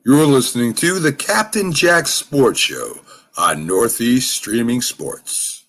You're listening to the Captain Jack Sports Show on Northeast Streaming Sports.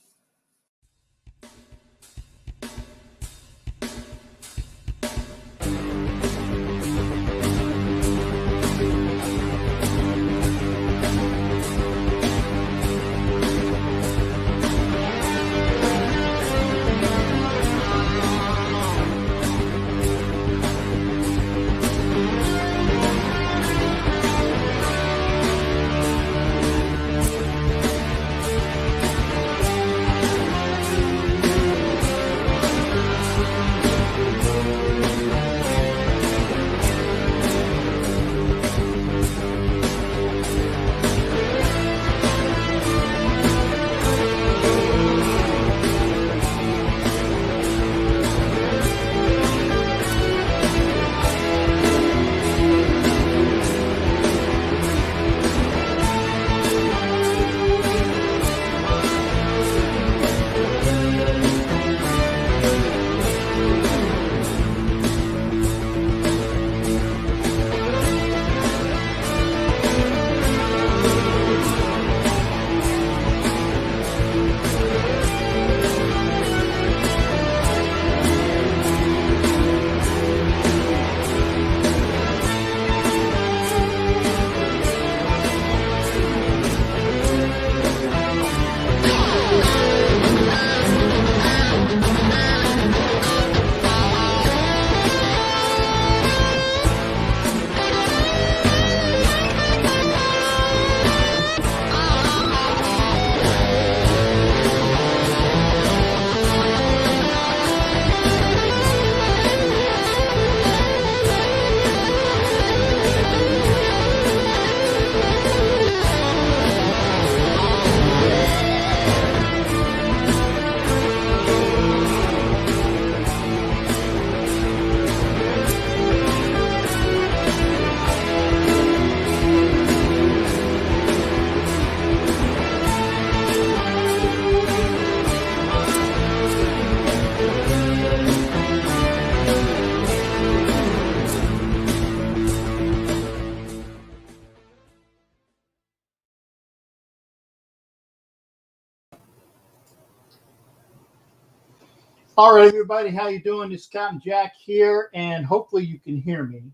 All right, everybody, how you doing? It's Captain Jack here, and hopefully you can hear me.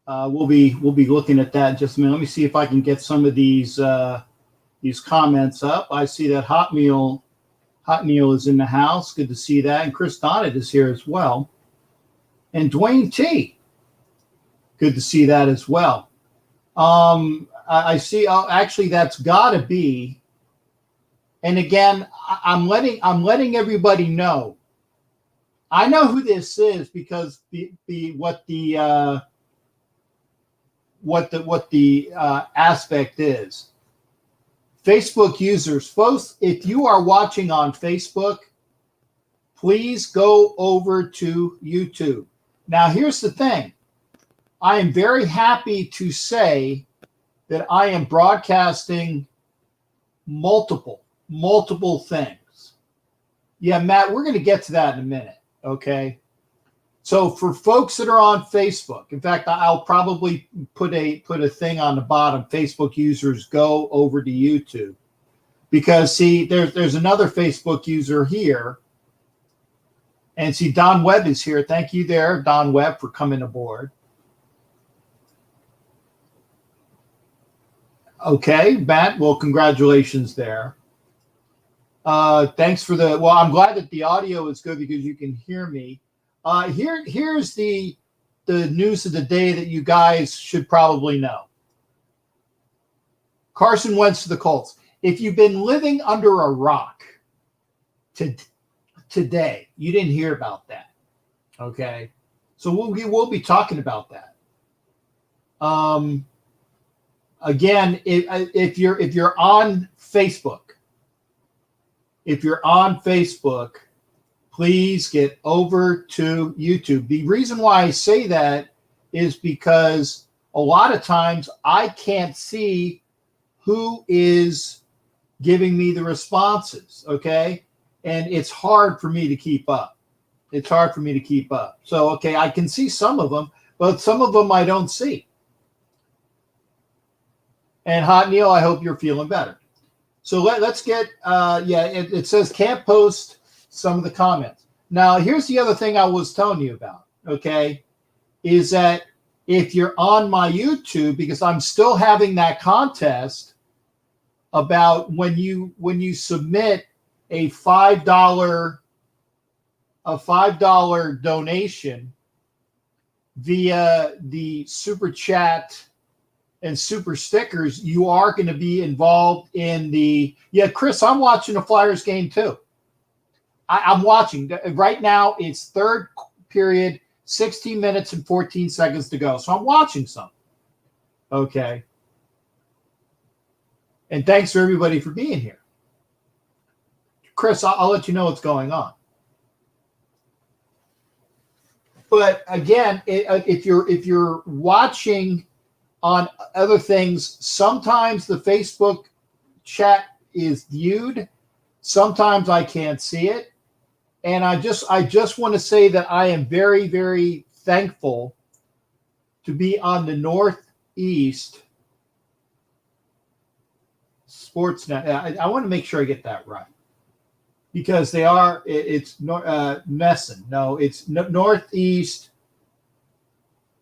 We'll be looking at that in just a minute. Let me see if I can get some of these comments up. I see that Hot Meal is in the house. Good to see that, and Chris Donnet is here as well, and Dwayne T. Good to see that as well. I see. Oh, actually, that's got to be. And again, I'm letting everybody know. I know who this is because what the aspect is. Facebook users, folks, if you are watching on Facebook, please go over to YouTube. Now, here's the thing. I am very happy to say that I am broadcasting multiple things. Yeah, Matt, we're going to get to that in a minute. Okay. So for folks that are on Facebook, in fact, I'll probably put a thing on the bottom. Facebook users, go over to YouTube, because see, there's another Facebook user here, and see, Don Webb is here. Thank you there, Don Webb, for coming aboard. Okay, Matt. Well, congratulations there. Thanks for the. Well, I'm glad that the audio is good because you can hear me. Here's the news of the day that you guys should probably know. Carson Wentz to the Colts. If you've been living under a rock today, you didn't hear about that. Okay, so we'll be talking about that. Again, if you're on Facebook. If you're on Facebook, please get over to YouTube. The reason why I say that is because a lot of times I can't see who is giving me the responses, okay? And it's hard for me to keep up. It's hard for me to keep up. So, okay, I can see some of them, but some of them I don't see. And Hot Neil, I hope you're feeling better. So let's get, it says can't post some of the comments. Now, here's the other thing I was telling you about, okay, is that if you're on my YouTube, because I'm still having that contest about when you submit a $5 donation via the super chat and super stickers, you are going to be involved in the Chris, I'm watching the Flyers game too. I'm watching right now. It's third period, 16 minutes and 14 seconds to go. So I'm watching some. Okay. And thanks for everybody for being here. Chris, I'll let you know what's going on. But again, if you're watching on other things, sometimes the Facebook chat is viewed. Sometimes I can't see it. And I just want to say that I am very, very thankful to be on the Northeast Sportsnet. I want to make sure I get that right, because they are. It's Nesson. No, it's Northeast.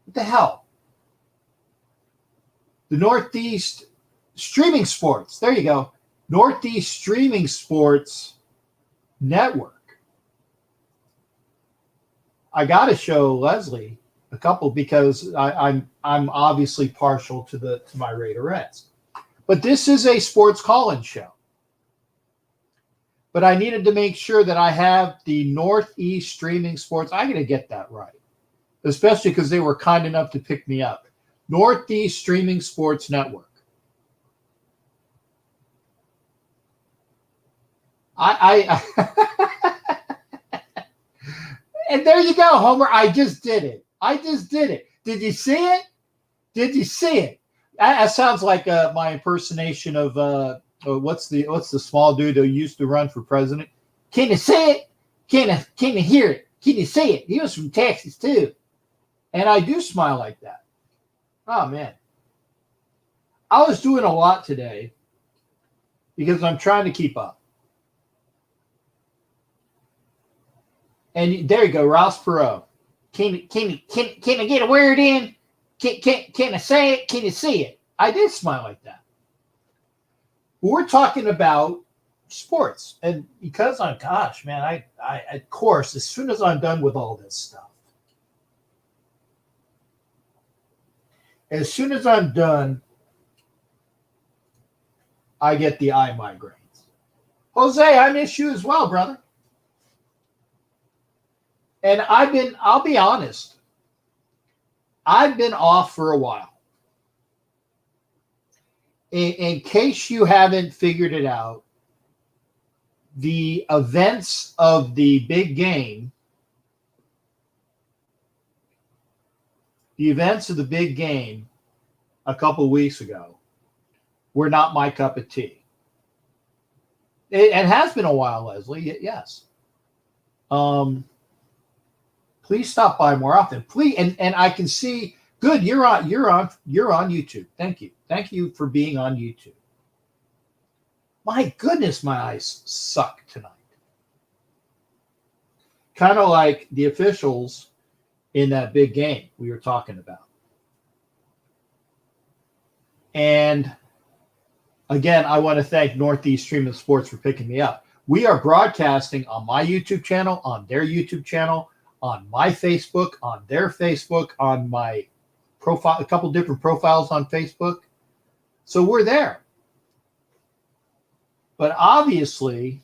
What the hell? The Northeast Streaming Sports. There you go. Northeast Streaming Sports Network. I got to show Leslie a couple because I'm obviously partial to my Raiderettes. But this is a sports call-in show. But I needed to make sure that I have the Northeast Streaming Sports. I got to get that right, especially because they were kind enough to pick me up. Northeast Streaming Sports Network. And there you go, Homer. I just did it. Did you see it? That sounds like my impersonation of what's the small dude who used to run for president? Can you see it? Can you hear it? Can you see it? He was from Texas too, and I do smile like that. Oh man, I was doing a lot today because I'm trying to keep up. And there you go, Ross Perot. Can I get a word in? Can I say it? Can you see it? I did smile like that. We're talking about sports, and because I of course, as soon as I'm done with all this stuff, I get the eye migraines. Jose, I miss you as well, brother. And I'll be honest, I've been off for a while. In case you haven't figured it out, the events of the big game, a couple of weeks ago were not my cup of tea. It has been a while, Leslie. Yes. Please stop by more often. Please, and I can see. Good, you're on YouTube. Thank you for being on YouTube. My goodness, my eyes suck tonight. Kind of like the officials in that big game we were talking about. And again, I want to thank Northeast Streaming Sports for picking me up. We are broadcasting on my YouTube channel, on their YouTube channel, on my Facebook, on their Facebook, on my profile, a couple different profiles on Facebook. So we're there. But obviously,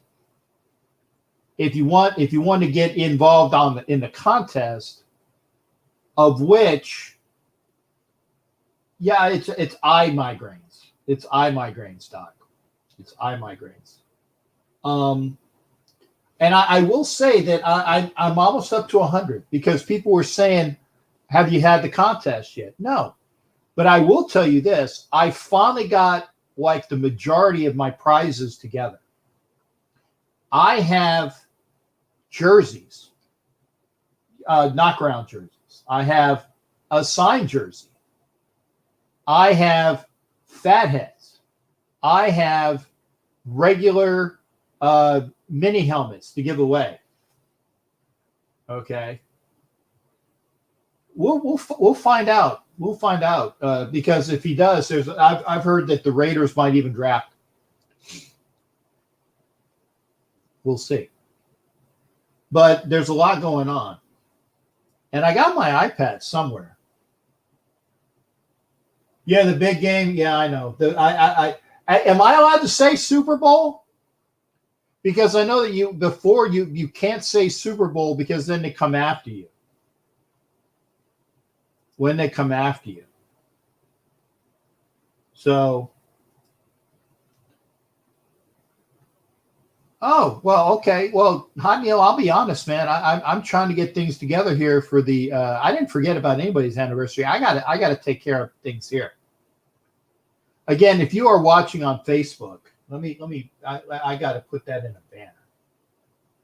if you want to get involved in the contest, of which, it's eye migraines. It's eye migraines, Doc. It's eye migraines. And I will say that I'm almost up to 100 because people were saying, have you had the contest yet? No. But I will tell you this. I finally got like the majority of my prizes together. I have jerseys, knockground jerseys. I have a signed jersey. I have fatheads. I have regular mini helmets to give away. Okay. We'll find out. We'll find out because if he does, I've heard that the Raiders might even draft. We'll see. But there's a lot going on, and I got my iPad somewhere. Yeah, the big game. Yeah, I know. Am I allowed to say Super Bowl? Because I know that you can't say Super Bowl because then they come after you. When they come after you. So, oh, well, okay. Well, Hot Neil, I'll be honest, man. I'm trying to get things together here for the I didn't forget about anybody's anniversary. I gotta take care of things here. Again, if you are watching on Facebook, I gotta put that in a banner.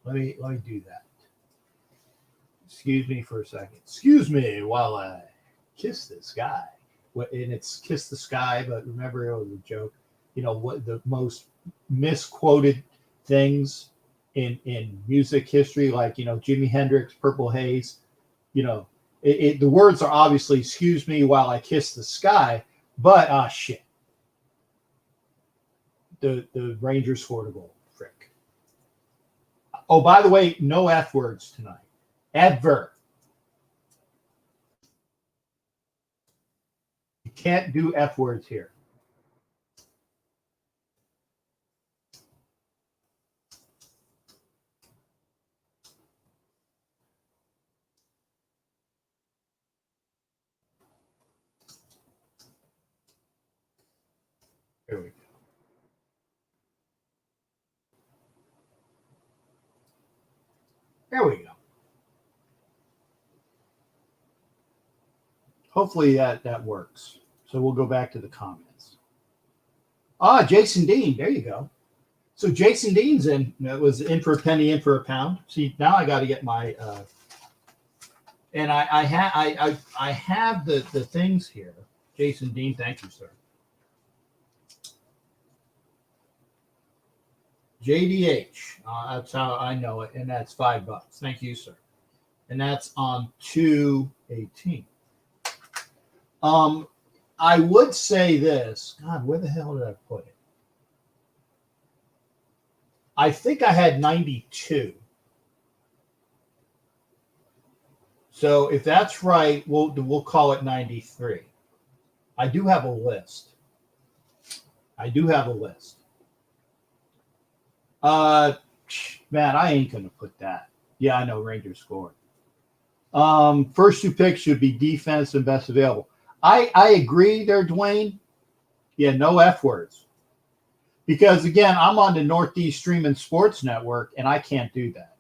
Let me do that. Excuse me for a second. Excuse me while I kiss this guy. And it's kiss the sky, but remember it was a joke. You know what the most misquoted things in music history, like Jimi Hendrix, Purple Haze. The words are obviously "excuse me while I kiss the sky," but shit. The Rangers scored a goal. Frick. Oh, by the way, no F words tonight. Ever. You can't do F words here. Here we go. There we go. Hopefully that works. So we'll go back to the comments. Jason Dean. There you go. So Jason Dean's was in for a penny, in for a pound. See, now I got to get my and I have the things here. Jason Dean, thank you, sir. JDH, that's how I know it, and that's $5. Thank you, sir. And that's on 2/18. I would say this. God, where the hell did I put it? I think I had 92. So if that's right, we'll call it 93. I do have a list. Man, I ain't gonna put that. Yeah, I know Rangers scored. First two picks should be defense and best available. I agree there, Dwayne. Yeah, no F words. Because again, I'm on the Northeast Streaming Sports Network, and I can't do that.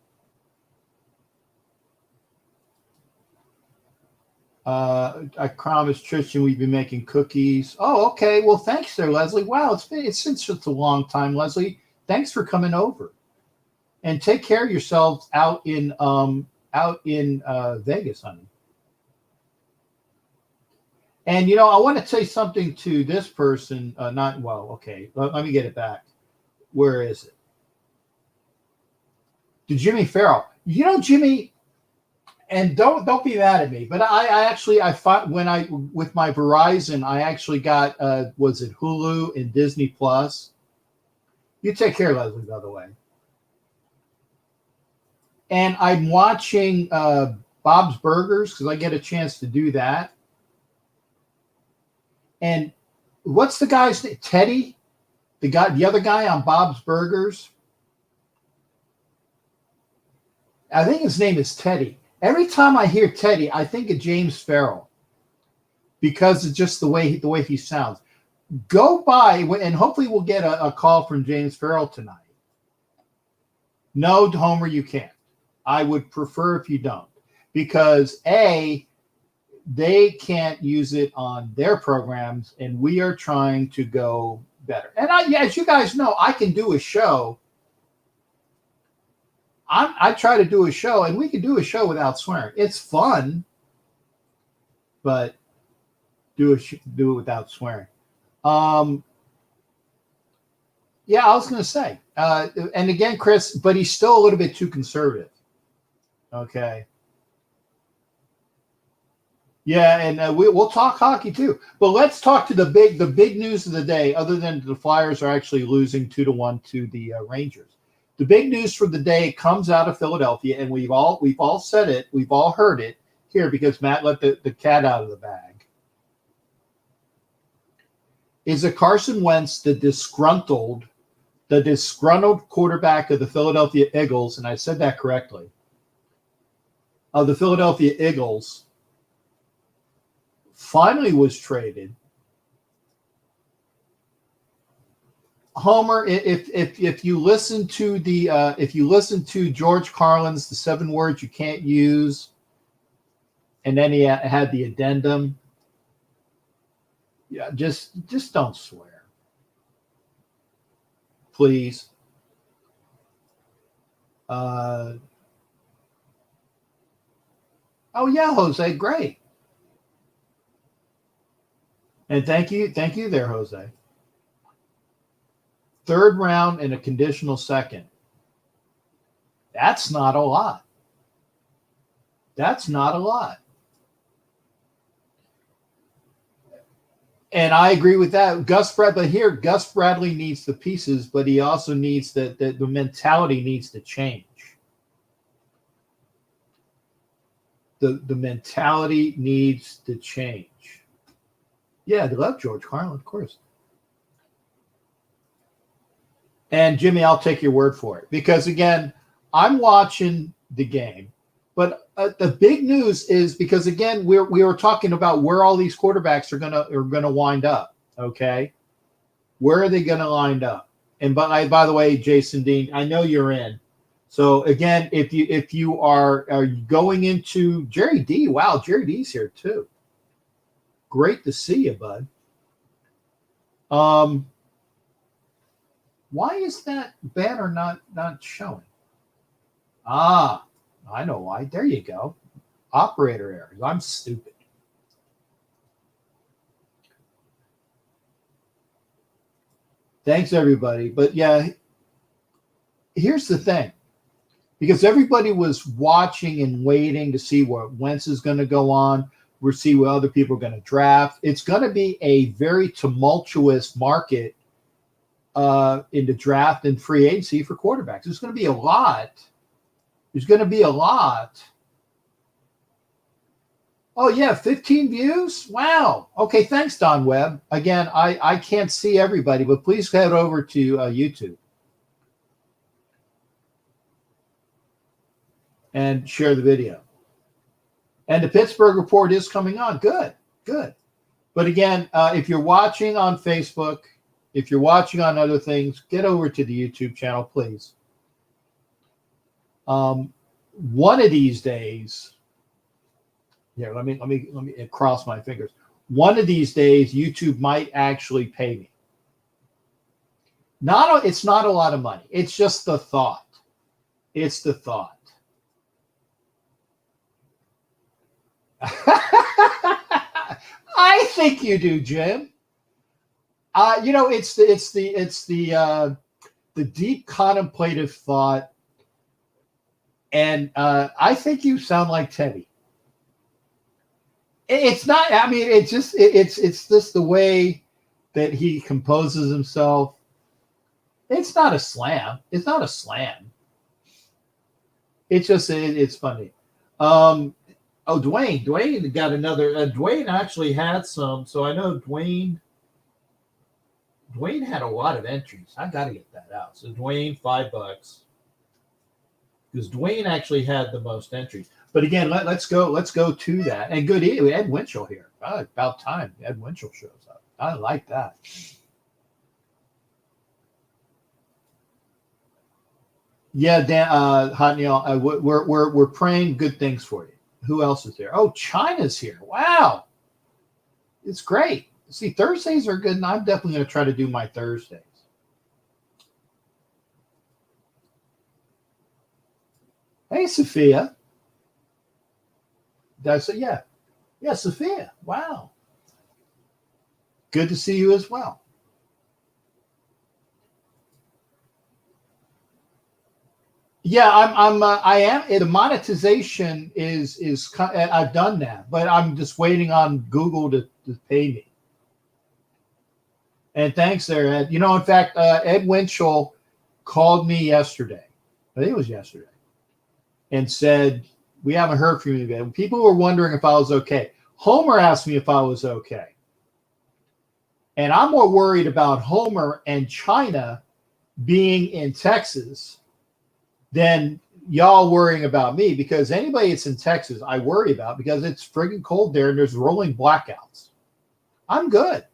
I promised Tristan we'd be making cookies. Oh, okay. Well, thanks there, Leslie. Wow, it's since such a long time, Leslie. Thanks for coming over. And take care of yourselves out in Vegas, honey. And I want to say something to this person. Okay. Let me get it back. Where is it? To Jimmy Farrell. Jimmy, and don't be mad at me, but I thought with my Verizon, I actually got was it Hulu and Disney Plus. You take care, Leslie, by the way. And I'm watching Bob's Burgers because I get a chance to do that. And what's the guy's name? Teddy? The other guy on Bob's Burgers? I think his name is Teddy. Every time I hear Teddy, I think of James Farrell because it's just the way he sounds. Go by, and hopefully we'll get a call from James Farrell tonight. No, Homer, you can't. I would prefer if you don't, because A, they can't use it on their programs, and we are trying to go better. And as you guys know, I can do a show. I try to do a show, and we can do a show without swearing. It's fun, but do it without swearing. Yeah, I was going to say, and again, Chris, but he's still a little bit too conservative. Okay. Yeah, and we'll talk hockey too, but let's talk to the big news of the day. Other than the Flyers are actually losing 2-1 to the Rangers, the big news for the day comes out of Philadelphia, and we've all said it, we've all heard it here because Matt let the cat out of the bag. Is a Carson Wentz the disgruntled quarterback of the Philadelphia Eagles, and I said that correctly, of the Philadelphia Eagles, finally was traded. Homer, if you listen to George Carlin's The 7 Words You Can't Use, and then he had the addendum, yeah, just don't swear, please. Oh yeah, Jose, great. And thank you there, Jose. 3rd round and a conditional 2nd. That's not a lot. That's not a lot. And I agree with that. Gus Bradley needs the pieces, but he also needs the mentality needs to change. The mentality needs to change. Yeah, they love George Carlin, of course. And Jimmy, I'll take your word for it, because again, I'm watching the game, but the big news is because again, we were talking about where all these quarterbacks are gonna wind up. Okay, where are they gonna wind up? And by the way, Jason Dean, I know you're in. So again, if you are going into Jerry D, wow, Jerry D's here too. Great to see you, bud. Why is that banner not showing? Ah, I know why. There you go. Operator errors. I'm stupid. Thanks, everybody. But yeah, here's the thing. Because everybody was watching and waiting to see what Wentz is going to go on. We'll see what other people are going to draft. It's going to be a very tumultuous market in the draft and free agency for quarterbacks. There's going to be a lot. There's going to be a lot. Oh, yeah, 15 views? Wow. Okay, thanks, Don Webb. Again, I can't see everybody, but please head over to YouTube and share the video. And the Pittsburgh Report is coming on. Good. But again, if you're watching on Facebook, if you're watching on other things, get over to the YouTube channel, please. One of these days, here, let me cross my fingers. One of these days, YouTube might actually pay me. It's not a lot of money. It's just the thought. It's the thought. I think you do, Jim. It's the deep contemplative thought, and I think you sound like Teddy. It's not. I mean, it's just the way that he composes himself. It's not a slam. It's not a slam. It's just it's funny. Oh, Dwayne got another. Dwayne actually had some, so I know Dwayne had a lot of entries. I got to get that out. So Dwayne, $5, because Dwayne actually had the most entries. But again, let's go to that. And good evening, Ed Winchell here. About time Ed Winchell shows up. I like that. Yeah, Dan, Hot Neil, we're praying good things for you. Who else is there? Oh, China's here. Wow, it's great. See, Thursdays are good, and I'm definitely going to try to do my Thursdays. Hey, Sophia. That's it. Yeah, Sophia. Wow, good to see you as well. Yeah, I am. The monetization is I've done that, but I'm just waiting on Google to pay me. And thanks there, Ed. You know, in fact, Ed Winchell called me yesterday. I think it was yesterday, and said we haven't heard from you yet. People were wondering if I was okay. Homer asked me if I was okay, and I'm more worried about Homer and China being in Texas than y'all worrying about me, because anybody that's in Texas, I worry about, because it's friggin' cold there and there's rolling blackouts. I'm good.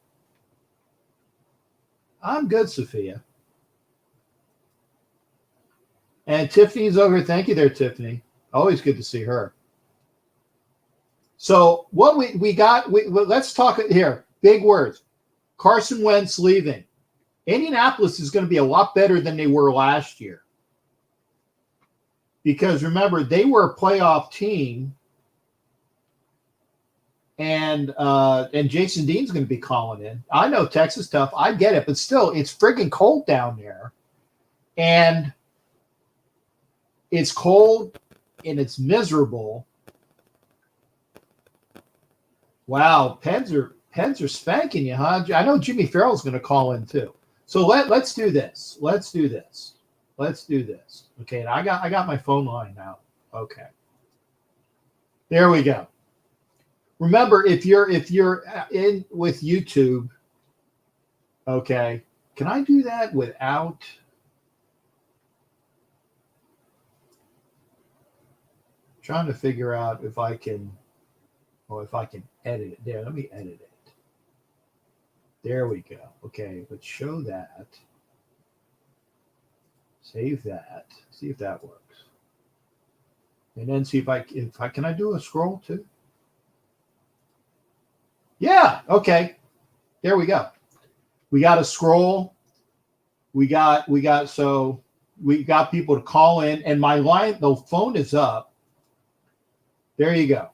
I'm good, Sophia. And Tiffany's over. Thank you there, Tiffany. Always good to see her. So what we got, let's talk here. Big words. Carson Wentz leaving. Indianapolis is going to be a lot better than they were last year. Because remember, they were a playoff team, and Jason Dean's going to be calling in. I know Texas tough. I get it, but still, it's friggin' cold down there, and it's cold and it's miserable. Wow, Pens are spanking you, huh? I know Jimmy Farrell's going to call in too. So let's do this. Let's do this. Okay, and I got my phone line now. Okay, there we go. Remember, if you're in with YouTube, okay, can I do that without? Trying to figure out if I can, edit it. There, let me edit it. There we go. Okay, let's show that. Save that. See if that works. And then see if I can I do a scroll too? Yeah, okay. There we go. We got a scroll. We got people to call in, and my line, the phone is up. There you go.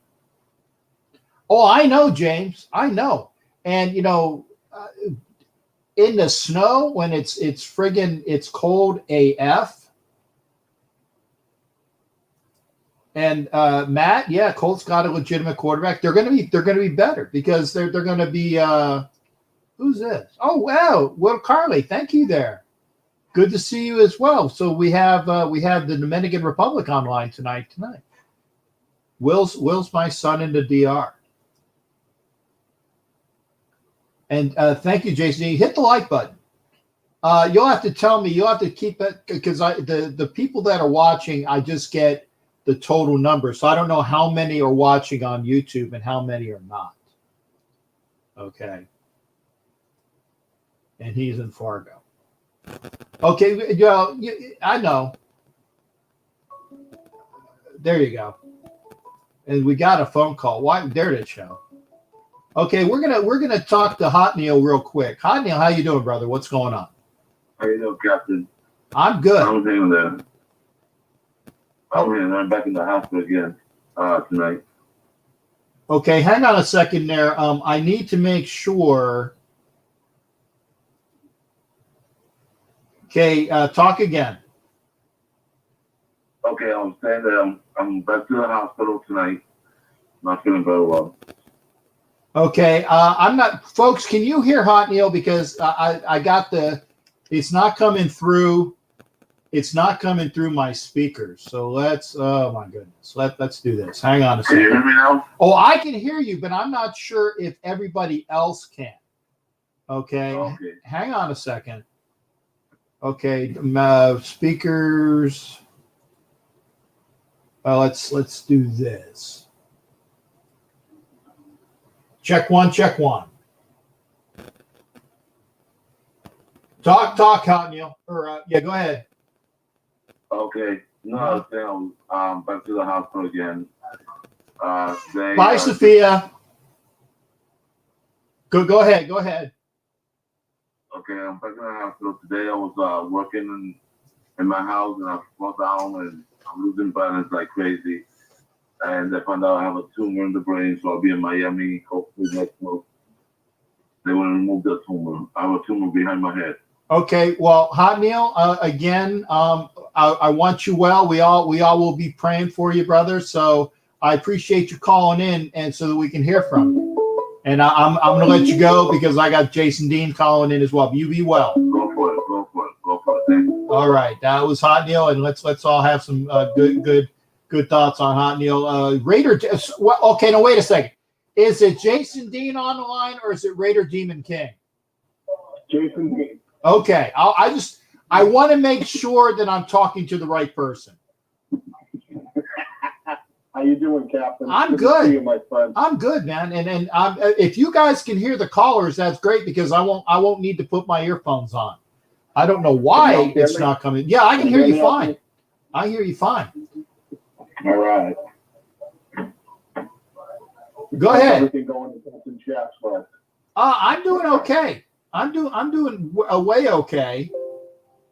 Oh, I know, James. I know. And you know, in the snow, when it's cold AF. And Matt, yeah, Colts got a legitimate quarterback. They're gonna be better, because they're gonna be who's this? Oh wow, well, Carly, thank you there. Good to see you as well. So we have the Dominican Republic online tonight. Will's my son in the DR. And thank you, Jason. Hit the like button. You'll have to tell me. You'll have to keep it, because the people that are watching, I just get the total number. So I don't know how many are watching on YouTube and how many are not. Okay. And he's in Fargo. Okay, I know. There you go. And we got a phone call. Why? There it show. Okay, we're gonna talk to Hot Neil real quick. Hot Neil, how you doing, brother? What's going on? How you doing, Captain? I'm good. I'm hanging there. I'm back in the hospital again tonight. Okay, hang on a second there. I need to make sure. Okay, talk again. Okay, I'm saying that I'm back to the hospital tonight. Not feeling very well. Okay, I'm not, folks. Can you hear Hot Neil? Because I got it's not coming through. It's not coming through my speakers. So oh my goodness, let's do this. Hang on a second. Can you hear me now? Oh, I can hear you, but I'm not sure if everybody else can. Okay. Hang on a second. Okay, speakers. Let's do this. Check one. Talk, Hot Neil. Or yeah, go ahead. Okay. No, I was saying back to the hospital again. Today, Bye, Sophia. Go ahead. Go ahead. Okay, I'm back in the hospital. Today I was working in my house and I fell down and I'm losing balance like crazy. And I found out I have a tumor in the brain, so I'll be in Miami hopefully next month. They want to remove the tumor. I have a tumor behind my head. Okay, well, Hot Neil, again, I want you well. We all will be praying for you, brother. So I appreciate you calling in, and so that we can hear from you. And I'm going to let you go because I got Jason Dean calling in as well. But you be well. Go for it. Go for it. Go for it. Thank you. All right, that was Hot Neil, and let's all have some good thoughts on Hot Neil. Raider. Well, okay, now wait a second. Is it Jason Dean on the line or is it Raider Demon King? Jason Dean. Okay, I want to make sure that I'm talking to the right person. How you doing, Captain? I'm good. good. To see you, my friend. I'm good, man. And if you guys can hear the callers, that's great because I won't need to put my earphones on. I don't know why it's not coming. Yeah, I can hear you fine. I hear you fine. All right. Go ahead. Everything going to Captain Jack's well. I'm doing okay. I'm doing way okay.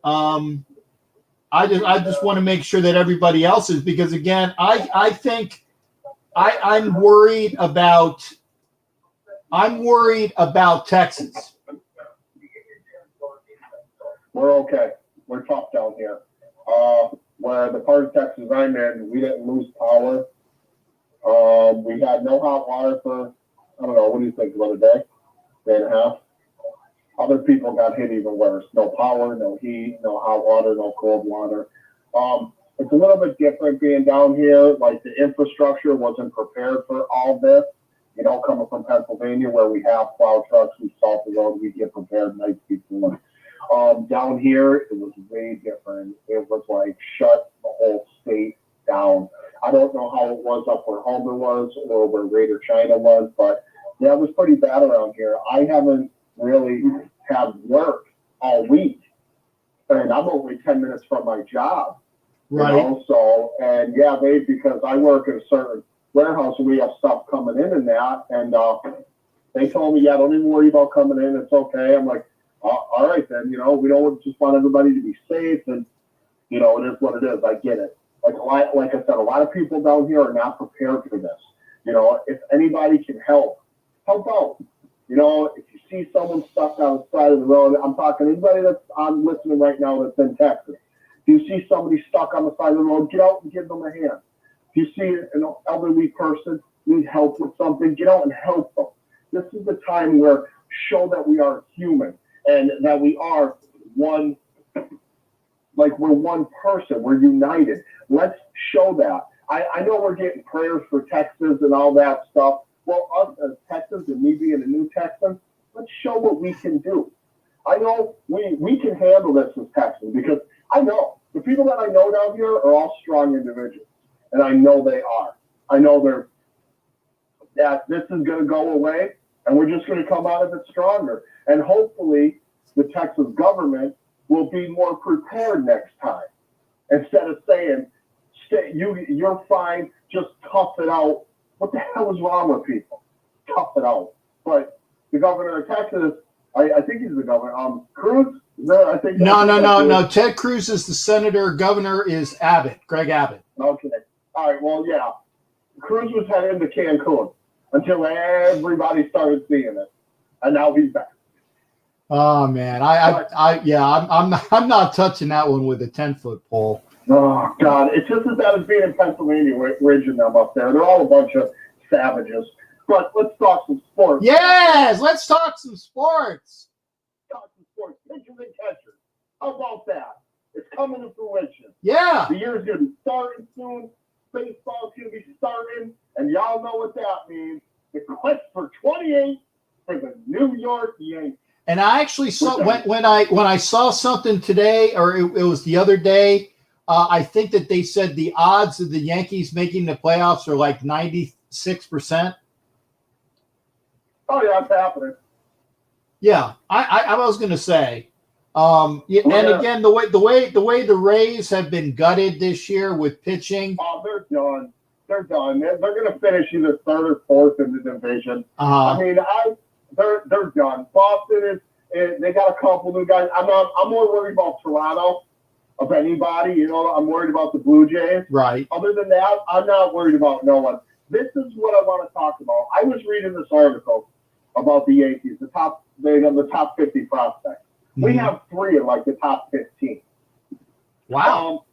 I just want to make sure that everybody else is, because again, I think I'm worried about Texas. We're okay. We're tough down here. Where the part of Texas I'm in, we didn't lose power. We had no hot water for, I don't know, what do you think, about a day and a half? Other people got hit even worse. No power, no heat, no hot water, no cold water. It's a little bit different being down here. Like the infrastructure wasn't prepared for all this. You know, coming from Pennsylvania where we have plow trucks, we salt the road, we get prepared nights before. Down here, it was way different. It was like shut the whole state down. I don't know how it was up where Homer was or where Raider China was, but yeah, it was pretty bad around here. I haven't really had work all week, and I'm only 10 minutes from my job. Right. You know? So, and yeah, because I work in a certain warehouse and we have stuff coming in and that, and they told me, yeah, don't even worry about coming in. It's okay. I'm like, all right then, you know, we don't just want everybody to be safe, and you know, it is what it is. I get it. Like I said, a lot of people down here are not prepared for this. You know, if anybody can help out. You know, if you see someone stuck on the side of the road, I'm talking anybody that's on listening right now that's in Texas. If you see somebody stuck on the side of the road, get out and give them a hand. If you see an elderly person need help with something, get out and help them. This is the time where show that we are human and that we are one, like we're one person, we're united. Let's show that. I know we're getting prayers for Texas and all that stuff. Well, us as Texans and me being a new Texan, let's show what we can do. I know we can handle this as Texans because I know the people that I know down here are all strong individuals, and I know they are. I know that this is going to go away, and we're just going to come out of it stronger. And hopefully, the Texas government will be more prepared next time instead of saying, "You're fine, just tough it out." What the hell is wrong with people? Tough it out. But the governor of Texas, I think he's the governor. Cruz? I think No. Ted Cruz is the senator. Governor is Abbott, Greg Abbott. Okay. All right. Well, yeah. Cruz was heading to Cancun until everybody started seeing it, and now he's back. Oh man, I'm not touching that one with a 10-foot pole. Oh, God. It's just as bad as being in Pennsylvania, raging them up there. They're all a bunch of savages. But let's talk some sports. Yes, let's talk some sports. Talk some sports. Pitchers and catchers. How about that? It's coming to fruition. Yeah. The year's going to be starting soon. Baseball's going to be starting. And y'all know what that means. The quest for 28 for the New York Yankees. And I actually saw when I saw something today, or it was the other day, I think that they said the odds of the Yankees making the playoffs are like 96%. Oh, yeah, it's happening. Yeah, I was going to say, Yeah, and again, the way the Rays have been gutted this year with pitching. Oh, they're done. They're done. They're going to finish either third or fourth in the division. I mean, they're done. Boston is they got a couple new guys. I'm more worried about Toronto of anybody. You know, I'm worried about the Blue Jays. Right. Other than that, I'm not worried about no one. This is what I want to talk about. I was reading this article about the Yankees, the top 50 prospects. We have 3 in like the top 15. Wow.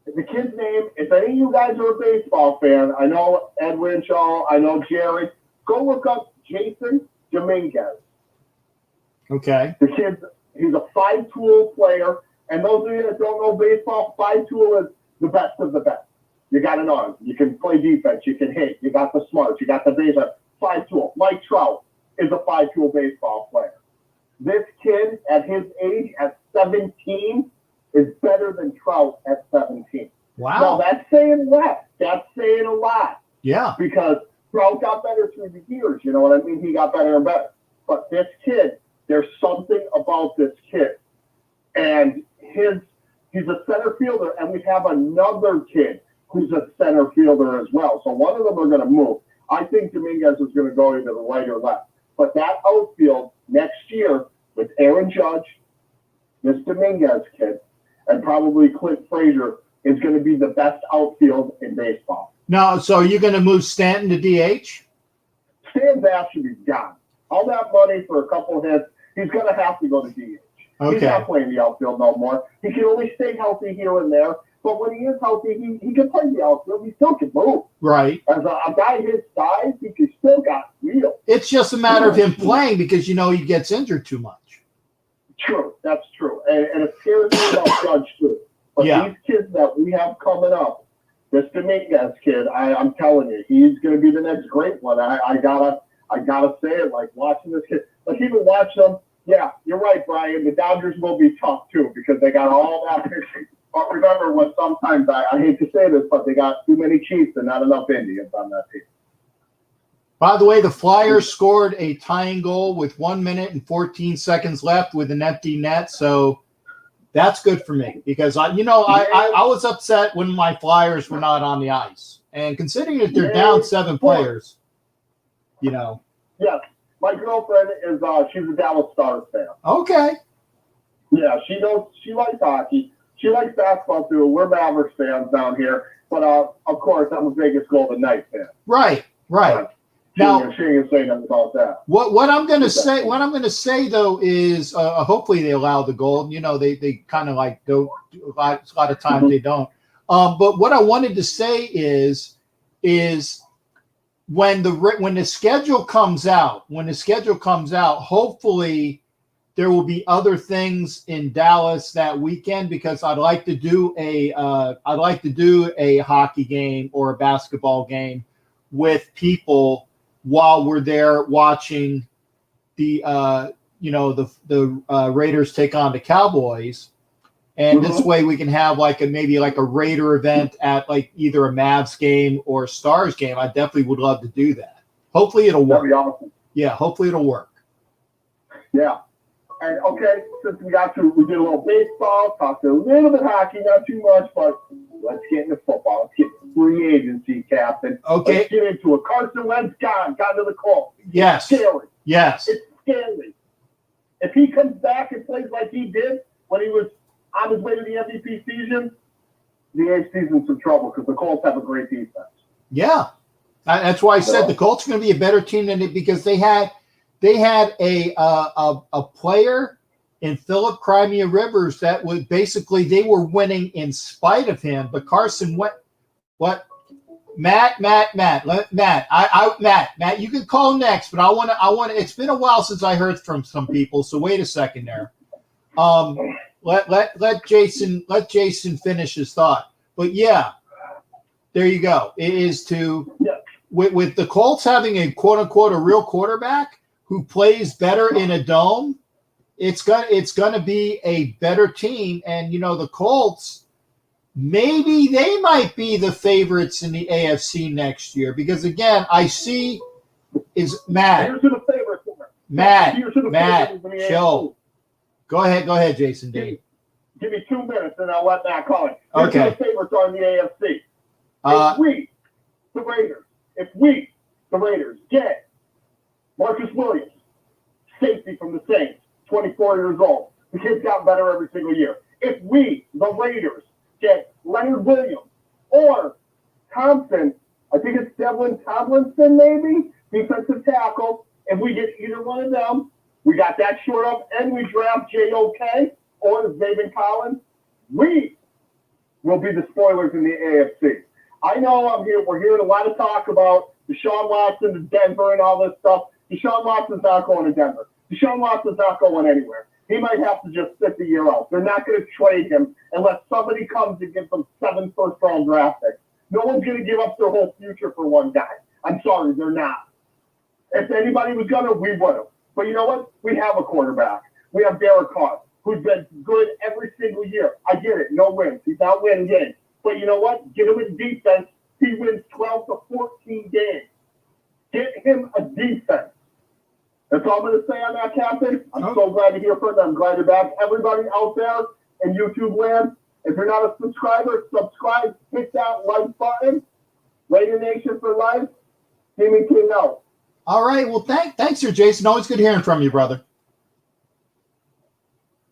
The kid's name, if any of you guys are a baseball fan, I know Ed Winchell, I know Jerry, go look up Jason Dominguez. Okay. The kid, he's a 5-tool player, and those of you that don't know baseball, 5-tool is the best of the best. You got an arm. You can play defense. You can hit. You got the smarts. You got the base. 5-tool. Mike Trout is a 5-tool baseball player. This kid, at his age, at 17, is better than Trout at 17. Wow. Now, that's saying less. That's saying a lot. Yeah. Because Trout got better through the years. You know what I mean? He got better and better. But this kid, there's something about this kid. And he's a center fielder, and we have another kid who's a center fielder as well. So one of them are going to move. I think Dominguez is going to go either the right or left. But that outfield next year with Aaron Judge, this Dominguez kid, and probably Clint Frazier is going to be the best outfield in baseball. Now, so you're going to move Stanton to DH? Stan's ass should be gone. All that money for a couple hits, he's going to have to go to DH. Okay. He's not playing the outfield no more. He can only stay healthy here and there. But when he is healthy, he can play the outfield. He still can move. Right. As a guy his size, he still got wheels. It's just a matter of him playing because, you know, he gets injured too much. True. That's true. And it scares me about Judge, too. But these kids that we have coming up, this Dominguez kid, I'm telling you, he's going to be the next great one. I gotta say it, like watching this kid. Like even watch them. Yeah, you're right, Brian. The Dodgers will be tough, too, because they got all that pitching. But remember what sometimes, I hate to say this, but they got too many Chiefs and not enough Indians on that team. By the way, the Flyers scored a tying goal with 1 minute and 14 seconds left with an empty net. So that's good for me because, I was upset when my Flyers were not on the ice. And considering that they're down 7 players, you know. Yes. My girlfriend is, she's a Dallas Stars fan. Okay. Yeah, she likes hockey. She likes basketball too. We're Mavericks fans down here, but of course I'm a Vegas Golden Knights fan. Right. Now she ain't gonna say nothing about that. What I'm going to say though is hopefully they allow the goal. You know, they kind of like don't. A lot of times they don't. But what I wanted to say is when the schedule comes out, hopefully there will be other things in Dallas that weekend because I'd like to do a hockey game or a basketball game with people while we're there watching the Raiders take on the Cowboys, and this way we can have maybe a Raider event at like either a Mavs game or a Stars game. I definitely would love to do that. Hopefully it'll work. That'd be awesome. Yeah, hopefully it'll work. Yeah. And okay, since we did a little baseball, talked a little bit hockey, not too much, but let's get into football. Let's get free agency, Captain. Okay. Let's get into it. Carson Wentz got to the call. Yes. It's scary. Yes. It's scary. If he comes back and plays like he did when he was on his way to the MVP season, the AFC's in some trouble because the Colts have a great defense. Yeah. That's why I said the Colts are going to be a better team than it because they had a player in Philip Crimea Rivers that was basically they were winning in spite of him. But Carson went what? Matt, you can call next, but I want to. It's been a while since I heard from some people, so wait a second there. Let Jason finish his thought. But yeah, there you go. It is with the Colts having a quote unquote a real quarterback who plays better in a dome, it's gonna be a better team. And the Colts, maybe they might be the favorites in the AFC next year because again, I see is Matt. Here's who the favorites are. Matt, chill. Go ahead, Jason Dean. Give me 2 minutes and I'll let Matt call it. Okay. The favorites are in the AFC. If we, the Raiders, get Marcus Williams, safety from the Saints, 24 years old. The kid's gotten better every single year. If we, the Raiders, get Leonard Williams or Thompson, I think it's Devlin Tomlinson maybe, defensive tackle. If we get either one of them, we got that short up, and we draft JOK or Zayvon Collins, we will be the spoilers in the AFC. I know we're hearing a lot of talk about Deshaun Watson to Denver and all this stuff. Deshaun Watson's not going to Denver. Deshaun Watson's not going anywhere. He might have to just sit the year out. They're not going to trade him unless somebody comes and gives them 7 first-round draft picks. No one's going to give up their whole future for one guy. I'm sorry, they're not. If anybody was going to, we would have. But you know what? We have a quarterback. We have Derek Carr, who's been good every single year. I get it. No wins. He's not winning games. But you know what? Get him a defense. He wins 12 to 14 games. Get him a defense. That's all I'm going to say on that, Captain. I'm so glad to hear from them. I'm glad you're back. Everybody out there in YouTube land, if you're not a subscriber, subscribe. Hit that like button. Raider Nation for life. Demon King out. All right. Well, thanks, Sir Jason. Always good hearing from you, brother.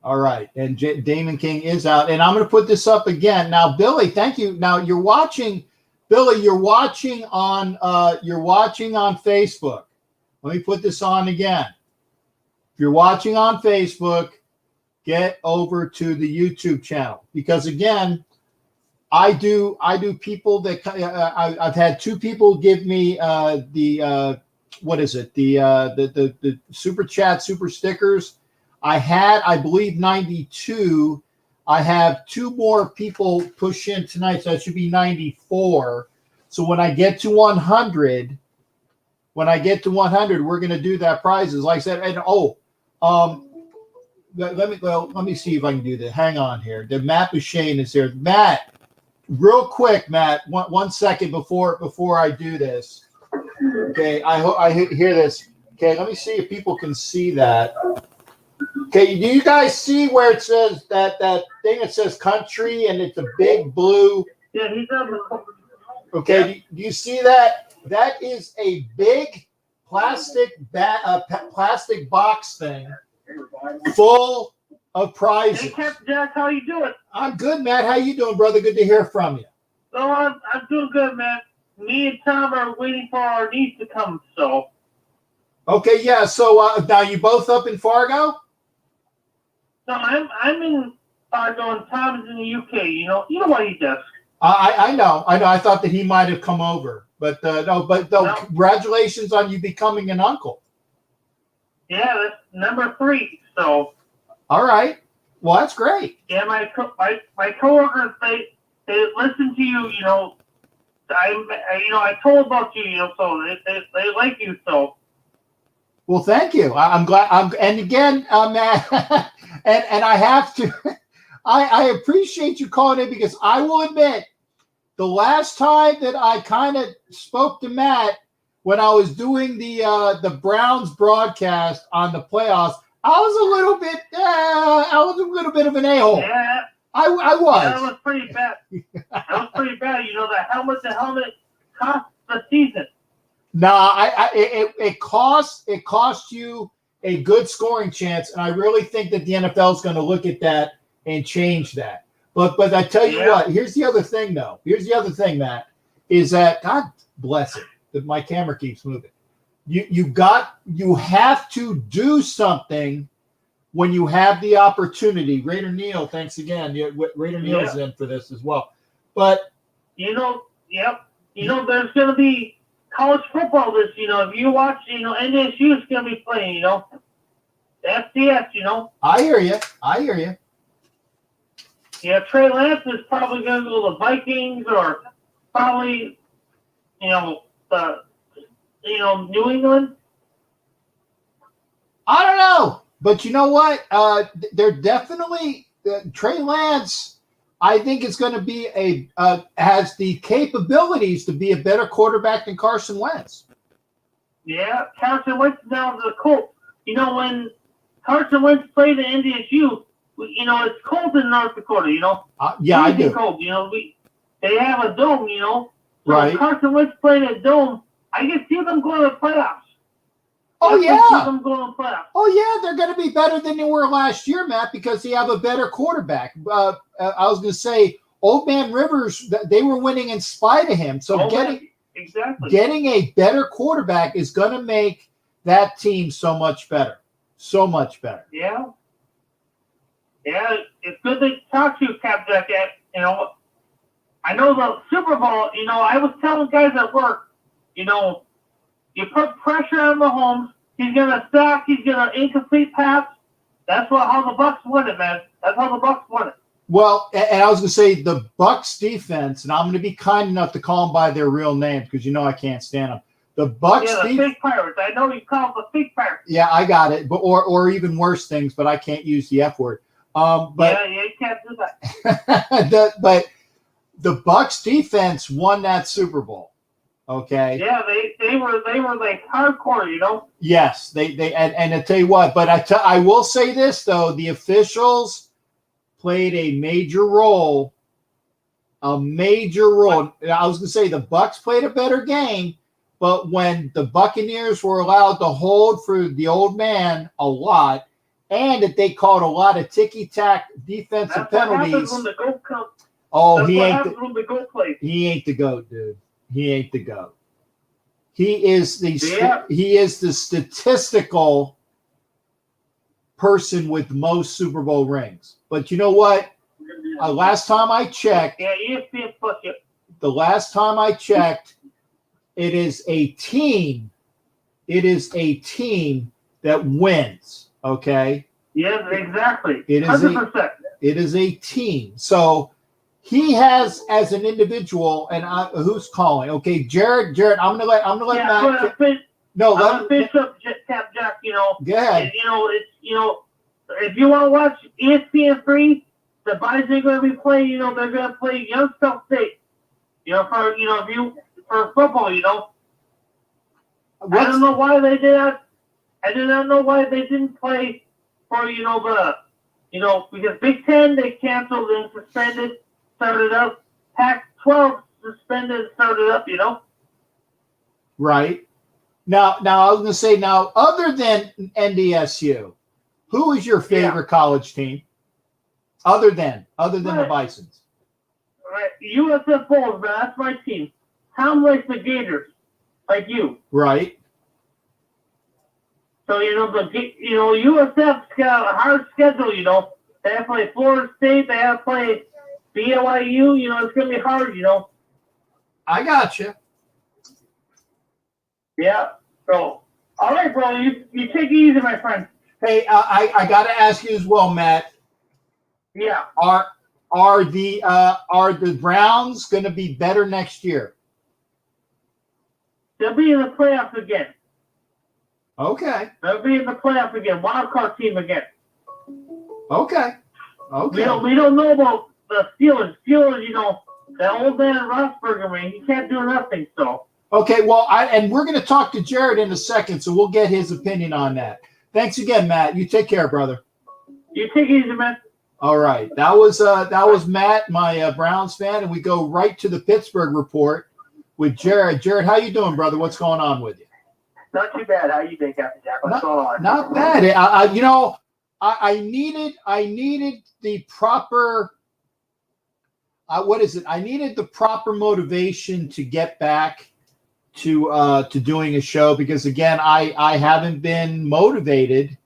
All right. And Damon King is out. And I'm going to put this up again. Now, Billy, thank you. Now, you're watching on Facebook. Let me put this on again. If you're watching on Facebook, get over to the YouTube channel, because again, I do people that I've had 2 people give me the super chat, super stickers. I believe 92. I have 2 more people push in tonight, so that should be 94. So when I get to 100, we're going to do that prizes. Like I said, and let me see if I can do this. Hang on here. The Matt Bouchane is here. Matt, real quick, Matt, one second before I do this. Okay, I hear this. Okay, let me see if people can see that. Okay, do you guys see where it says that thing that says country and it's a big blue? Yeah, he's on the. Okay, do you see that? That is a big plastic box thing full of prizes. Hey, Captain Jack, how you doing? I'm good, Matt. How you doing, brother? Good to hear from you. Oh, I'm doing good, man. Me and Tom are waiting for our niece to come, so. Okay, yeah. So now you both up in Fargo? No, I'm in Fargo and Tom's in the UK. You know what he does. I know. I thought that he might have come over, but no. Congratulations on you becoming an uncle. Yeah, that's number 3. So. All right. Well, that's great. Yeah, my coworkers they listen to you. You know, I told about you. You know, so they like you. So. Well, thank you. I'm glad. And again, Matt, and I have to. I appreciate you calling in, because I will admit, the last time that I kind of spoke to Matt when I was doing the Browns broadcast on the playoffs, I was a little bit of an a-hole. Yeah. I was. Yeah, that was pretty bad. That was pretty bad. You know, the helmet cost the season. No, it cost you a good scoring chance, and I really think that the NFL is going to look at that and change that. But I tell you what, here's the other thing, though. Here's the other thing, Matt, is that, God bless it, that my camera keeps moving. You have to do something when you have the opportunity. Raider Neil, thanks again. Raider Neil's in for this as well. But there's going to be college football this. If you watch, NSU is going to be playing. FCS. I hear you. Yeah, Trey Lance is probably going to go to the Vikings, or probably, New England. I don't know, but you know what? They're definitely Trey Lance. I think is going to be has the capabilities to be a better quarterback than Carson Wentz. Yeah, Carson Wentz now to the Colts. When Carson Wentz played at NDSU, it's cold in North Dakota, Yeah, I do. Cold, they have a dome, So Right. if Carson Wentz played at dome, I can see them going to the playoffs. Oh, I can see yeah. them going to the playoffs. Oh, yeah, they're going to be better than they were last year, Matt, because they have a better quarterback. I was going to say, Old Man Rivers, they were winning in spite of him. So getting a better quarterback is going to make that team so much better. So much better. Yeah. Yeah, it's good to talk to you, Cap Jack. I know the Super Bowl, I was telling guys at work, you put pressure on Mahomes, he's going to sack, he's going to incomplete pass. That's how the Bucs won it, man. That's how the Bucs won it. Well, and I was going to say the Bucs defense, and I'm going to be kind enough to call them by their real names because I can't stand them. The Bucs fake pirates. I know you call them the fake pirates. Yeah, I got it. But or even worse things, but I can't use the F word. But you can't do that. but the Bucs defense won that Super Bowl. Okay. Yeah, they were like hardcore, Yes, they and I tell you what, but I will say this though, the officials played a major role. I was going to say the Bucs played a better game, but when the Buccaneers were allowed to hold for the old man a lot, and that they called a lot of ticky-tack defensive penalties. When the goat comes. Oh, he ain't the goat plays. He ain't the GOAT, dude. He ain't the GOAT. He is the statistical person with most Super Bowl rings. But you know what? Last time I checked, ESPN plus you. The last time I checked, it is a team. It is a team that wins. Okay. Yes, exactly. 100%. It is a team. So he has, as an individual, and who's calling? Okay, Jared. I'm gonna let Matt. Let me finish up, Cap Jack. Go ahead. If you want to watch ESPN free, the boys are going to be playing. They're going to play Youngstown State. For football. I don't know why they did that. I do not know why they didn't play for because Big Ten they canceled and suspended, started up. Pac-12 suspended, started up. Right. Now I was going to say other than NDSU, who is your favorite college team? Other than the Bisons. Right. USF Bulls, man, that's my team. Tom likes the Gators, like you. Right. So USF's got a hard schedule. They have to play Florida State. They have to play BYU. It's gonna be hard. I got you. Yeah. So, all right, bro. You take it easy, my friend. Hey, I got to ask you as well, Matt. Yeah. Are the Browns going to be better next year? They'll be in the playoffs again. Okay. They'll be in the playoffs again. Wild card team again. Okay. We don't know about the Steelers. Steelers, that old man Roethlisberger, man, he can't do nothing. So. Okay. Well, and we're going to talk to Jared in a second, so we'll get his opinion on that. Thanks again, Matt. You take care, brother. You take it easy, man. All right. That was Matt, my Browns fan, and we go right to the Pittsburgh report with Jared. Jared, how you doing, brother? What's going on with you? Not too bad. How you been, Captain Jack? What's going on? Not bad. I needed the proper. What is it? I needed the proper motivation to get back to doing a show because again, I haven't been motivated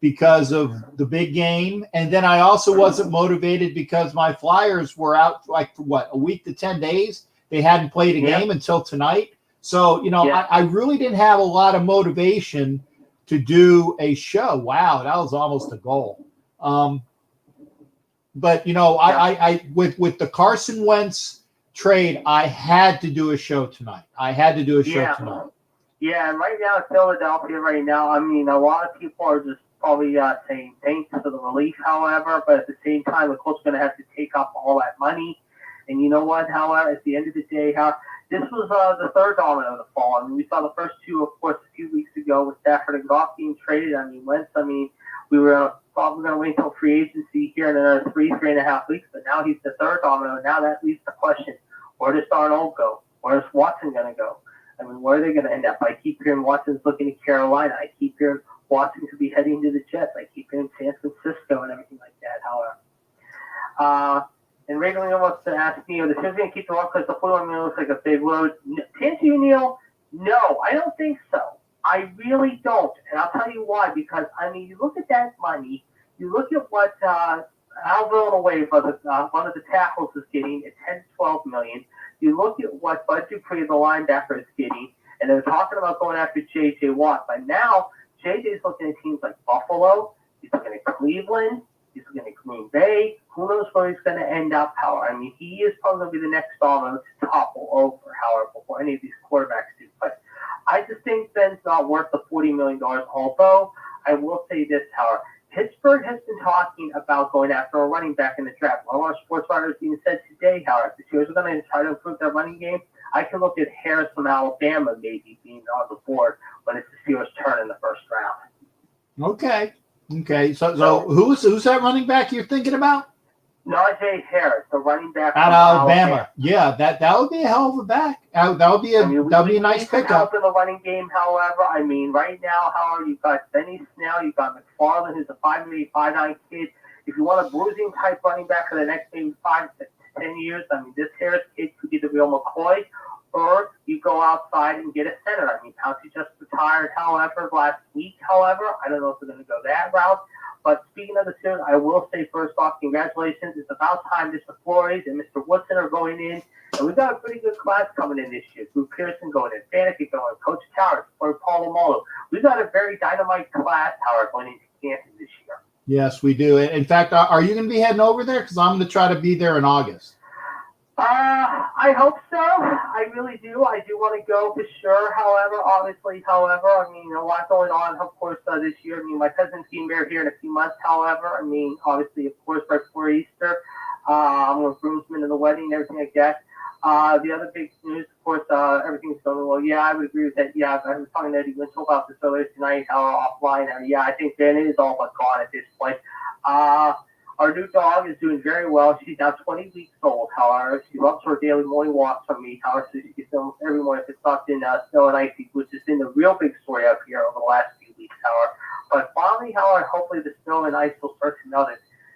because of the big game, and then I also wasn't motivated because my Flyers were out like for what, a week to 10 days. They hadn't played a game until tonight. So, I really didn't have a lot of motivation to do a show. Wow, that was almost a goal. But I with the Carson Wentz trade, I had to do a show tonight. Tonight. Yeah, and right now in Philadelphia right now, I mean, a lot of people are just probably saying thanks for the relief, however, but at the same time, the coach's going to have to take up all that money. And you know what, however, at the end of the day, this was the third domino to fall. I mean, we saw the first two, of course, a few weeks ago with Stafford and Goff being traded. I mean, Wentz, we were probably going to wait until free agency here in another 3.5 weeks, but now he's the third domino. Now that leaves the question, where does Darnold go? Where's Watson going to go? I mean, where are they going to end up? I keep hearing Watson's looking to Carolina. I keep hearing Watson could be heading to the Jets. I keep hearing San Francisco and everything like that, however. And Reagan wants to ask me, are the Steelers going to keep the rock because the $41 million looks like a big load? To answer you, Neil, no, I don't think so. I really don't. And I'll tell you why. Because, I mean, you look at that money, you look at what Al Villanueva, one of the tackles, is getting at $10 to $12 million. You look at what Bud Dupree, the linebacker, is getting, and they're talking about going after J.J. Watt. But now, J.J.'s looking at teams like Buffalo. He's looking at Cleveland. He's looking at Green Bay. Who knows where he's going to end up, however. I mean, he is probably going to be the next domino to topple over, however, before any of these quarterbacks do. But I just think Ben's not worth the $40 million. Although, I will say this, however. Pittsburgh has been talking about going after a running back in the draft. One of our sports writers even said today, however, if the Steelers are going to try to improve their running game, I can look at Harris from Alabama maybe being on the board when it's the Steelers' turn in the first round. Okay. So who's that running back you're thinking about? Najee Harris, the running back Out of Alabama. Yeah, that would be a hell of a back. That would be a nice pickup. Help in the running game, however. I mean, right now, however, you've got Benny Snell, you've got McFarland, who's a 5'8", 5'9" kid. If you want a bruising type running back for the next maybe 5 to 10 years, I mean, this Harris kid could be the real McCoy. Or you go outside and get a center. I mean, Pouncey just retired, however, last week, however. I don't know if they're going to go that route. But speaking of the Steelers, I will say first off, congratulations. It's about time Mr. Flores and Mr. Woodson are going in. And we've got a pretty good class coming in this year. Drew Pearson going in, Faneca going, Coach Coward, or Paul Amolo. We've got a very dynamite class, however, going into Canton this year. Yes, we do. In fact, are you going to be heading over there? Because I'm going to try to be there in August. I hope so. I really do. I do want to go for sure. However, I mean, a lot going on, of course, this year. I mean, my cousin's getting married here in a few months, however. I mean, obviously, of course, right before Easter. I'm with groomsmen in the wedding and everything like that. The other big news, of course, everything's going well. Yeah, I would agree with that. Yeah, I was talking to Eddie Winchell about this earlier tonight, offline. Yeah, I think Ben is all but gone at this point. Our new dog is doing very well. She's now 20 weeks old, however. She loves her daily morning walks from me, however, so she gets them every morning if it's not in snow and icy, which has been the real big story up here over the last few weeks, however. But finally, however, hopefully the snow and ice will start to melt.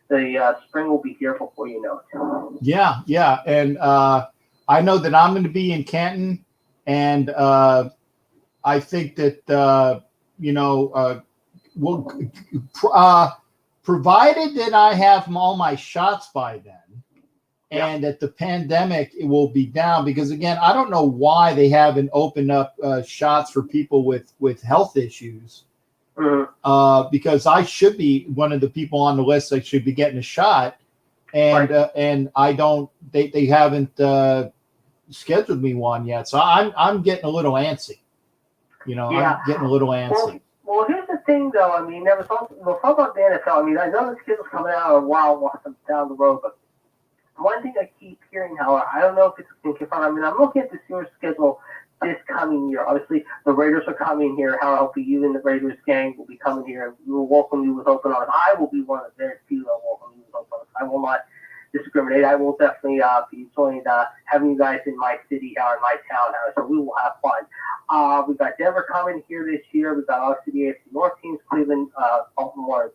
The spring will be here before you know it. Yeah. And I know that I'm going to be in Canton, and I think that, provided that I have all my shots by then, and that the pandemic will be down, because again, I don't know why they haven't opened up shots for people with health issues, because I should be one of the people on the list that should be getting a shot, and and I don't. They haven't scheduled me one yet, so I'm getting a little antsy. I'm getting a little antsy. Well, here's the thing, though. I mean, we'll talk about the NFL. I mean, I know the schedule's coming out a while down the road, but one thing I keep hearing, however, I don't know if it's been confirmed. I mean, I'm looking at the Steelers schedule this coming year. Obviously, the Raiders are coming here. Hopefully, you and the Raiders gang will be coming here. We will welcome you with open arms. I will be one of their few that will welcome you with open arms. I will not discriminate. I will definitely be enjoying having you guys in my city or in my town, so we will have fun. We've got Denver coming here this year. We've got obviously the AFC North teams, Cleveland, Baltimore,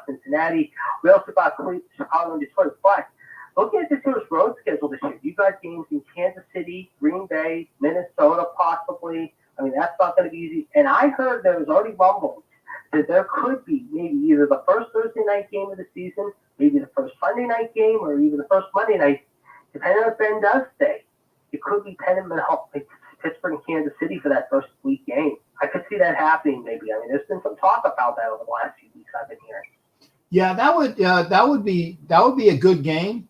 Cincinnati. We also got Chicago and Detroit. But looking at the Steelers' road schedule this year, you got games in Kansas City, Green Bay, Minnesota, possibly. I mean, that's not going to be easy. And I heard there was already rumblings that there could be maybe either the first Thursday night game of the season, maybe the first Sunday night game, or even the first Monday night, depending on if Ben does stay. It could be Pittsburgh and Kansas City for that first week game. I could see that happening maybe. I mean, there's been some talk about that over the last few weeks I've been hearing. Yeah, that would be a good game.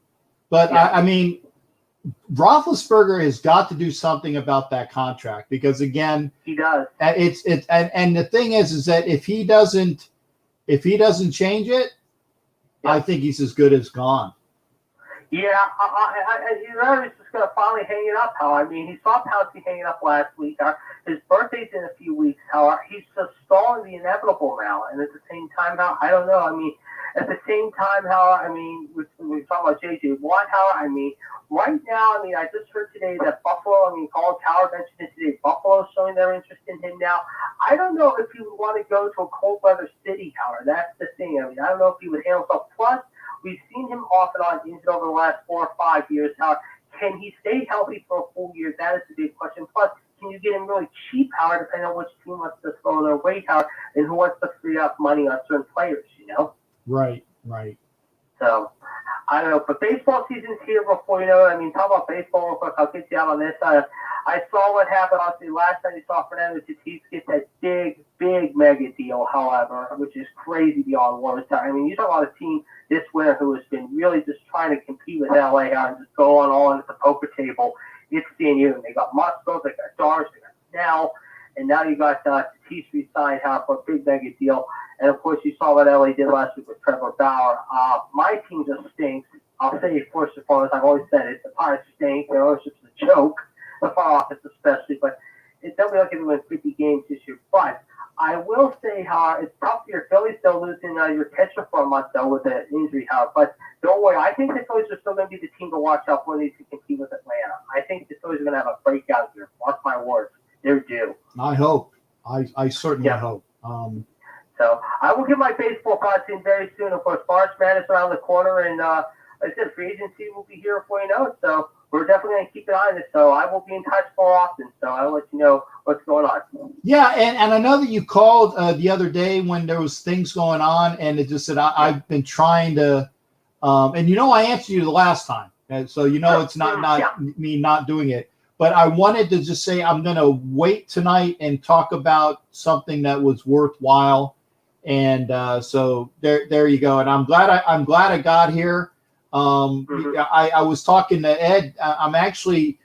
But yeah. I mean, Roethlisberger has got to do something about that contract, because again, he does. And the thing is that if he doesn't change it, I think he's as good as gone. Yeah, I was just going to finally hang it up, Howard. I mean, he saw Pouncey hanging up last week. His birthday's in a few weeks, Howard. He's just stalling the inevitable now. And at the same time, Howard, I don't know. I mean, at the same time, Howard, I mean, we're talking about J.J. Watt, Howard. I mean, right now, I mean, I just heard today that Buffalo, I mean, Colin Howard mentioned it today, Buffalo's showing their interest in him now. I don't know if he would want to go to a cold weather city, Howard. That's the thing. I mean, I don't know if he would handle himself. Plus, we've seen him off and on injured over the last 4 or 5 years. Howard, can he stay healthy for a full year? That is the big question. Plus, can you get him really cheap, Howard, depending on which team wants to throw their weight, Howard, and who wants to free up money on certain players, you know? Right. So, I don't know. But baseball season's here before you know it. I mean, talk about baseball real quick. I'll get you out on this. I saw what happened. Obviously, last night you saw Fernando Tatis get that big mega deal, however, which is crazy beyond words. I mean, you talk about a team this winter who has been really just trying to compete with LA and just go on all at the poker table. It's CNU. They got Musgrove, they got Darsh, they got Snell, and now you got Tatis re-signed for a big mega deal. And of course, you saw what LA did last week with Trevor Bauer. My team just stinks. I'll say it first and foremost. I've always said it. The Pirates stink. Their ownership's a joke. The front office especially. But it's definitely not going to win 50 games this year. But I will say how it's tough for your Phillies still losing your catcher for a month though with the injury. But don't worry. I think the Phillies are still going to be the team to watch out for. They can compete with Atlanta. I think the Phillies are going to have a breakout year. Mark my words. They're due. I hope. I certainly hope. So I will get my baseball thoughts in very soon. Of course, March Madness around the corner, and like I said, free agency will be here before you know it. So we're definitely going to keep an eye on this. So I will be in touch more often. So I'll let you know what's going on. Yeah, and I know that you called the other day when there was things going on, and it just said I've been trying to, and you know I answered you the last time, and so you know it's not me not doing it. But I wanted to just say I'm going to wait tonight and talk about something that was worthwhile. And so there you go. And I'm glad I got here. I was talking to Ed. I'm actually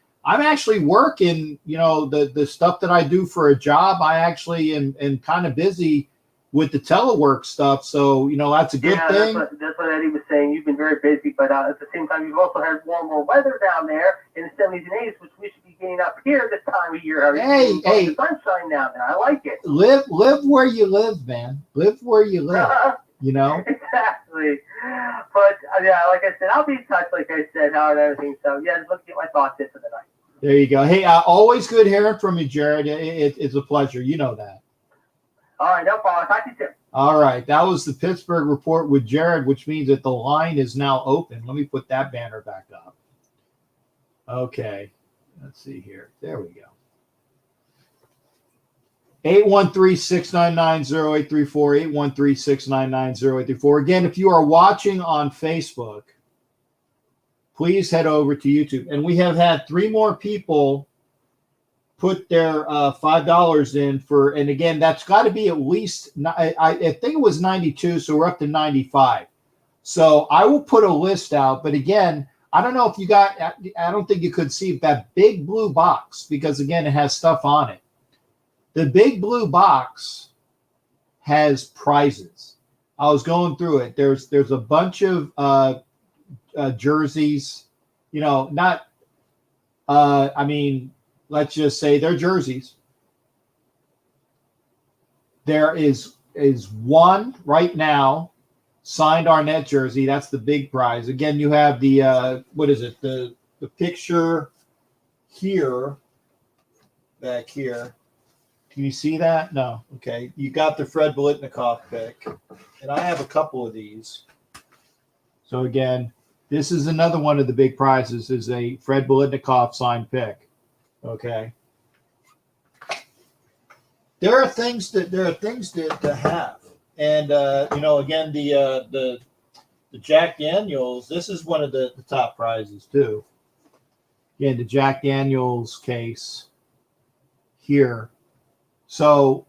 working. You know, the stuff that I do for a job. I actually am kind of busy with the telework stuff. So you know that's a good thing. That's what Eddie was saying. You've been very busy, but at the same time, you've also had warmer weather down there in the 70s and 80s, which we should be getting up here this time of year. Hey, the sunshine down there. I like it. Live where you live, man. Live where you live. You know. Exactly. But yeah, like I said, I'll be in touch. Like I said, how and everything. So yeah, just let me get my thoughts in for the night. There you go. Hey, always good hearing from you, Jared. It's a pleasure. You know that. All right, no problem. Talk to you soon. All right. That was the Pittsburgh Report with Jared, which means that the line is now open. Let me put that banner back up. Okay. Let's see here. There we go. 813-699-0834, 813-699-0834. Again, if you are watching on Facebook, please head over to YouTube. And we have had 3 more people put their $5 in for, and again, that's got to be at least, I think it was 92, so we're up to 95. So I will put a list out, but again, I don't know if you got, I don't think you could see that big blue box because again, it has stuff on it. The big blue box has prizes. I was going through it. There's a bunch of jerseys, you know, not, I mean, let's just say they're jerseys. There is one right now signed Arnett jersey. That's the big prize. Again, you have the what is it? The picture here, back here. Can you see that? No. Okay. You got the Fred Biletnikoff pick, and I have a couple of these. So again, this is another one of the big prizes. Is a Fred Biletnikoff signed pick. Okay. There are things to have, and you know, again, the Jack Daniels. This is one of the top prizes too. Again, the Jack Daniels case here. So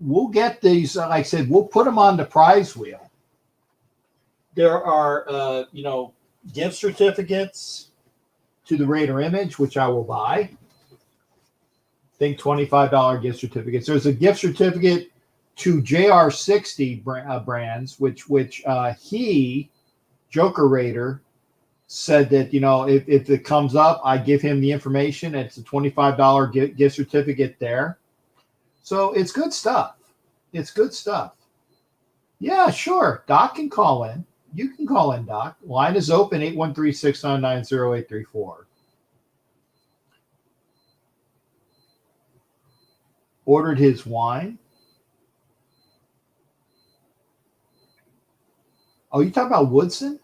we'll get these. Like I said, we'll put them on the prize wheel. There are, you know, gift certificates to the Raider Image, which I will buy. I think $25 gift certificates. There's a gift certificate to JR60 brands, which he, Joker Raider, said that, if it comes up, I give him the information. It's a $25 gift certificate there. So it's good stuff. It's good stuff. Yeah, sure. Doc can call in. You can call in, Doc. Line is open, 813-699-0834. Ordered his wine. Oh, you talking about Woodson?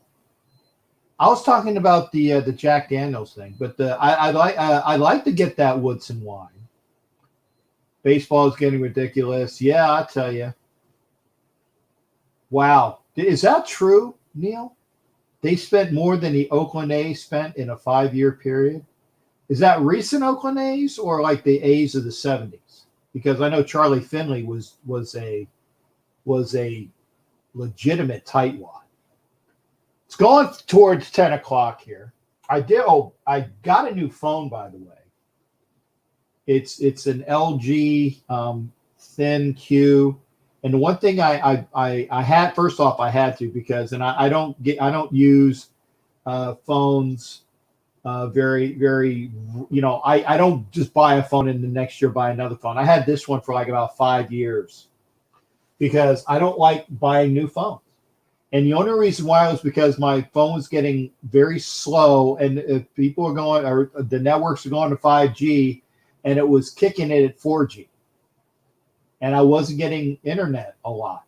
I was talking about the Jack Daniels thing, but I like to get that Woodson wine. Baseball is getting ridiculous. Yeah, I tell you. Wow, is that true, Neil? They spent more than the Oakland A's spent in a 5-year period. Is that recent Oakland A's or like the A's of the 70s? Because I know Charlie Finley was a legitimate tightwad. It's going towards 10 o'clock here. I got a new phone, by the way. It's an LG thin Q. And the one thing I had, first off, I had to, because I don't use phones very, very, I don't just buy a phone and the next year buy another phone. I had this one for like about 5 years because I don't like buying new phones. And the only reason why was because my phone was getting very slow, and if people are going, or the networks are going to 5G, and it was kicking it at 4G. And I wasn't getting internet a lot.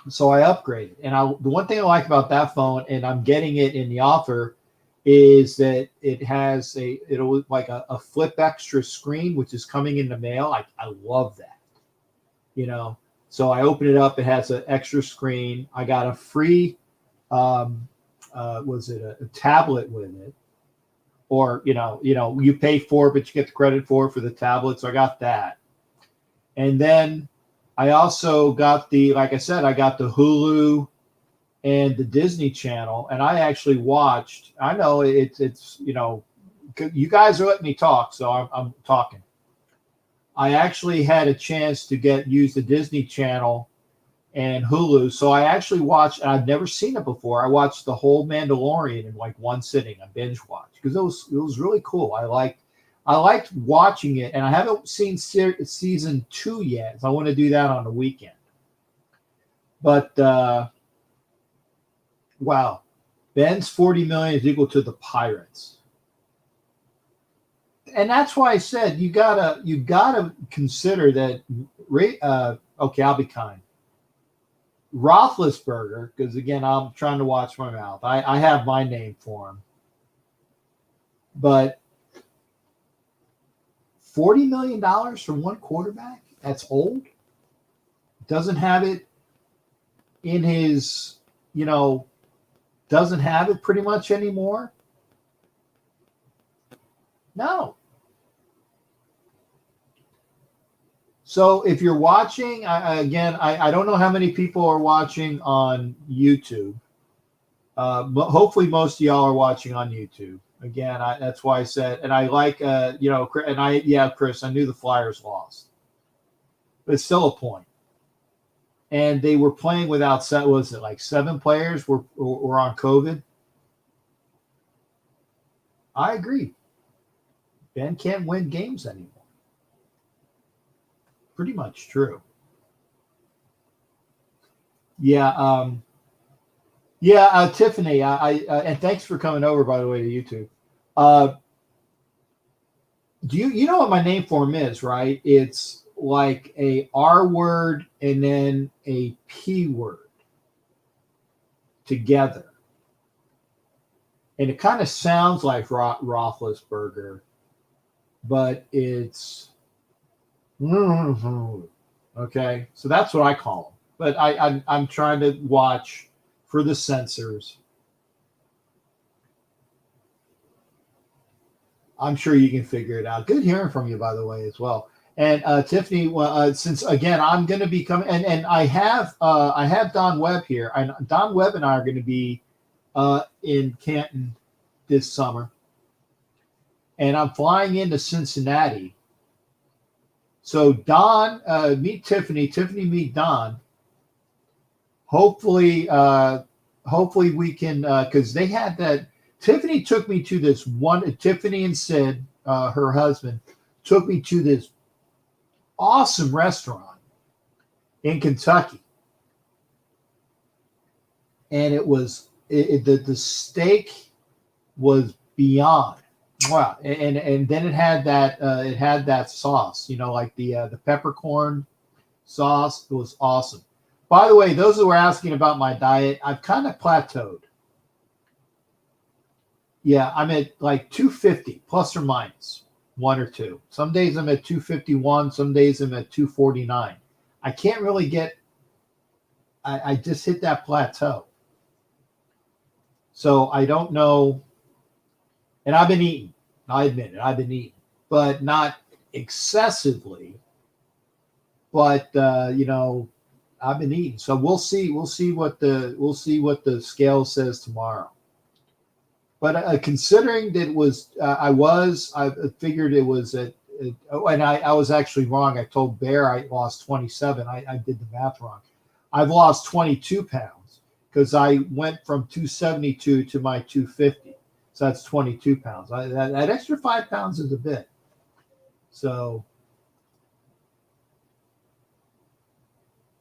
So I upgraded. And the one thing I like about that phone, and I'm getting it in the offer, is that it has it'll like a flip extra screen, which is coming in the mail. I love that. So I open it up. It has an extra screen. I got a free, was it a tablet with it? Or, you pay for it, but you get the credit for the tablet. So I got that. And then I also got like I said, I got the Hulu and the Disney Channel. And I actually watched, I know it's you guys are letting me talk, so I'm talking. I actually had a chance to use the Disney Channel and Hulu. So I actually watched, and I've never seen it before. I watched the whole Mandalorian in like one sitting, a binge watch, because it was really cool. I liked watching it, and I haven't seen season 2 yet. So I want to do that on the weekend. But wow, Ben's 40 million is equal to the Pirates. And that's why I said you gotta consider that. Okay, I'll be kind. Roethlisberger, because again, I'm trying to watch my mouth. I have my name for him, but $40 million for one quarterback, that's old. Doesn't have it in his, doesn't have it pretty much anymore. No. So if you're watching, I don't know how many people are watching on YouTube. But hopefully most of y'all are watching on YouTube. Again, that's why I said, and I like, Chris, I knew the Flyers lost. But it's still a point. And they were playing without, was it like 7 players were on COVID? I agree. Ben can't win games anymore. Pretty much true. Yeah. Tiffany, and thanks for coming over, by the way, to YouTube. Do you know what my name form is, right? It's like a R word and then a P word together. And it kind of sounds like Roethlisberger, but it's okay. So that's what I call them. But I'm trying to watch for the censors. I'm sure you can figure it out. Good hearing from you, by the way, as well. And Tiffany, since again I'm going to be coming, and I have Don Webb here, and Don Webb and I are going to be in Canton this summer, and I'm flying into Cincinnati. So Don, meet Tiffany. Tiffany, meet Don. Hopefully we can, because they had that. Tiffany took me to this one. Tiffany and Sid, her husband, took me to this awesome restaurant in Kentucky, and it was the steak was beyond wow, and then it had that sauce, like the peppercorn sauce. It was awesome. By the way, those who were asking about my diet, I've kind of plateaued. Yeah, I'm at like 250 plus or minus 1 or 2. Some days I'm at 251. Some days I'm at 249. I can't really I just hit that plateau. So I don't know. And I've been eating. I admit it. I've been eating, but not excessively. But I've been eating. So we'll see. We'll see what the scale says tomorrow. But considering that it was, I figured it was and I was actually wrong. I told Bear I lost 27. I did the math wrong. I've lost 22 pounds because I went from 272 to my 250. So that's 22 pounds. That extra 5 pounds is a bit. So,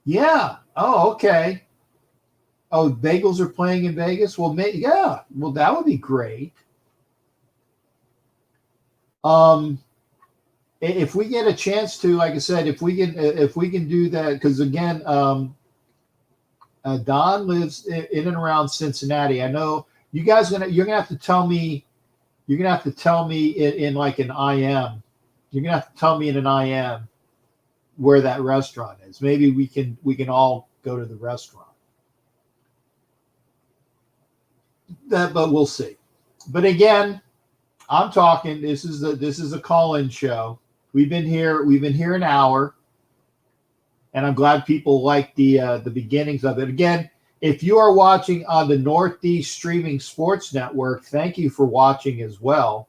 yeah. Oh, okay. Oh, Bagels are playing in Vegas. Well, yeah. Well, that would be great. If we get a chance to, like I said, if we can do that, because again, Don lives in and around Cincinnati. I know you guys you're gonna have to tell me. You're gonna have to tell me in like an IM. You're gonna have to tell me in an IM where that restaurant is. Maybe we can all go to the restaurant. But we'll see. But again, I'm talking. This is a call-in show. We've been here an hour, and I'm glad people like the beginnings of it. Again, if you are watching on the Northeast Streaming Sports Network, thank you for watching as well.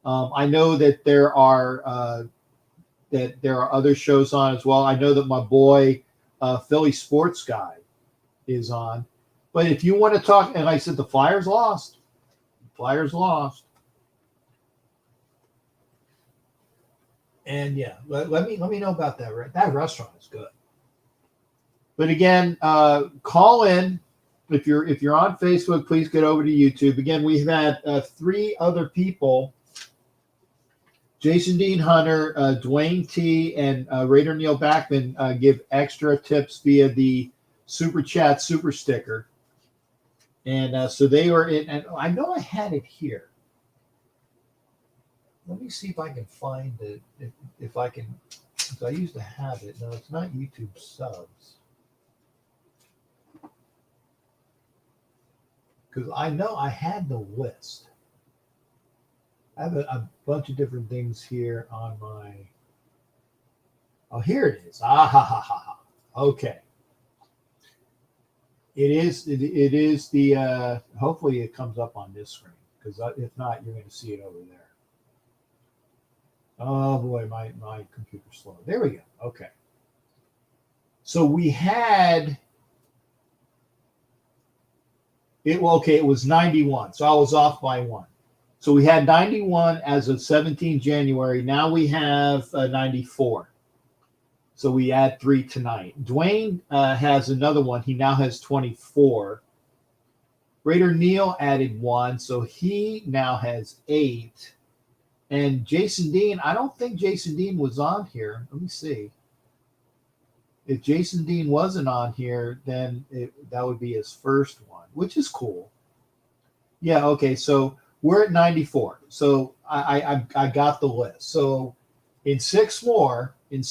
I know that there are other shows on as well. I know that my boy Philly Sports Guy is on. But if you want to talk, and like I said, the Flyers lost. Flyers lost. And yeah, let me know about that. That restaurant is good. But again, call in if you're on Facebook. Please get over to YouTube. Again, we've had 3 other people: Jason Dean Hunter, Dwayne T, and Raider Neil Backman give extra tips via the Super Chat Super Sticker. And so they were in, and I know I had it here. Let me see if I can find it. If I can, because I used to have it. No, it's not YouTube subs. Because I know I had the list. I have a bunch of different things here on my. Oh, here it is. Ah ha ha ha ha. Okay. It is the. Hopefully, it comes up on this screen, because if not, you're going to see it over there. Oh boy, my computer's slow. There we go. Okay. So we had it. Well, okay, it was 91. So I was off by 1. So we had 91 as of 17 January. Now we have 94. So we add 3 tonight. Dwayne has another one. He now has 24. Raider Neil added 1. So he now has 8. And Jason Dean, I don't think Jason Dean was on here. Let me see. If Jason Dean wasn't on here, then that would be his first one, which is cool. Yeah, okay. So we're at 94. So I got the list. So in 6 more, we'll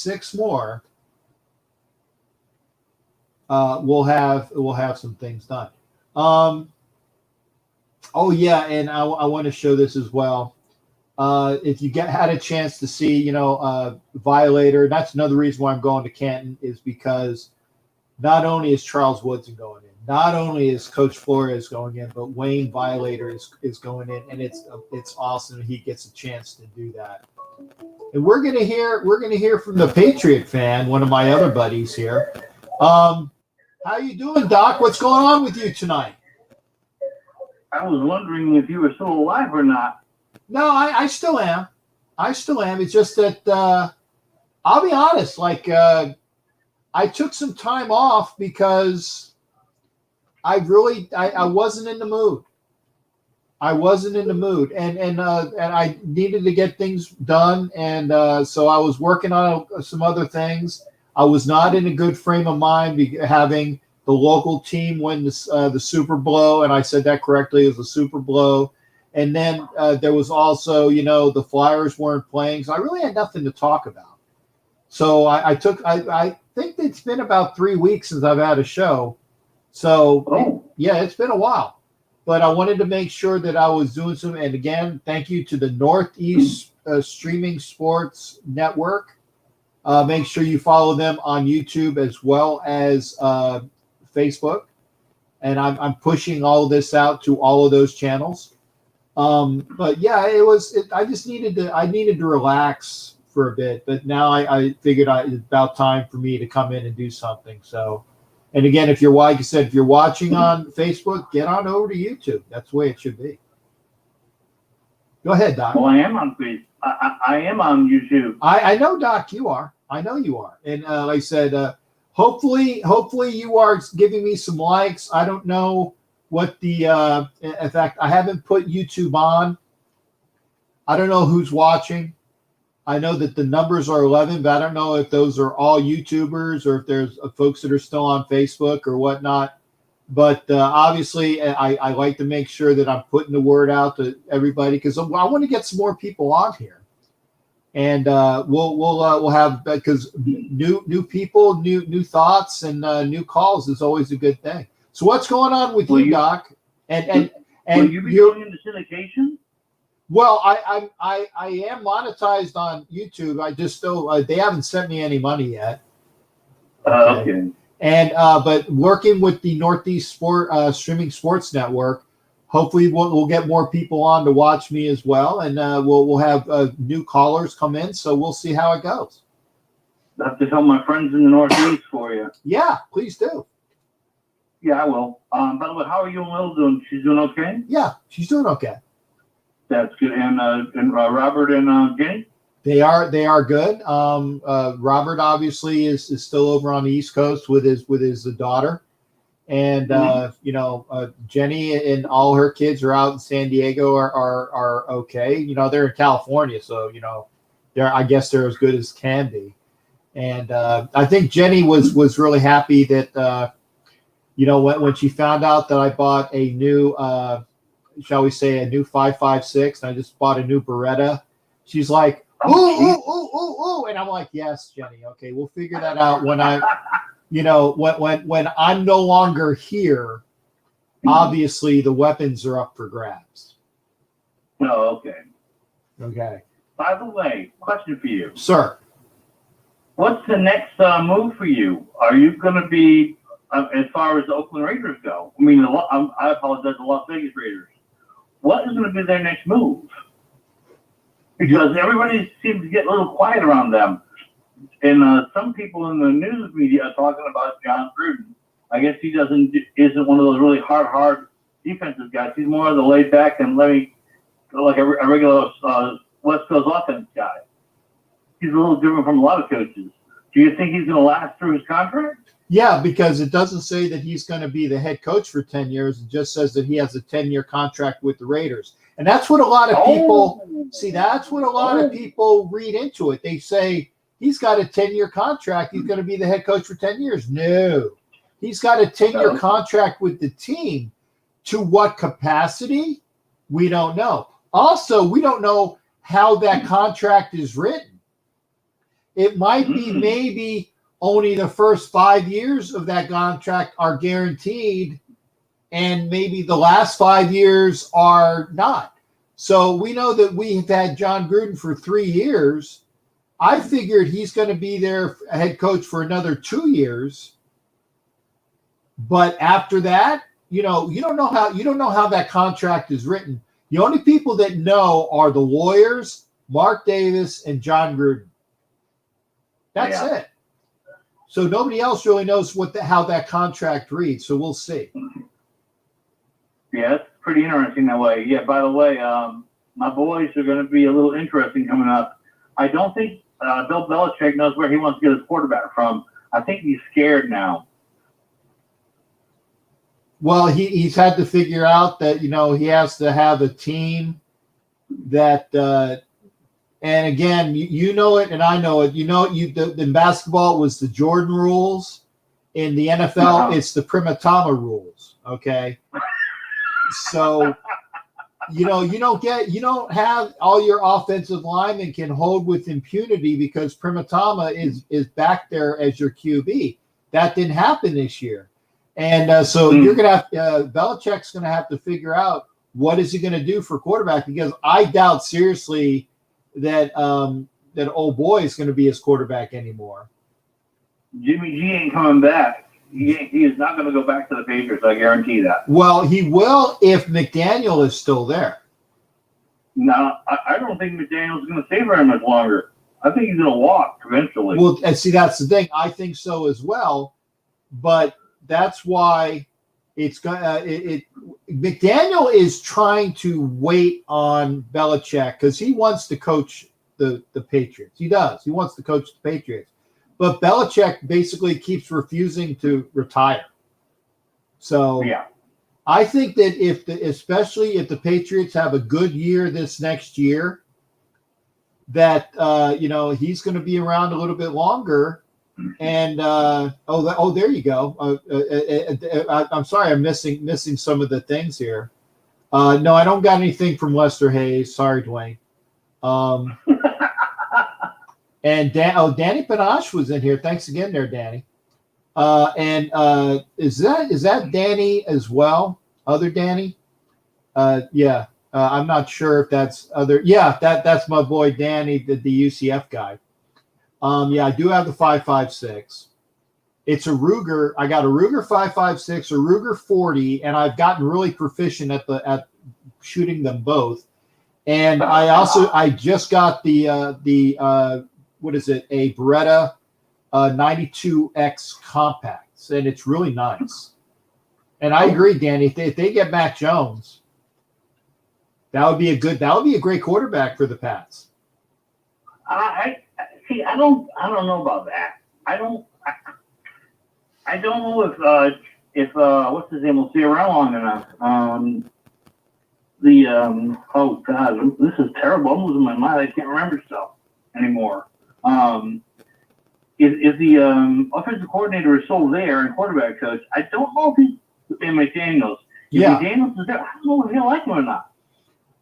have some things done. Oh yeah, and I want to show this as well. If you had a chance to see, Violator, that's another reason why I'm going to Canton, is because not only is Charles Woodson going in, not only is Coach Flores going in, but Wayne Violator is going in, and it's awesome. He gets a chance to do that. And we're gonna hear from the Patriot fan, one of my other buddies here. How you doing, Doc? What's going on with you tonight? I was wondering if you were still alive or not. No, I still am. I still am. It's just that I'll be honest. Like I took some time off because I wasn't in the mood. I wasn't in the mood, and I needed to get things done, and so I was working on some other things. I was not in a good frame of mind having the local team win the Super Bowl, and I said that correctly. It was a Super Bowl, and then there was also, the Flyers weren't playing, so I really had nothing to talk about. So I think it's been about 3 weeks since I've had a show. So yeah, it's been a while. But I wanted to make sure that I was doing some. And again, thank you to the Northeast Streaming Sports Network. Make sure you follow them on YouTube as well as Facebook. And I'm pushing all of this out to all of those channels. But yeah, I just needed to relax for a bit. But now I figured it's about time for me to come in and do something. So. And again, if you're watching on Facebook, get on over to YouTube. That's the way it should be. Go ahead, Doc. Well, I am on Facebook. I am on YouTube. I know, Doc, you are. I know you are. And like I said, hopefully you are giving me some likes. I don't know what in fact, I haven't put YouTube on. I don't know who's watching. I know that the numbers are 11, but I don't know if those are all YouTubers or if there's folks that are still on Facebook or whatnot. But obviously, I like to make sure that I'm putting the word out to everybody because I want to get some more people on here, and we'll have, because new people, new thoughts, and new calls is always a good thing. So what's going on with you, Doc? And will you be going into syndication? Well, I am monetized on YouTube. I just still they haven't sent me any money yet. Okay. And but working with the Northeast Streaming Sports Network, hopefully we'll get more people on to watch me as well, and we'll have new callers come in. So we'll see how it goes. I have to tell my friends in the Northeast for you. Yeah, please do. Yeah, I will. By the way, how are you and Lil doing? She's doing okay? Yeah, she's doing okay. That's good. And Robert and Jenny? They are good. Robert obviously is still over on the East Coast with his daughter, and Jenny and all her kids are out in San Diego are okay. They're in California, so I guess they're as good as can be. And I think Jenny was really happy that when she found out that I bought a new shall we say a new 5.56, and I just bought a new Beretta. She's like, ooh, and I'm like, yes, Jenny. Okay, we'll figure that out when when I'm no longer here. Obviously, the weapons are up for grabs. Oh, okay. Okay. By the way, question for you, sir. What's the next move for you? Are you going to be, as far as the Oakland Raiders go? I mean, I apologize, the Las Vegas Raiders. What is going to be their next move? Because everybody seems to get a little quiet around them. And some people in the news media are talking about John Gruden. I guess he isn't one of those really hard defensive guys. He's more of the laid back and like a regular West Coast offense guy. He's a little different from a lot of coaches. Do you think he's going to last through his contract? Yeah, because it doesn't say that he's going to be the head coach for 10 years. It just says that he has a 10-year contract with the Raiders. And that's what a lot of people that's what a lot of people read into it. They say he's got a 10-year contract. He's going to be the head coach for 10 years. No, he's got a 10-year contract with the team. To what capacity? We don't know. Also, we don't know how that contract is written. It might be maybe only the first 5 years of that contract are guaranteed, and maybe the last 5 years are not. So we know that we've had John Gruden for 3 years. I figured he's going to be their head coach for another 2 years. But after that, you don't know how that contract is written. The only people that know are the lawyers, Mark Davis, and John Gruden. That's it. So nobody else really knows how that contract reads. So we'll see. Yes. pretty interesting that way. Yeah, by the way, my boys are going to be a little interesting coming up. I don't think Bill Belichick knows where he wants to get his quarterback from. I think he's scared now. Well, he's had to figure out that, he has to have a team that, and again, you know it and I know it. In basketball, it was the Jordan rules. In the NFL, it's the Primatama rules. Okay. So, you don't have all your offensive linemen can hold with impunity because Primatama is back there as your QB. That didn't happen this year. And so you're going to have Belichick's going to have to figure out what is he going to do for quarterback, because I doubt seriously that old boy is going to be his quarterback anymore. Jimmy G ain't coming back. He is not going to go back to the Patriots. I guarantee that. Well, he will if McDaniel is still there. No, I don't think McDaniel's going to stay very much longer. I think he's going to walk eventually. Well, and see, that's the thing. I think so as well, but that's why it's going. McDaniel is trying to wait on Belichick because he wants to coach the Patriots. He does. He wants to coach the Patriots. But Belichick basically keeps refusing to retire. So yeah, I think that especially if the Patriots have a good year this next year, that he's going to be around a little bit longer. And there you go. I'm sorry, I'm missing some of the things here. No, I don't got anything from Lester Hayes. Sorry, Dwayne. And Danny Panache was in here. Thanks again there, Danny. Is that Danny as well? Other Danny? Yeah. I'm not sure if that's other. Yeah, that's my boy Danny, the UCF guy. Yeah, I do have the 5.56. It's a Ruger. I got a Ruger 5.56, a Ruger 40, and I've gotten really proficient at shooting them both. And I just got the what is it? A Beretta 92X Compacts, and it's really nice. And I agree, Danny. If they get Mac Jones, that would be a great quarterback for the Pats. I don't know about that. I don't know if what's his name will see around long enough. Oh God, this is terrible. I'm losing my mind. I can't remember stuff anymore. If the offensive coordinator is still there and quarterback coach, I don't know if he's in McDaniels. If McDaniels is there, I don't know if he'll like him or not.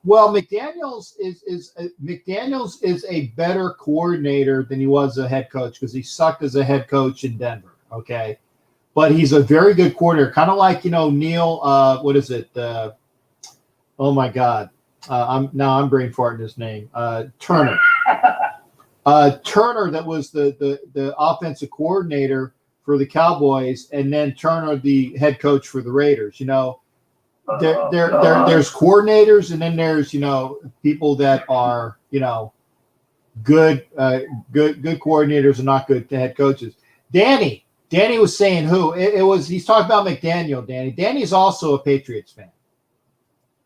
Well, McDaniels is a better coordinator than he was a head coach because he sucked as a head coach in Denver. Okay, but he's a very good coordinator, kind of like Neil. What is it? Oh my God, I'm brain farting his name. Turner. Turner, that was the offensive coordinator for the Cowboys, and then Turner, the head coach for the Raiders. There's coordinators, and then there's people that are good coordinators and not good head coaches. Danny was saying who it was. He's talking about McDaniel. Danny's also a Patriots fan.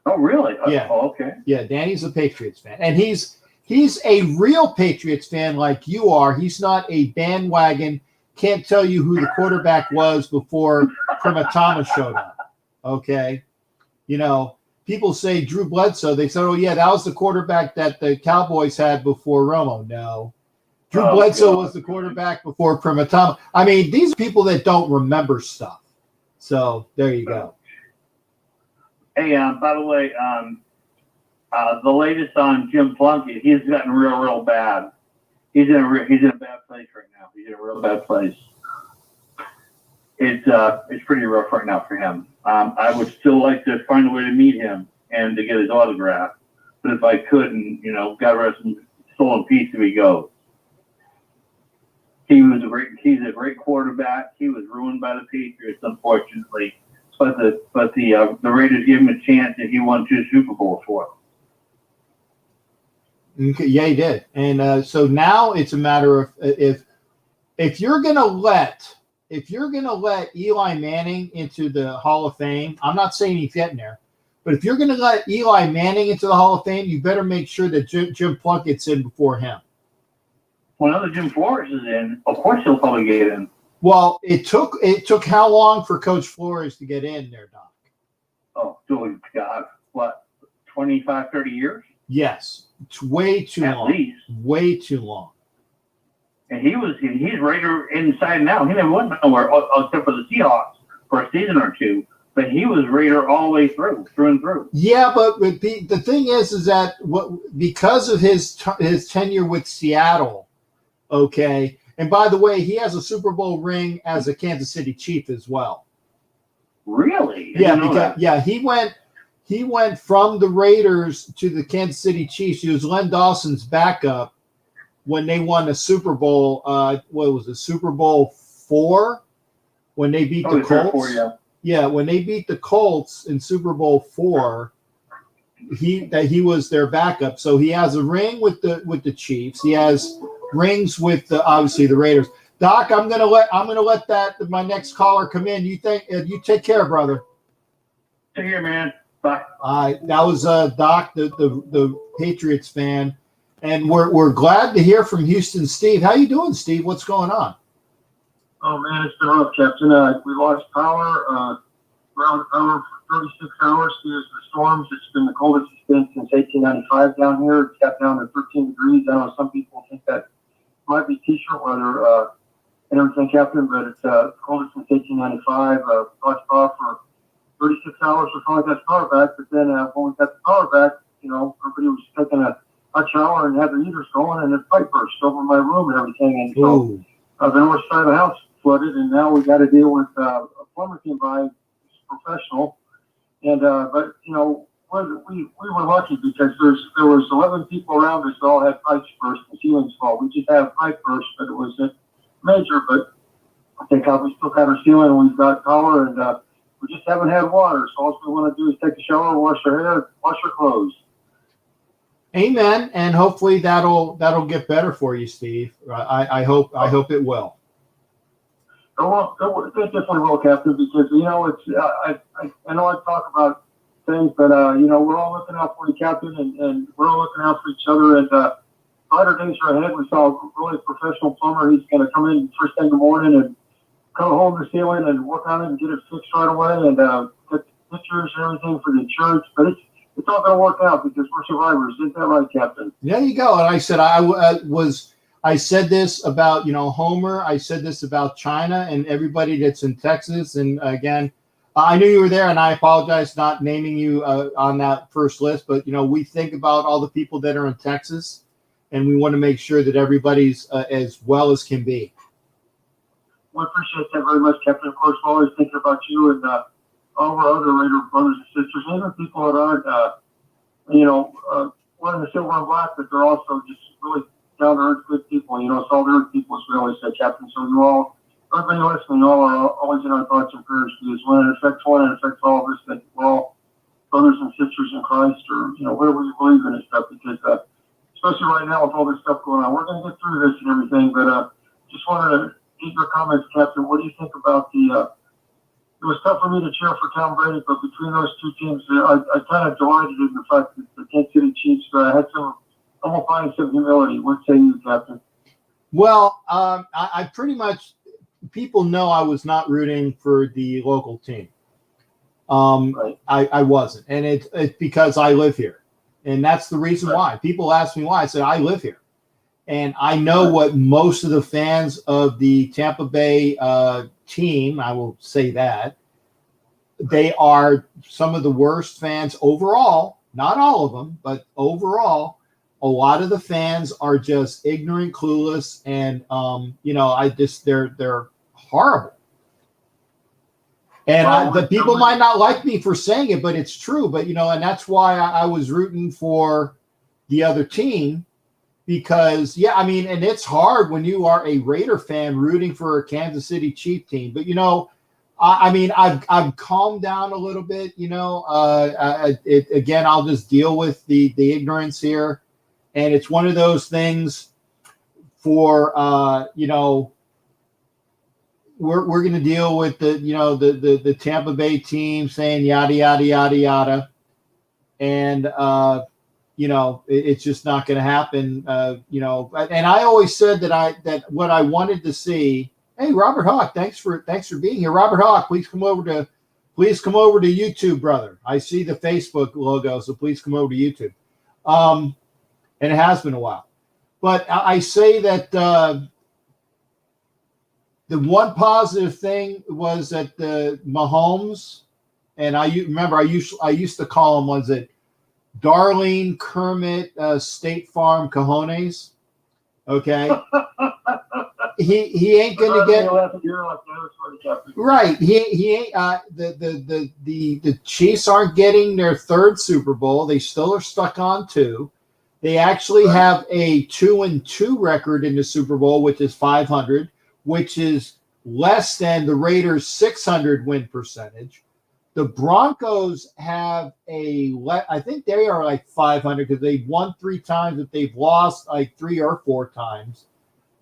Oh, really? Yeah. Oh, okay. Yeah, Danny's a Patriots fan, and he's a real Patriots fan like you are. He's not a bandwagon. Can't tell you who the quarterback was before Primatama showed up. Okay. People say Drew Bledsoe. They said, oh, yeah, that was the quarterback that the Cowboys had before Romo. No. Drew Bledsoe was the quarterback before Primatama. I mean, these are people that don't remember stuff. So there you go. Hey, by the way, the latest on Jim Plunkett, he's gotten real bad. He's in a bad place right now. He's in a real bad place. It's pretty rough right now for him. I would still like to find a way to meet him and to get his autograph. But if I couldn't, God rest his soul in peace if he goes. He's a great quarterback. He was ruined by the Patriots, unfortunately. But the Raiders gave him a chance, and he won 2 Super Bowls for him. Okay, yeah, he did. And so now it's a matter of if you're gonna let Eli Manning into the Hall of Fame, I'm not saying he's getting there, But if you're going to let Eli Manning into the Hall of Fame, you better make sure that Jim Plunkett's in before him. When other Jim Flores is in, of course he'll probably get in. Well, it took how long for Coach Flores to get in there, Doc? Oh, so God, what, 25, 30 years? Yes. It's way too long. At least. Way too long. And he's Raider inside now. He never went nowhere except for the Seahawks for a season or two. But he was Raider all the way through and through. Yeah, but the thing is that because of his tenure with Seattle, okay. And by the way, he has a Super Bowl ring as a Kansas City Chief as well. Really? Yeah, he went from the Raiders to the Kansas City Chiefs. He was Len Dawson's backup when they won the Super Bowl. What was it, Super Bowl 4? When they beat the Colts. 4, yeah. Yeah, when they beat the Colts in Super Bowl 4, he was their backup. So he has a ring with the Chiefs. He has rings with obviously the Raiders. Doc, I'm gonna let my next caller come in. You take care, brother. Take care, man. Bye. That was Doc, the Patriots fan, and we're glad to hear from Houston Steve. How you doing, Steve? What's going on? Oh man, it's been rough, Captain. We lost power, ground power for 36 hours due to the storms. It's been the coldest it's been since 1895 down here. It's got down to 13 degrees. I know some people think that might be t-shirt weather and everything, Captain, but it's coldest since 1895. Lost power for 36 hours. We finally got the power back, but then when we got the power back, everybody was taking a hot shower and had the heaters going, and the pipe burst over my room and everything. And so the north side of the house flooded, and now we got to deal with a plumber came by, he's professional, and but we were lucky because there was 11 people around us that all had pipes burst and ceilings fall. We just had a pipe burst, but it wasn't major. But I think we still got our ceiling, and we've got power, and we just haven't had water. So all we want to do is take a shower, wash our hair, wash our clothes. Amen, and hopefully that'll get better for you, Steve. I hope it will. It definitely will, Captain, because it's I know I talk about things, but we're all looking out for you, Captain, and we're all looking out for each other. And brighter days are ahead. We saw a really professional plumber. He's going to come in first thing in the morning and come home the ceiling and work on it and get it fixed right away and get pictures and everything for the insurance. But it's all going to work out because we're survivors. Isn't that right, Captain? There you go. And I said I said this about, Homer. I said this about China and everybody that's in Texas. And again, I knew you were there, and I apologize not naming you on that first list. But, we think about all the people that are in Texas, and we want to make sure that everybody's as well as can be. We appreciate that very much, Captain. Of course, we're always thinking about you and all of our other Raider brothers and sisters, and even people that aren't, wearing the silver and black, but they're also just really down to earth good people. It's all the earth people, as we always say, Captain. So everybody listening, you all are always in our thoughts and prayers because when it affects one, it affects all of us. That we're all brothers and sisters in Christ, or whatever you believe in and stuff. Because especially right now with all this stuff going on, we're going to get through this and everything. But just wanted to get your comments, Captain. What do you think about it was tough for me to cheer for Tom Brady, but between those two teams, I kind of delighted in the fact that the Kansas City Chiefs had some. I'm gonna find some humility. What say you, Captain? Well, I pretty much, people know I was not rooting for the local team. Right. I wasn't, and it's because I live here, and that's the reason why. People ask me why. I said I live here, and I know what most of the fans of the Tampa Bay team. I will say that they are some of the worst fans overall. Not all of them, but overall. A lot of the fans are just ignorant, clueless, and they're horrible. And the people might not like me for saying it, but it's true. But and that's why I was rooting for the other team because and it's hard when you are a Raider fan rooting for a Kansas City Chief team. But I've calmed down a little bit. Again, I'll just deal with the ignorance here. And it's one of those things for, we're going to deal with the Tampa Bay team saying yada, yada, yada, yada. and it's just not going to happen. And I always said that what I wanted to see. Hey, Robert Hawk, thanks for being here. Robert Hawk, please come over to YouTube, brother. I see the Facebook logo, so please come over to YouTube. And it has been a while, but I say that the one positive thing was that the Mahomes, and I used to call him, was it Darlene Kermit State Farm Cojones? Okay. He ain't gonna get right. He ain't. The Chiefs aren't getting their third Super Bowl. They still are stuck on 2. They actually have a 2-2 record in the Super Bowl, which is 500, which is less than the Raiders' 600 win percentage. The Broncos have I think they are like 500 because they've won 3 times, but they've lost like 3 or 4 times.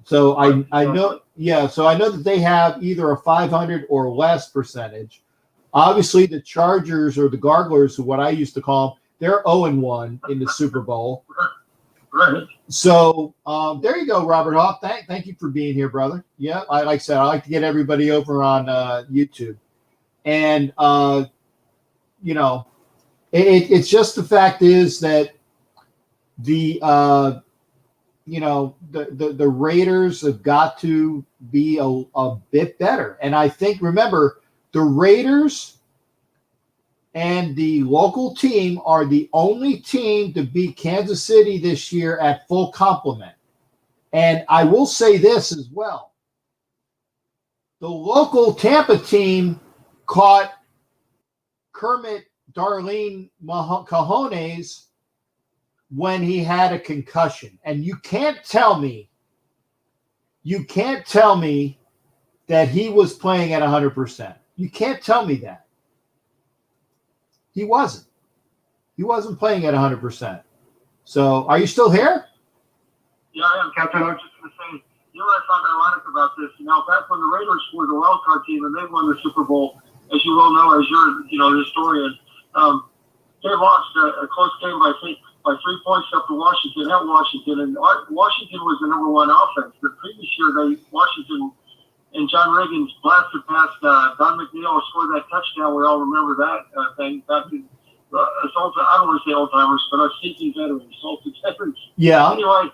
So I know that they have either a 500 or less percentage. Obviously, the Chargers, or the Garglers, what I used to call them, they're 0-1 in the Super Bowl. Right. So there you go, Robert Hoff. Thank you for being here, brother. Yeah, like I said, I like to get everybody over on YouTube. And, it's just the fact is that the Raiders have got to be a bit better. And I think, remember, the Raiders and the local team are the only team to beat Kansas City this year at full complement. And I will say this as well. The local Tampa team caught Kermit Darlene Cojones when he had a concussion. And you can't tell me that he was playing at 100%. You can't tell me that. He wasn't. He wasn't playing at 100%. So are you still here? Yeah, I am, Captain. I was just going to say, what I found ironic about this, back when the Raiders were the wild card team and they won the Super Bowl, as you well know, as you're a historian, they lost a close game by 3 points up to Washington at Washington, and Washington was the number 1 offense. The previous year, Washington and John Reagan blasted past Don McNeil, scored that touchdown. We all remember that thing back in I don't want to say old timers, but our seasoned veterans, salted veterans. Yeah. Anyway,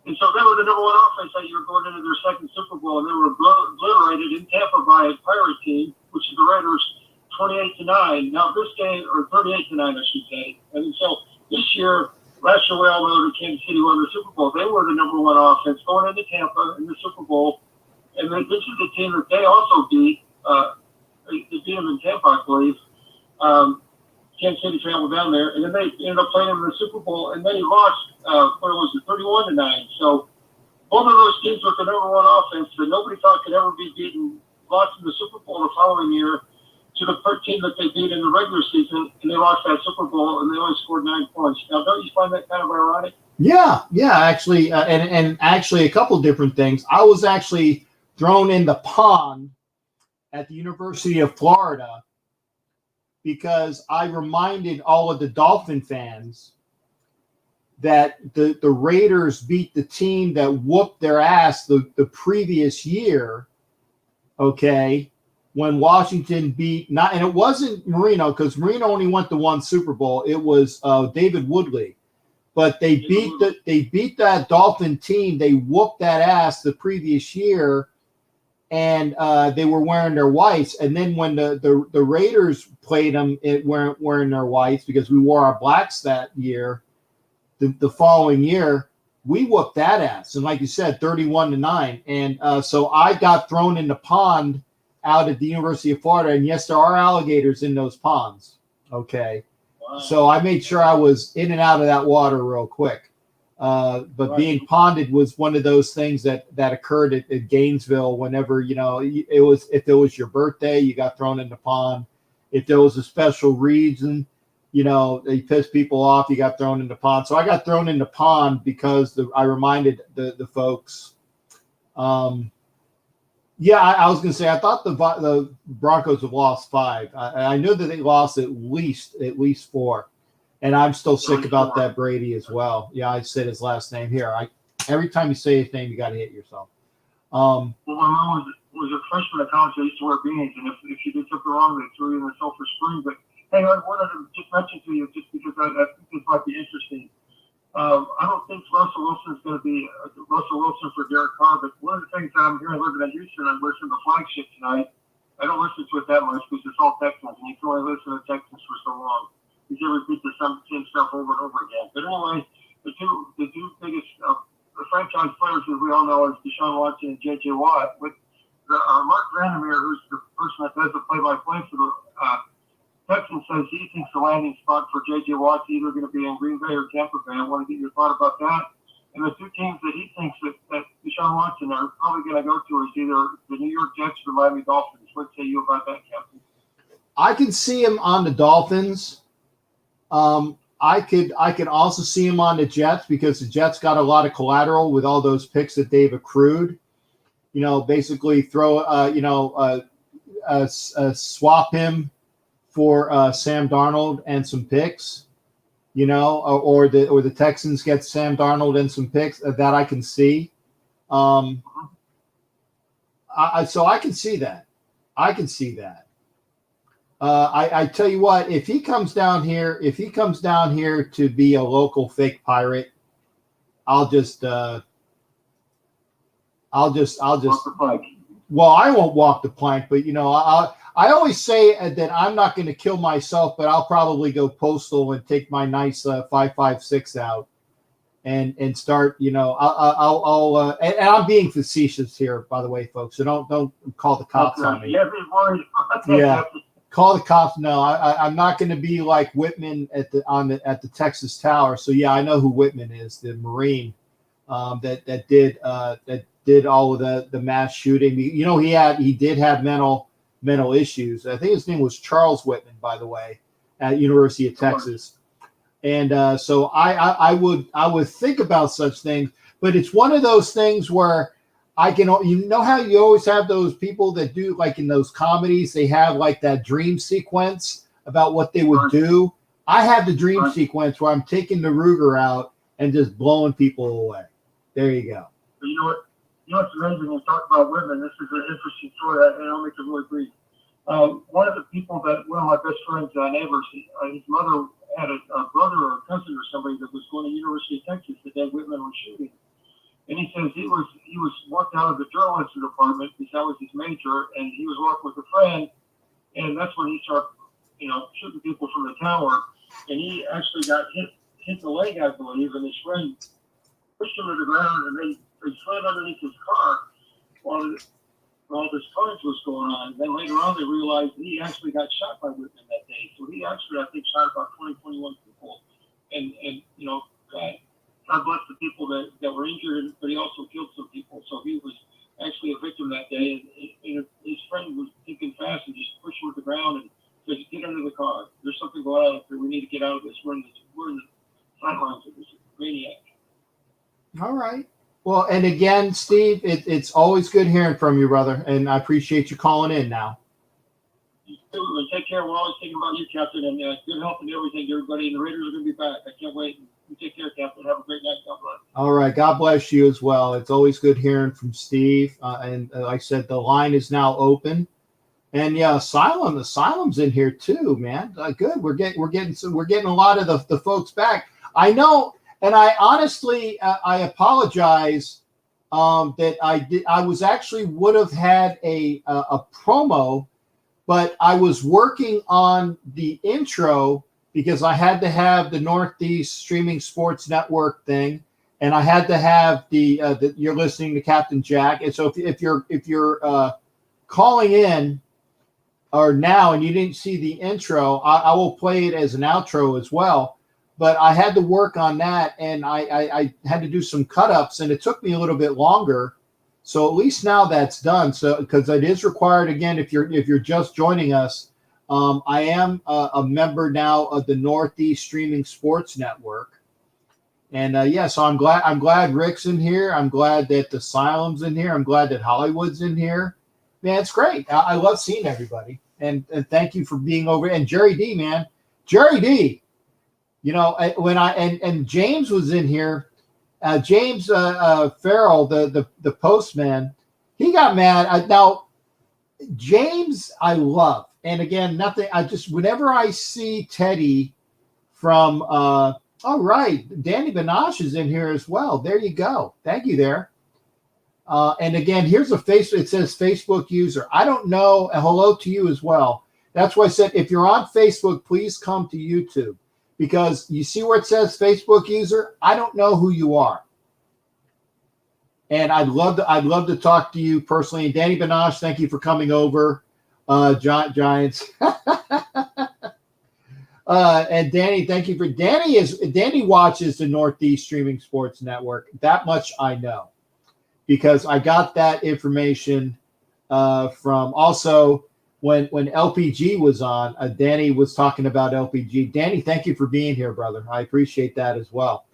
and so they were the number 1 offense that year going into their second Super Bowl, and they were obliterated in Tampa by a Pirate team, which is the Raiders, 28-9. Now this game, or 38-9, I should say. And so this year, last year we all know that Kansas City won the Super Bowl. They were the number 1 offense going into Tampa in the Super Bowl. And then this is the team that they also beat. They beat them in Tampa, I believe. Kansas City traveled down there, and then they ended up playing them in the Super Bowl, and then he lost, 31-9. So both of those teams with the number 1 offense that nobody thought could ever be beaten, lost in the Super Bowl the following year to the team that they beat in the regular season, and they lost that Super Bowl, and they only scored 9 points. Now, don't you find that kind of ironic? Yeah, actually, and actually a couple different things. I was actually thrown in the pond at the University of Florida because I reminded all of the Dolphin fans that the Raiders beat the team that whooped their ass the previous year, okay, when Washington beat, and it wasn't Marino, because Marino only went to 1 Super Bowl. It was David Woodley. But they beat that Dolphin team. They whooped that ass the previous year, and they were wearing their whites. And then when the Raiders played them, it weren't wearing their whites because we wore our blacks that year. The following year, we whooped that ass. And like you said, 31-9. And so I got thrown in the pond out at the University of Florida. And yes, there are alligators in those ponds. Okay. Wow. So I made sure I was in and out of that water real quick. But right. Being ponded was one of those things that occurred at Gainesville whenever, if it was your birthday, you got thrown in the pond. If there was a special reason, they pissed people off, you got thrown in the pond. So I got thrown in the pond because I reminded the folks. I was going to say, I thought the Broncos have lost 5. I know that they lost at least 4. And I'm still sick about that Brady as well. Yeah, I said his last name here. Every time you say his name, you got to hit yourself. Well, my mom was a freshman at college. I used to wear beanies, and if you did something wrong, they threw you in the sulfur spring. But hey, I wanted to just mention to you, just because I think this might be interesting. I don't think Russell Wilson's going to be Russell Wilson for Derek Carr, but one of the things that I'm hearing living in Houston, I'm listening to Flagship tonight. I don't listen to it that much because it's all Texans, and you can only listen to Texans for so long. You can repeat the same stuff over and over again. But anyway, the two biggest the franchise players that we all know is Deshaun Watson and J.J. Watt. With Mark Vandermeer, who's the person that does the play-by-play for the Texans, says he thinks the landing spot for J.J. Watt's either going to be in Green Bay or Tampa Bay. I want to get your thought about that. And the two teams that he thinks that Deshaun Watson are probably going to go to is either the New York Jets or the Miami Dolphins. What say you about that, Captain? I can see him on the Dolphins. I could also see him on the Jets because the Jets got a lot of collateral with all those picks that they've accrued. You know, basically swap him for Sam Darnold and some picks. You know, or the Texans get Sam Darnold and some picks that I can see. So I can see that. I can see that. I tell you what, if he comes down here to be a local fake pirate, I'll just well, I won't walk the plank, but you know, I always say that I'm not going to kill myself, but I'll probably go postal and take my nice 5.56 out and start, you know, I'll and I'm being facetious here, by the way, folks. So don't call the cops on me. Yeah, be worried. Yeah. Call the cops. No, I'm not going to be like Whitman at the Texas Tower. So yeah, I know who Whitman is, the Marine that did all of the mass shooting. You know, he did have mental issues. I think his name was Charles Whitman, by the way, at University of Texas. And so I would think about such things, but it's one of those things where you know how you always have those people that do, like in those comedies, they have like that dream sequence about what they would do. I have the dream sequence where I'm taking the Ruger out and just blowing people away. There you go. You know what's amazing? You talk about women. This is an interesting story, and I'll make it really brief. One of the people that one of my best friends, neighbors, his mother had a brother or a cousin or somebody that was going to University of Texas the day Whitman was shooting. And he says he was walked out of the journalism department because that was his major, and he was walking with a friend, and that's when he started, you know, shooting people from the tower, and he actually got hit the leg, I believe, and his friend pushed him to the ground, and they slid underneath his car while this carnage was going on. And then later on, they realized he actually got shot by Whitman that day. So he actually, I think, shot about 21 people, and you know. God bless the people that were injured, but he also killed some people. So he was actually a victim that day. And his friend was thinking fast and just pushed him to the ground and said, "Get under the car. There's something going on up here. We need to get out of this. We're in the sidelines of this maniac." All right. Well, and again, Steve, it's always good hearing from you, brother. And I appreciate you calling in now. You too. Take care. We're always thinking about you, Captain, and good health and everything to everybody. And the Raiders are going to be back. I can't wait. You take care, Captain. Have a great night. God bless. All right. God bless you as well. It's always good hearing from Steve. And like I said, the line is now open. And yeah, Asylum's in here too, man. Good. We're getting a lot of the folks back. I know, and I honestly I apologize that I was actually would have had a promo, but I was working on the intro because I had to have the Northeast Streaming Sports Network thing, and I had to have the you're listening to Captain Jack. And so if you're calling in or now and you didn't see the intro, I will play it as an outro as well. But I had to work on that, and I had to do some cut-ups, and it took me a little bit longer. So at least now that's done. So because it is required again, if you're just joining us. I am a member now of the Northeast Streaming Sports Network, and so I'm glad Rick's in here. I'm glad that the Asylum's in here. I'm glad that Hollywood's in here. Man, it's great. I love seeing everybody, and thank you for being over. And Jerry D, man, Jerry D, And James was in here. James Farrell, the postman, he got mad. Now, James, I love, and again, nothing. Whenever I see Teddy from, all right, Danny Banash is in here as well. There you go. Thank you there. And again, here's a Facebook. It says Facebook user. I don't know. Hello to you as well. That's why I said if you're on Facebook, please come to YouTube, because you see where it says Facebook user. I don't know who you are, and I'd love to talk to you personally. And Danny Banash, thank you for coming over. Giants. And Danny, thank you for Danny watches the Northeast Streaming Sports Network. That much I know, because I got that information from also when LPG was on. Danny was talking about LPG. Danny, thank you for being here, brother. I appreciate that as well.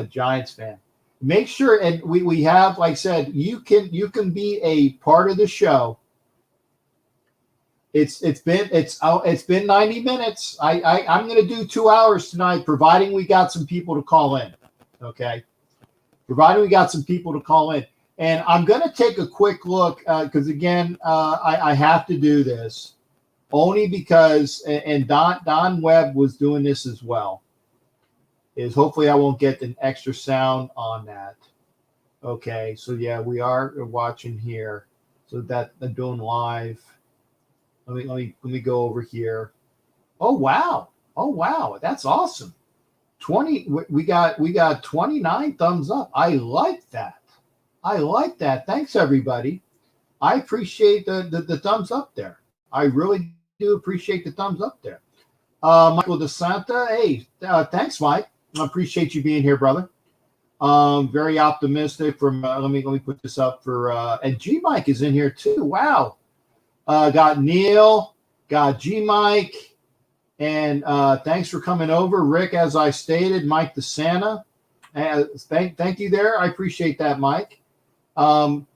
Giants fan. Make sure, and we have, like I said, you can be a part of the show. It's been 90 minutes. I'm going to do 2 hours tonight, providing we got some people to call in. Okay. Provided we got some people to call in. And I'm going to take a quick look because, again, I have to do this only because, and Don Webb was doing this as well, is hopefully I won't get an extra sound on that. Okay, so yeah, we are watching here. So that I'm doing live. Let me go over here. Oh, wow. That's awesome. 20, we got 29 thumbs up. I like that. Thanks, everybody. I appreciate the thumbs up there. I really do appreciate the thumbs up there. Michael DeSanta, hey, thanks, Mike. I appreciate you being here, brother. Very optimistic. From let me put this up for and G Mike is in here too. Wow. Got Neil, got G Mike, and thanks for coming over, Rick. As I stated, Mike the Santa. Thank you there. I appreciate that, Mike. I'm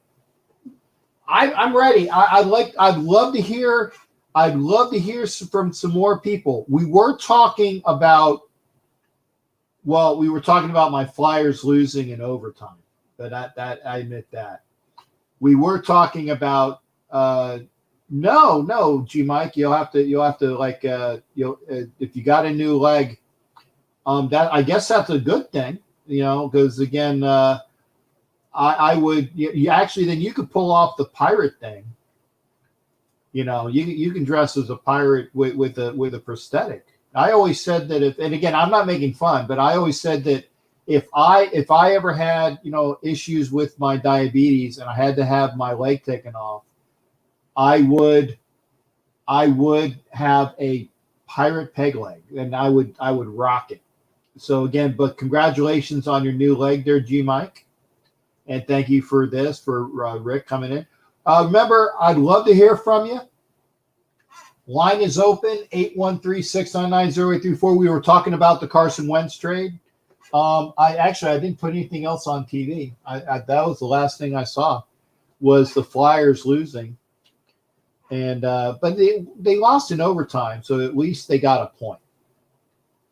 ready. I'd love to hear from some more people. We were talking about my Flyers losing in overtime, but that I admit that. We were talking about no, G Mike, you'll have to like if you got a new leg, that I guess that's a good thing, because again, I would you actually then you could pull off the pirate thing. You can dress as a pirate with a prosthetic. I always said that and again, I'm not making fun, but I always said that if I ever had issues with my diabetes and I had to have my leg taken off, I would have a pirate peg leg, and I would rock it. So again, but congratulations on your new leg there, G Mike, and thank you for Rick coming in. Remember, I'd love to hear from you. Line is open, 813-699-0834. We were talking about the Carson Wentz trade. I didn't put anything else on TV. That was the last thing I saw was the Flyers losing. And but they lost in overtime, so at least they got a point.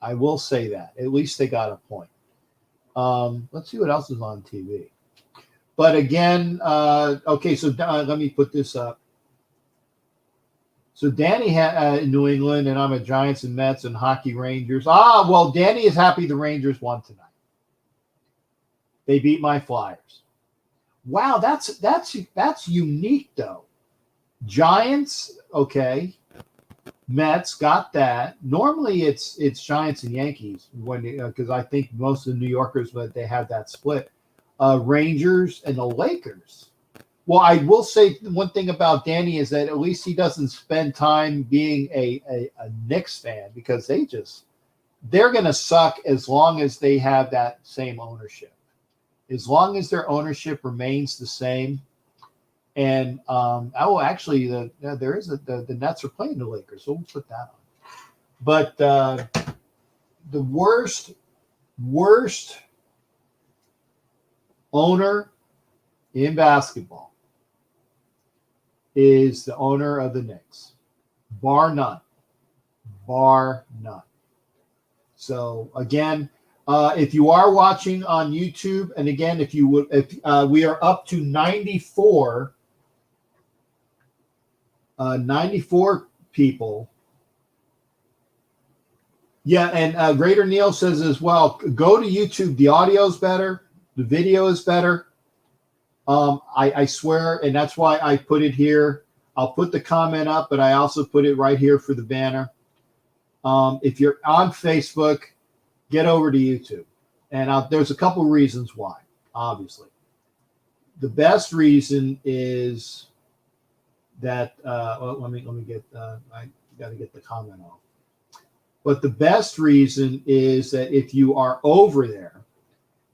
I will say that. At least they got a point. Let's see what else is on TV. But again, okay, so let me put this up. So Danny in New England, and I'm a Giants and Mets and hockey Rangers. Well, Danny is happy the Rangers won tonight. They beat my Flyers. Wow, that's unique though. Giants, okay. Mets got that. Normally it's Giants and Yankees because I think most of the New Yorkers, but they have that split. Rangers and the Lakers. Well, I will say one thing about Danny is that at least he doesn't spend time being a Knicks fan, because they're going to suck as long as they have that same ownership. As long as their ownership remains the same. And actually, the Nets are playing the Lakers, so we'll put that on. But the worst owner in basketball is the owner of the Knicks, bar none. So again, if you are watching on YouTube, and again, if you would, if we are up to 94 people. Yeah, and Greater Neil says as well, go to YouTube. The audio is better. The video is better. I swear, and that's why I put it here. I'll put the comment up, but I also put it right here for the banner. If you're on Facebook, get over to YouTube. And there's a couple reasons why, obviously. The best reason is that, well, let me get, I got to get the comment off. But the best reason is that if you are over there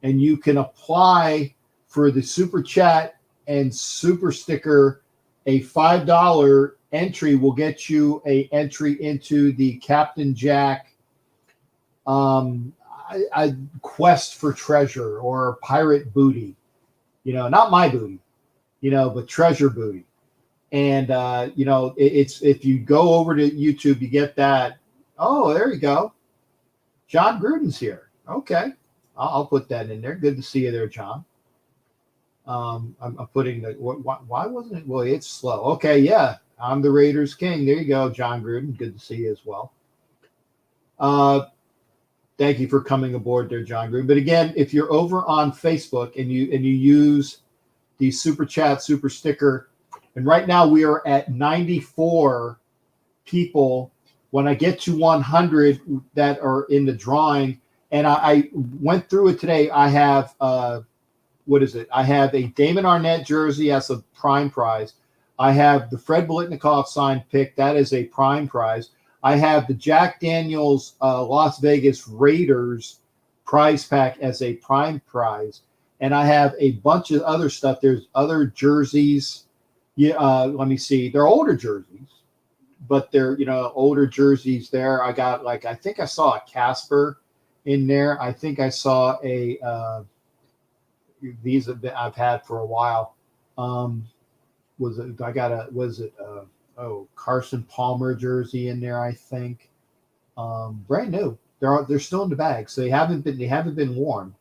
and you can apply for the super chat and super sticker, a $5 entry will get you a entry into the Captain Jack a quest for treasure or pirate booty. You know, not my booty, you know, but treasure booty. And you know, it's if you go over to YouTube, you get that. Oh, there you go. John Gruden's here. Okay. I'll put that in there. Good to see you there, John. I'm putting the, why wasn't it? Well, it's slow. Okay. Yeah. I'm the Raiders king. There you go, John Gruden. Good to see you as well. Thank you for coming aboard there, John Gruden. But again, if you're over on Facebook and you use the super chat, super sticker, and right now we are at 94 people. When I get to 100 that are in the drawing, and I went through it today, I have, what is it? I have a Damon Arnett jersey as a prime prize. I have the Fred Biletnikoff signed pick. That is a prime prize. I have the Jack Daniels Las Vegas Raiders prize pack as a prime prize. And I have a bunch of other stuff. There's other jerseys. Yeah, let me see. They're older jerseys, but they're, you know, older jerseys there. I got, like, I think I saw a Casper in there. I think I saw a these have been, I've had for a while. Was it Carson Palmer jersey in there, I think. Brand new. They're still in the bag, so they haven't been worn.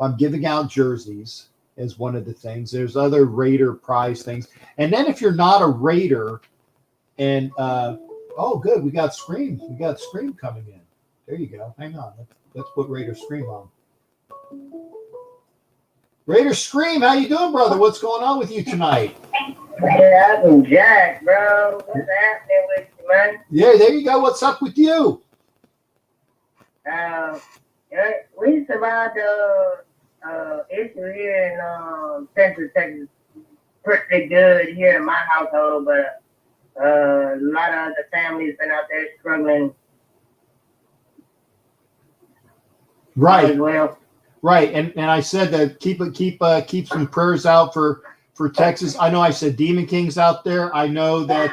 I'm giving out jerseys as one of the things. There's other Raider prize things. And then if you're not a Raider, and oh, good, we got Scream. We got Scream coming in. There you go. Hang on. Let's put Raider Scream on. Raider Scream, how you doing, brother? What's going on with you tonight? Yeah, I'm Jack, bro. What's happening with you, man? Yeah, there you go. What's up with you? We survived the issue here in Central Texas pretty good here in my household, but a lot of other families been out there struggling. Right. As well. Right, and I said that keep some prayers out for Texas. I know I said Demon King's out there. I know that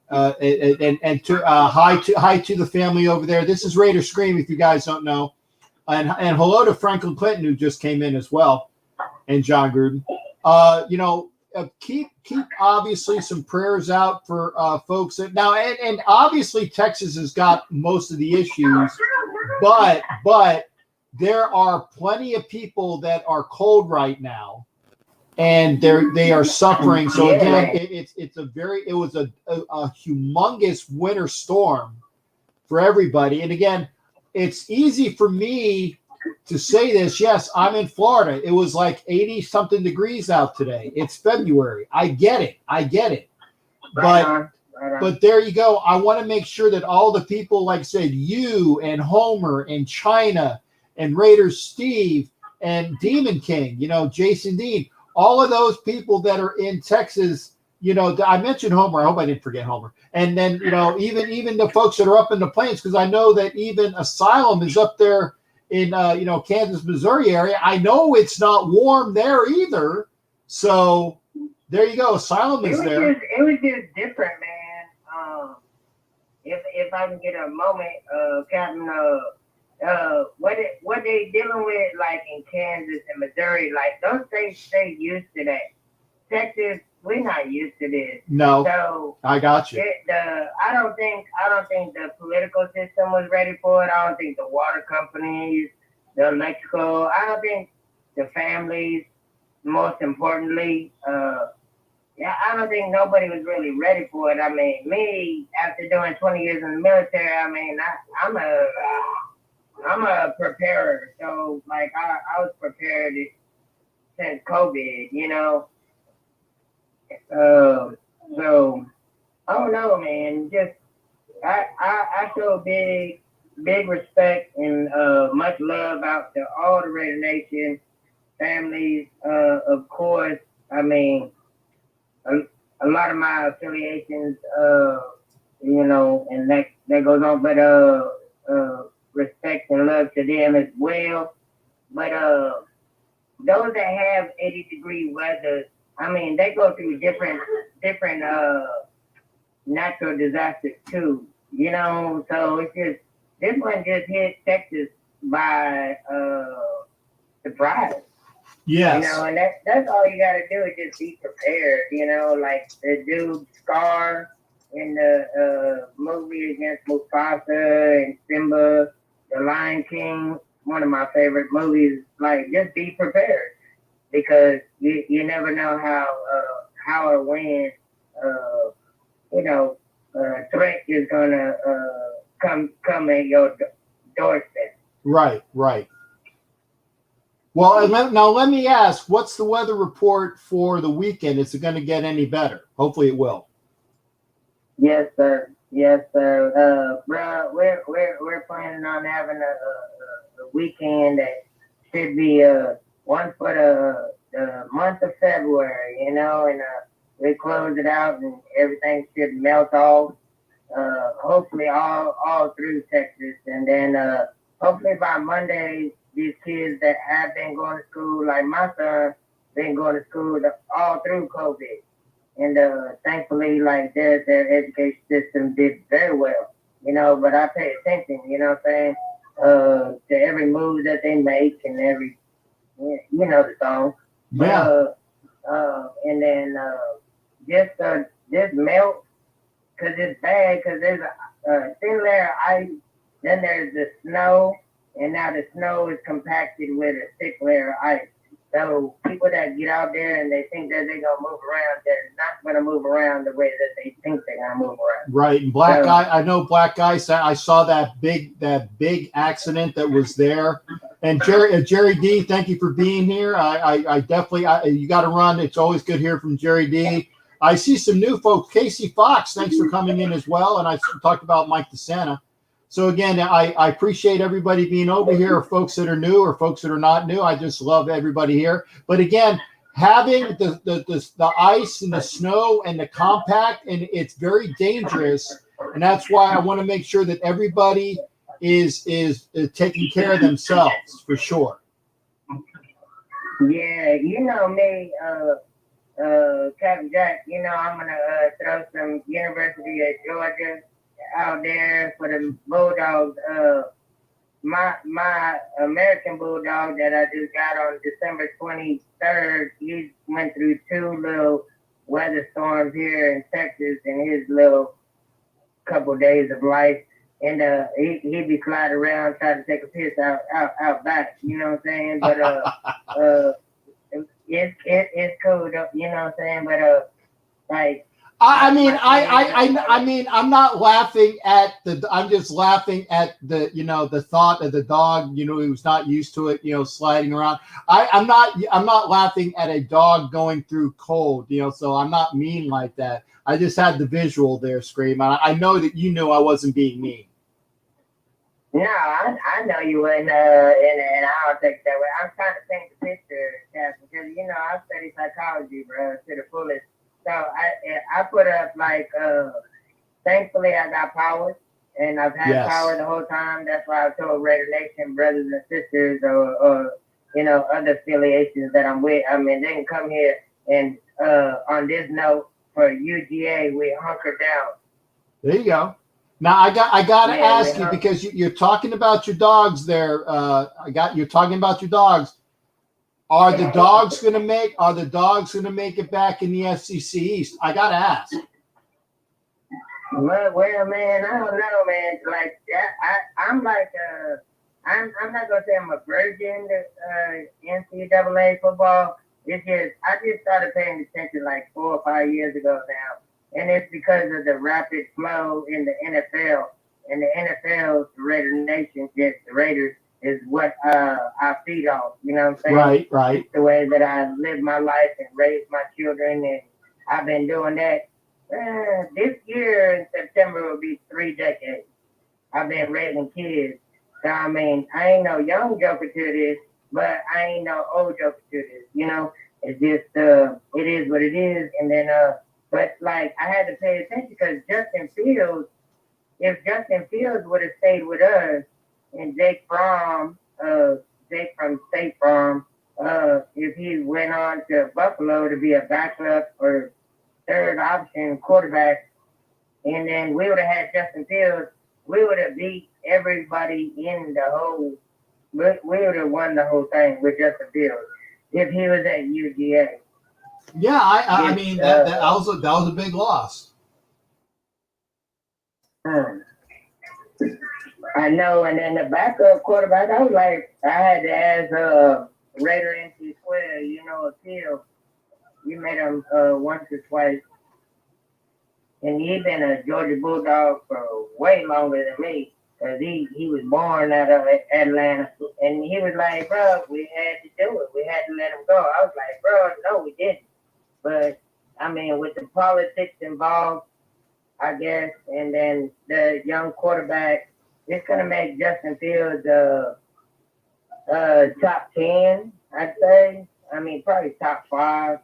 and hi to the family over there. This is Raider Scream, if you guys don't know, and hello to Franklin Clinton, who just came in as well, and John Gruden. You know, keep obviously some prayers out for folks that now, and obviously Texas has got most of the issues, but there are plenty of people that are cold right now, and they are suffering. So again, it was a humongous winter storm for everybody. And again, it's easy for me to say this. Yes, I'm in Florida. It was like 80 something degrees out today. It's February. I get it. But there you go. I want to make sure that all the people, like I said, you and Homer and China and Raiders Steve and Demon King, you know, Jason Dean, all of those people that are in Texas, you know, I mentioned Homer. I hope I didn't forget Homer. And then, you know, even the folks that are up in the plains, because I know that even Asylum is up there in, you know, Kansas, Missouri area. I know it's not warm there either. So there you go. Asylum is there. It was just different, man. If I can get a moment, Captain, what they dealing with, like in Kansas and Missouri, like those states stay used to that. Texas, we're not used to this. No, so I got you. I don't think the political system was ready for it. I don't think the water companies, the electrical. I don't think the families, most importantly. Yeah, I don't think nobody was really ready for it. I mean, me, after doing 20 years in the military, I mean, I'm a preparer. So, like, I was prepared since COVID, you know. So, I don't know, man. Just, I show big respect and much love out to all the Raider Nation families. Of course, I mean, a lot of my affiliations, you know, and that goes on, but respect and love to them as well. But those that have 80-degree weather, I mean, they go through different natural disasters too, you know. So it's just, this one just hit Texas by surprise. Yes. You know, and that's all you gotta do is just be prepared, you know, like the dude Scar in the movie against Mufasa and Simba, The Lion King, one of my favorite movies. Like, just be prepared, because you never know how or when you know, threat is gonna come at your doorstep. Right. Well, now let me ask, what's the weather report for the weekend? Is it going to get any better? Hopefully it will. Yes, sir. Bro, we're planning on having a weekend that should be one for the month of February, you know, and we close it out and everything should melt off. Hopefully all through Texas, and then hopefully by Monday, these kids that have been going to school, like my son, been going to school all through COVID. And thankfully, like, their education system did very well, you know, but I pay attention, you know what I'm saying, to every move that they make and every, you know the song. Yeah. And then just melt, because it's bad, because there's a thin layer of ice, then there's the snow, and now the snow is compacted with a thick layer of ice. So people that get out there and they think that they're gonna move around, they're not gonna move around the way that they think they're gonna move around. Right. And Black Guy, I know Black Guy said, I saw that big accident that was there. And Jerry D, thank you for being here. I definitely, you got to run. It's always good hearing from Jerry D. I see some new folks. Casey Fox, thanks for coming in as well. And I talked about Mike DeSanta. So again, I appreciate everybody being over here, or folks that are new or folks that are not new. I just love everybody here. But again, having the ice and the snow and the compact, and it's very dangerous. And that's why I want to make sure that everybody is taking care of themselves, for sure. Yeah, you know me, Captain Jack, you know, I'm going to throw some University of Georgia out there for the Bulldogs. My American Bulldog that I just got on December 23rd, he went through 2 little weather storms here in Texas in his little couple days of life. And he'd be flying around trying to take a piss out back, you know what I'm saying? But it's cool, you know what I'm saying? But like, I mean, I'm not laughing at I'm just laughing at the thought of the dog, he was not used to it, sliding around. I'm not laughing at a dog going through cold, so I'm not mean like that. I just had the visual there, Scream. I know that you knew I wasn't being mean. No, I know you wouldn't, and I don't think that way. I'm trying to paint the picture, Captain, because, I study psychology, bro, to the fullest. So I put up, like, thankfully I got power, and I've had power the whole time. That's why I told Raider Nation brothers and sisters or other affiliations that I'm with. I mean, they can come here and on this note for UGA, we hunker down. There you go. Now I got to ask you, because you're talking about your dogs there. You're talking about your dogs. Are the dogs going to make it back in the SEC East? I got to ask. Well, man, I don't know, man. Like, I'm like, I'm not gonna say I'm a virgin to NCAA football. It's just I just started paying attention like 4 or 5 years ago now, and it's because of the rapid flow in the NFL. And the NFL, the Raider Nation, just the Raiders is what I feed off. You know what I'm saying? Right, right. It's the way that I live my life and raise my children, and I've been doing that. This year in September will be 3 decades. I've been raising kids. So, I mean, I ain't no young joker to this, but I ain't no old joker to this. You know, it's just, it is what it is. And then, but like, I had to pay attention because if Justin Fields would have stayed with us and Jake from State Farm, if he went on to Buffalo to be a backup or third option quarterback, and then we would have had Justin Fields, we would have beat everybody in the whole. We would have won the whole thing with Justin Fields if he was at UGA. Yeah, I mean that was a big loss. I know, and then the backup quarterback, I was like, I had to ask Raider NC Square, you know, Akil. We met him once or twice, and he'd been a Georgia Bulldog for way longer than me, because he was born out of Atlanta, and he was like, bro, we had to do it. We had to let him go. I was like, bro, no, we didn't. But, I mean, with the politics involved, I guess, and then the young quarterback, it's going to make Justin Fields top 10, I'd say. I mean, probably top 5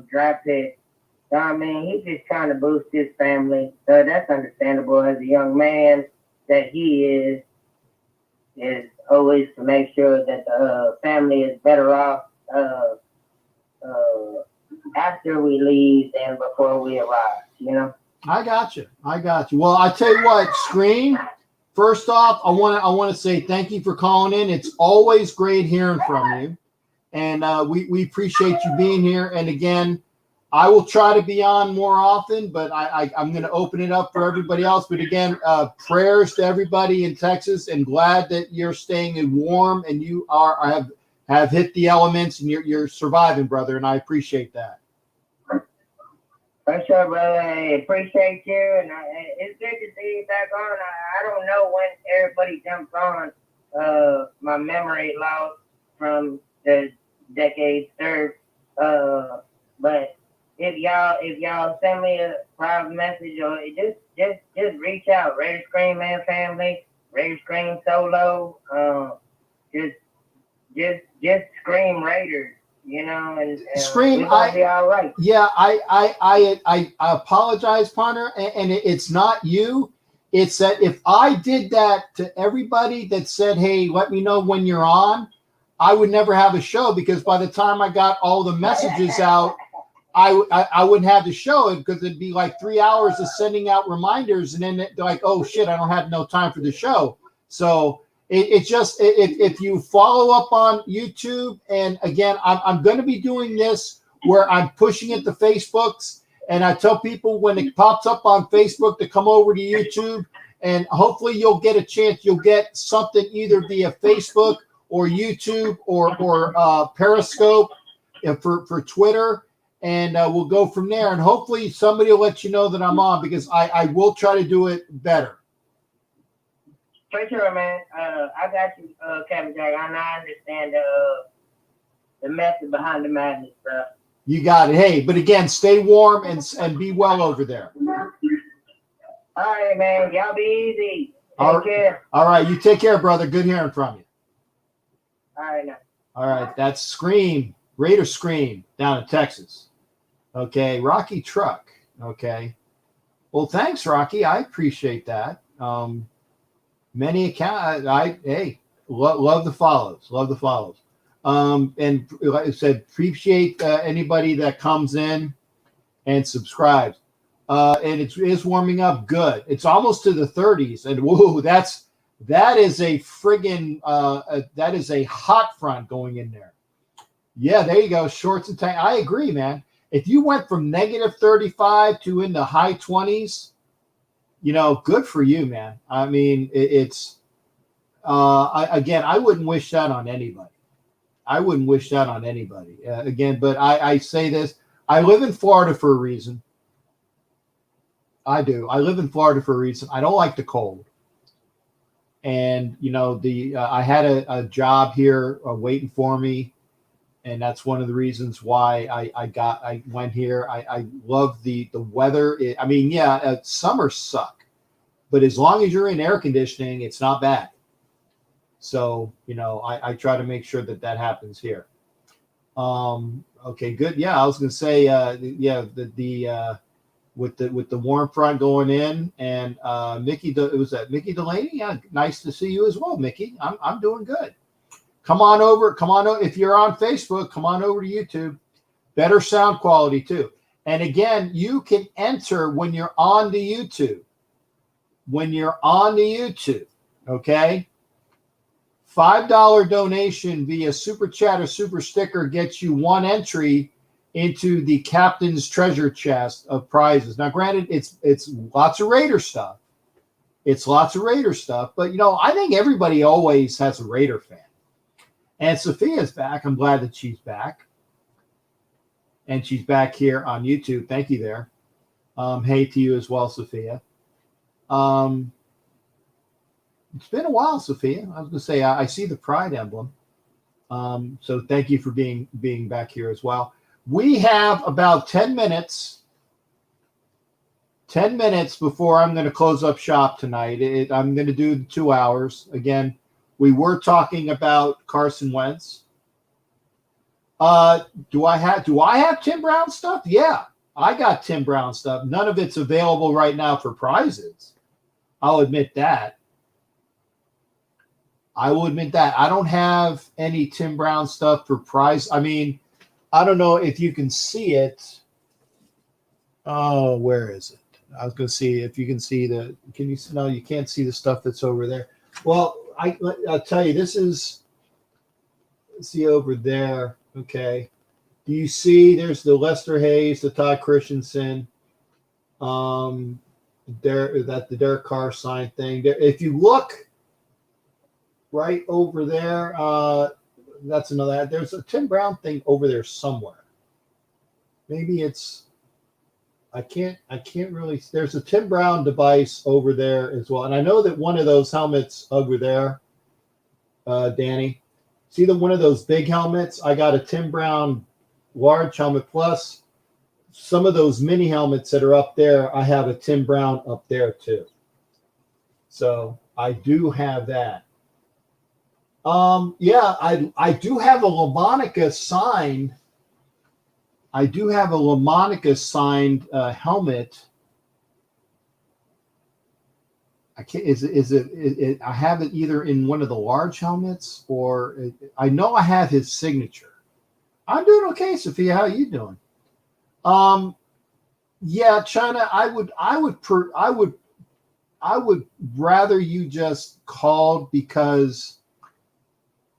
draft pick. So, I mean, he's just trying to boost his family. So that's understandable as a young man that he is always to make sure that the family is better off after we leave than before we arrive, you know? I got you. Well, I tell you what, Scream. First off, I want to say thank you for calling in. It's always great hearing from you, and we appreciate you being here. And again, I will try to be on more often, but I'm going to open it up for everybody else. But again, prayers to everybody in Texas, and glad that you're staying warm and you have hit the elements and you're surviving, brother. And I appreciate that. For sure, brother. I appreciate you, and it's good to see you back on. I don't know when everybody jumps on. My memory lost from the decades served. But if y'all send me a private message or just reach out. Raider Scream and family, Raider Scream solo. Just scream Raiders. You know, and Scream, I'll be all right. Yeah, I apologize, partner, and it's not you. It's that if I did that to everybody that said, "Hey, let me know when you're on," I would never have a show, because by the time I got all the messages out, I wouldn't have the show, because it'd be like 3 hours of sending out reminders, and then they're like, "Oh shit, I don't have no time for the show." So. It's just, if you follow up on YouTube, and again, I'm going to be doing this where I'm pushing it to Facebooks, and I tell people when it pops up on Facebook to come over to YouTube, and hopefully you'll get a chance. You'll get something either via Facebook or YouTube or Periscope for Twitter, and we'll go from there. And hopefully somebody will let you know that I'm on, because I will try to do it better. For sure, man. I got you, Captain Jack. I understand the method behind the madness, bro. You got it. Hey, but again, stay warm and be well over there. All right, man. Y'all be easy. Take care. All right. You take care, brother. Good hearing from you. All right, now. All right. That's Scream, Raider Scream down in Texas. Okay. Rocky Truck. Okay. Well, thanks, Rocky. I appreciate that. Many accounts. Love the follows. Love the follows. And like I said, appreciate anybody that comes in and subscribes. And it is warming up good. It's almost to the 30s, and whoa, that is a friggin' that is a hot front going in there. Yeah, there you go. Shorts and tank. I agree, man. If you went from negative 35 to in the high 20s, good for you, man. I mean, it's I wouldn't wish that on anybody. Again, but I say this. I live in Florida for a reason. I do. I live in Florida for a reason. I don't like the cold. And, I had a job here waiting for me. And that's one of the reasons why I went here. I love the weather. Summers suck. But as long as you're in air conditioning, it's not bad. So, I try to make sure that happens here. Okay, good. Yeah, I was going to say, with the warm front going in, and Mickey, was that Mickey Delaney? Yeah, nice to see you as well, Mickey. I'm doing good. Come on over. If you're on Facebook, come on over to YouTube. Better sound quality too. And again, you can enter when you're on the YouTube. Okay. $5 donation via Super Chat or Super Sticker gets you one entry into the captain's treasure chest of prizes. Now, granted, it's lots of Raider stuff. But I think everybody always has a Raider fan. And Sophia's back. I'm glad that she's back. And she's back here on YouTube. Thank you there. Hey to you as well, Sophia. It's been a while, Sophia. I was going to say, I see the pride emblem. So thank you for being back here as well. We have about 10 minutes before I'm going to close up shop tonight. I'm going to do the 2 hours. Again, we were talking about Carson Wentz. Do I have Tim Brown stuff? Yeah, I got Tim Brown stuff. None of it's available right now for prizes. I'll admit that. I will admit that. I don't have any Tim Brown stuff for prize. I mean, I don't know if you can see it. Oh, where is it? I was going to see if you can see the. Can you? No, you can't see the stuff that's over there. Well, I'll tell you. This is. See over there. Okay. Do you see? There's the Lester Hayes, the Todd Christensen. The Derek Carr sign thing. If you look right over there, that's another. There's a Tim Brown thing over there somewhere. Maybe it's. I can't really. There's a Tim Brown device over there as well, and I know that one of those helmets over there, Danny. See one of those big helmets? I got a Tim Brown large helmet plus some of those mini helmets that are up there. I have a Tim Brown up there too. So I do have that. Yeah, I do have a LaMonica signed. I do have a LaMonica signed helmet. I can't. Is it? I have it either in one of the large helmets or I know I have his signature. I'm doing okay, Sophia. How are you doing? Yeah, China. I would rather you just called because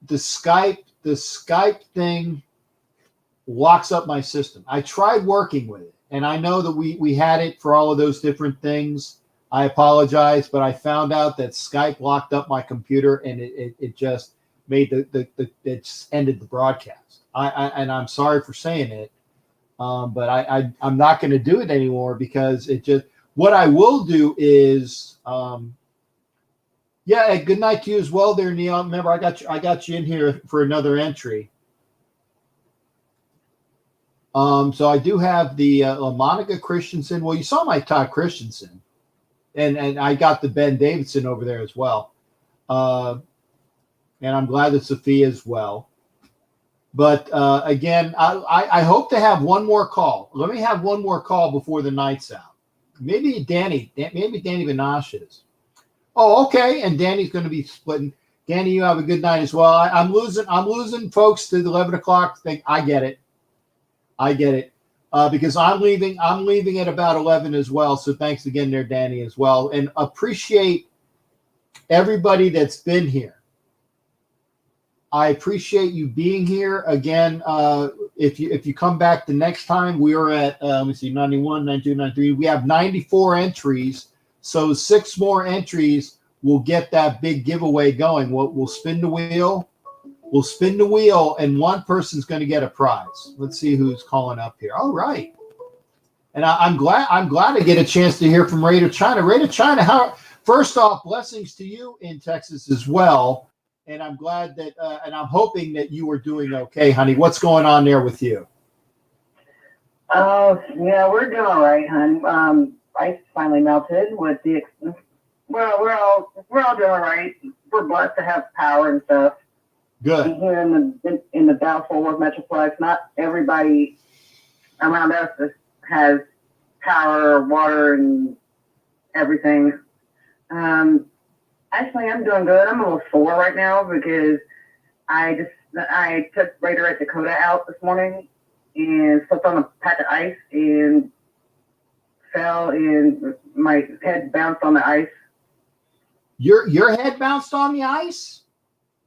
the Skype thing locks up my system. I tried working with it, and I know that we had it for all of those different things. I apologize, but I found out that Skype locked up my computer, and it just made it just ended the broadcast. And I'm sorry for saying it, but I'm not going to do it anymore because it just. What I will do is, yeah. Good night to you as well, there, Neil. Remember, I got you in here for another entry. So I do have the LaMonica Christensen. Well, you saw my Todd Christensen, and I got the Ben Davidson over there as well. And I'm glad that Sophia as well. But again, I hope to have one more call. Let me have one more call before the night's out. Maybe Danny Vinash is. Oh, okay. And Danny's going to be splitting. Danny, you have a good night as well. I'm losing folks to the 11 o'clock thing. I get it. Because I'm leaving at about 11 as well. So thanks again there, Danny, as well. And appreciate everybody that's been here. I appreciate you being here. Again, if you come back the next time, we are at, let me see, 91, 92, 93. We have 94 entries. So 6 more entries will get that big giveaway going. We'll spin the wheel. We'll spin the wheel, and one person's going to get a prize. Let's see who's calling up here. All right. And I'm glad to get a chance to hear from Raider China. Raider China, first off, blessings to you in Texas as well. And I'm glad that, and I'm hoping that you are doing okay, honey. What's going on there with you? Oh, yeah, we're doing all right, hon. Ice finally melted with the, well, we're all doing all right. We're blessed to have power and stuff. Good. And here in the Dallas-Fort Worth Metroplex, not everybody around us has power, water, and everything. Actually, I'm doing good. I'm a little sore right now because I took Raider at Dakota out this morning and slipped on a patch of ice and fell, and my head bounced on the ice. Your head bounced on the ice?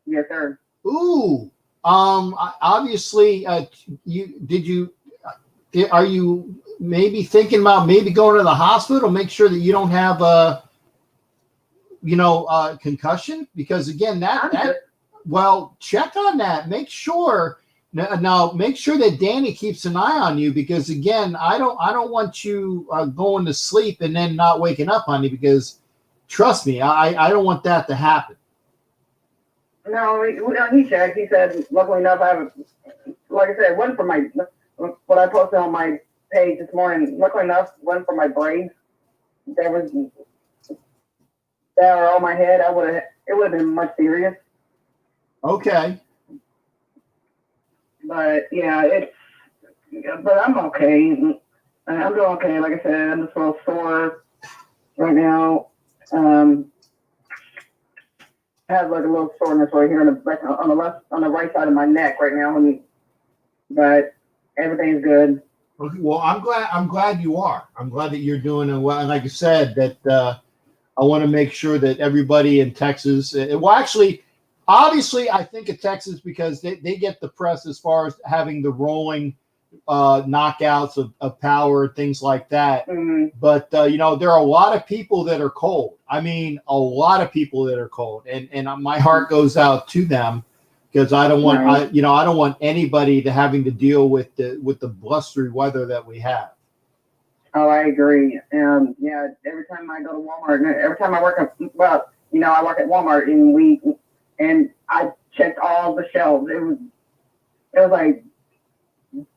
Yes, sir. Ooh. Obviously, are you maybe thinking about maybe going to the hospital? Make sure that you don't have a concussion, because again, well, check on that. Make sure. Now, make sure that Danny keeps an eye on you, because again, I don't want you going to sleep and then not waking up, honey, because trust me, I don't want that to happen. No, he checked. He said, luckily enough, I have, like I said, one for my, what I posted on my page this morning, luckily enough, one for my brain. That were on my head, it would have been much serious. Okay. But yeah, but I'm okay. I'm doing okay. Like I said, I'm just a little sore right now. I have like a little soreness right here on the right side of my neck right now, but everything's good. Okay, well, I'm glad you are. I'm glad that you're doing well. And like I said, that I want to make sure that everybody in Texas, well, actually, obviously, I think of Texas because they get the press as far as having the rolling knockouts of power and things like that. Mm-hmm. But, there are a lot of people that are cold. I mean, a lot of people that are cold. And my heart goes out to them, because I don't want, right. I don't want anybody to having to deal with the blustery weather that we have. Oh, I agree. Yeah, every time I go to Walmart, and every time I work I work at Walmart, and I checked all the shelves. It was like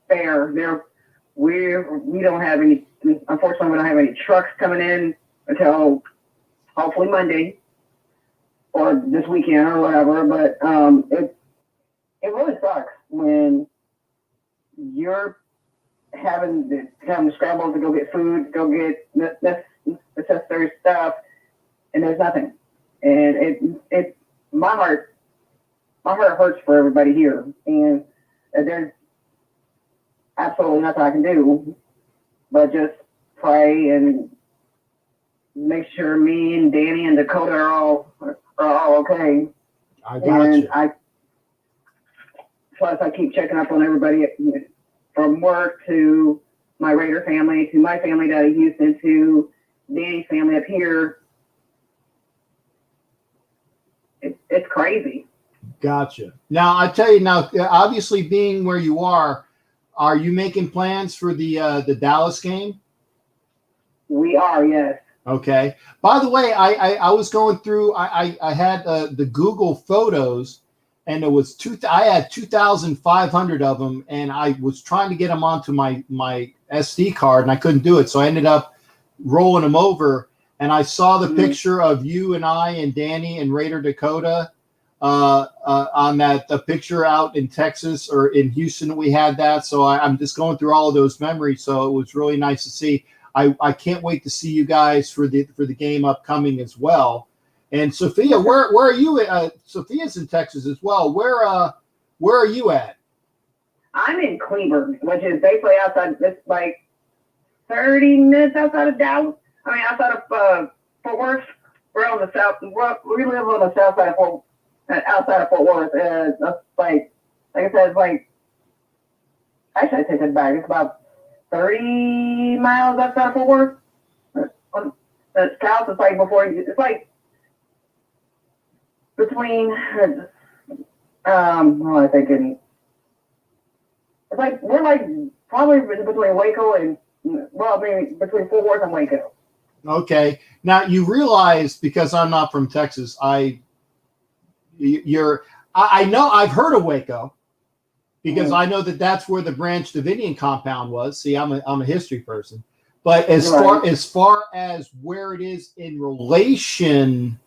bare. We don't have any. Unfortunately, we don't have any trucks coming in until hopefully Monday or this weekend or whatever. But it really sucks when you're having to scramble to go get food, go get necessary stuff, and there's nothing. And my heart hurts for everybody here, and there's absolutely nothing I can do but just pray and make sure me and Danny and Dakota are all okay. I got you. Plus I keep checking up on everybody from work to my Raider family to my family down in Houston to Danny's family up here. It's crazy. Gotcha. Now, I tell you now, obviously being where you are you making plans for the Dallas game? We are, yes. Okay. By the way, I was going through, I had the Google photos, and it was I had 2,500 of them, and I was trying to get them onto my SD card, and I couldn't do it. So I ended up rolling them over, and I saw the picture of you and I and Danny and Raider Dakota on the picture out in Texas or in Houston. We had that. So I'm just going through all of those memories. So it was really nice to see. I can't wait to see you guys for the game upcoming as well. And Sophia, where are you? Sophia's in Texas as well. Where are you at? I'm in Cleburne, which is basically outside. It's like 30 minutes outside of Dallas. I mean, outside of Fort Worth. We're on the south. We live on the south side of outside of Fort Worth. That's like I said, it's like, actually I take it back. It's about 30 miles outside of Fort Worth. the Scouts is like before it's like between what am I thinking? It's like we're like probably between Waco and maybe between Fort Worth and Waco. Okay. Now you realize, because I'm not from Texas, I know I've heard of Waco because I know that that's where the Branch Davidian compound was. See, I'm a history person, but as far as where it is in relation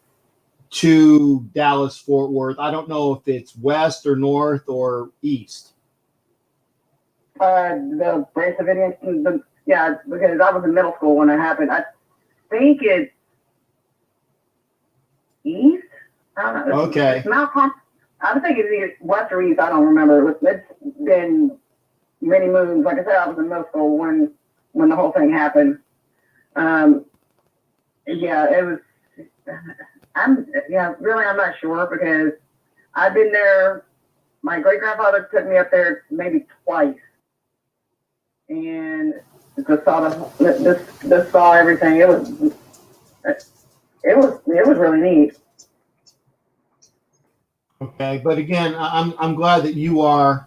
to Dallas Fort Worth, I don't know if it's west or north or east. The Branch Davidian, yeah, because I was in middle school when it happened. I think it's east. I don't know. Okay. It's Mount Con- I think it's either west or east. I don't remember. It's been many moons. Like I said, I was in middle school when the whole thing happened. Yeah, it was. I'm not sure because I've been there. My great grandfather took me up there maybe twice, and just saw everything. It was really neat. Okay, but again, I'm glad that you're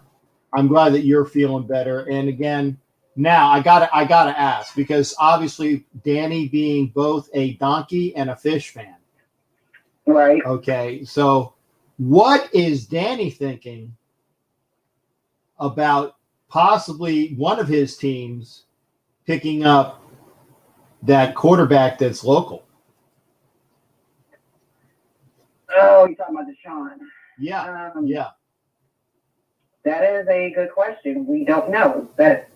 feeling better. And again, now I gotta ask, because obviously Danny being both a donkey and a fish fan. Right. Okay, so what is Danny thinking about possibly one of his teams picking up that quarterback that's local? Oh, you're talking about Deshaun. Yeah, yeah. That is a good question. We don't know. That's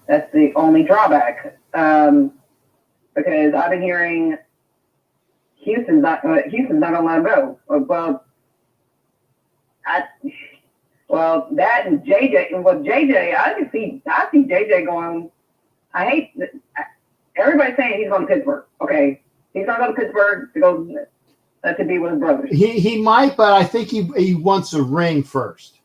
the only drawback. Because I've been hearing Houston's not gonna let him go. That and JJ. Well, JJ, I see JJ going. Everybody's saying he's going to Pittsburgh. Okay, he's going to go to Pittsburgh to go to be with his brothers. He might, but I think he wants a ring first.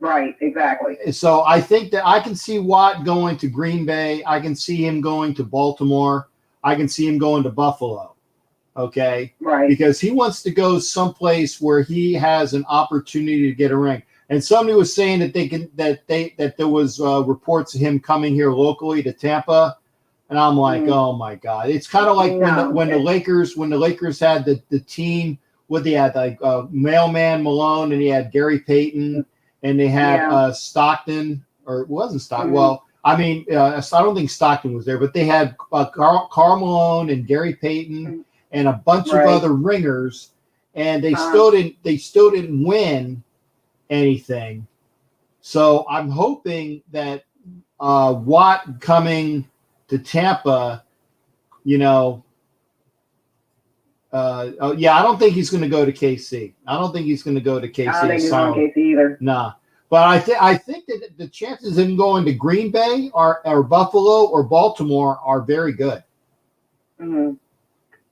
Right, exactly. So I think that I can see Watt going to Green Bay. I can see him going to Baltimore. I can see him going to Buffalo. Okay, right. Because he wants to go someplace where he has an opportunity to get a ring. And somebody was saying that there was reports of him coming here locally to Tampa, and I'm like, oh my God! It's kind of like when the Lakers had the team. What they had, like Mailman Malone, and he had Gary Payton, and they had Stockton, or it wasn't Stockton. Well, I mean, I don't think Stockton was there, but they had Karl Malone and Gary Payton and a bunch of other ringers, and they still didn't win anything. So I'm hoping that Watt coming to Tampa, I don't think he's going to go to KC. I don't think he's going to go to KC. I don't think he's going to KC either. Nah. But I think that the chances of him going to Green Bay or Buffalo or Baltimore are very good. Mm-hmm.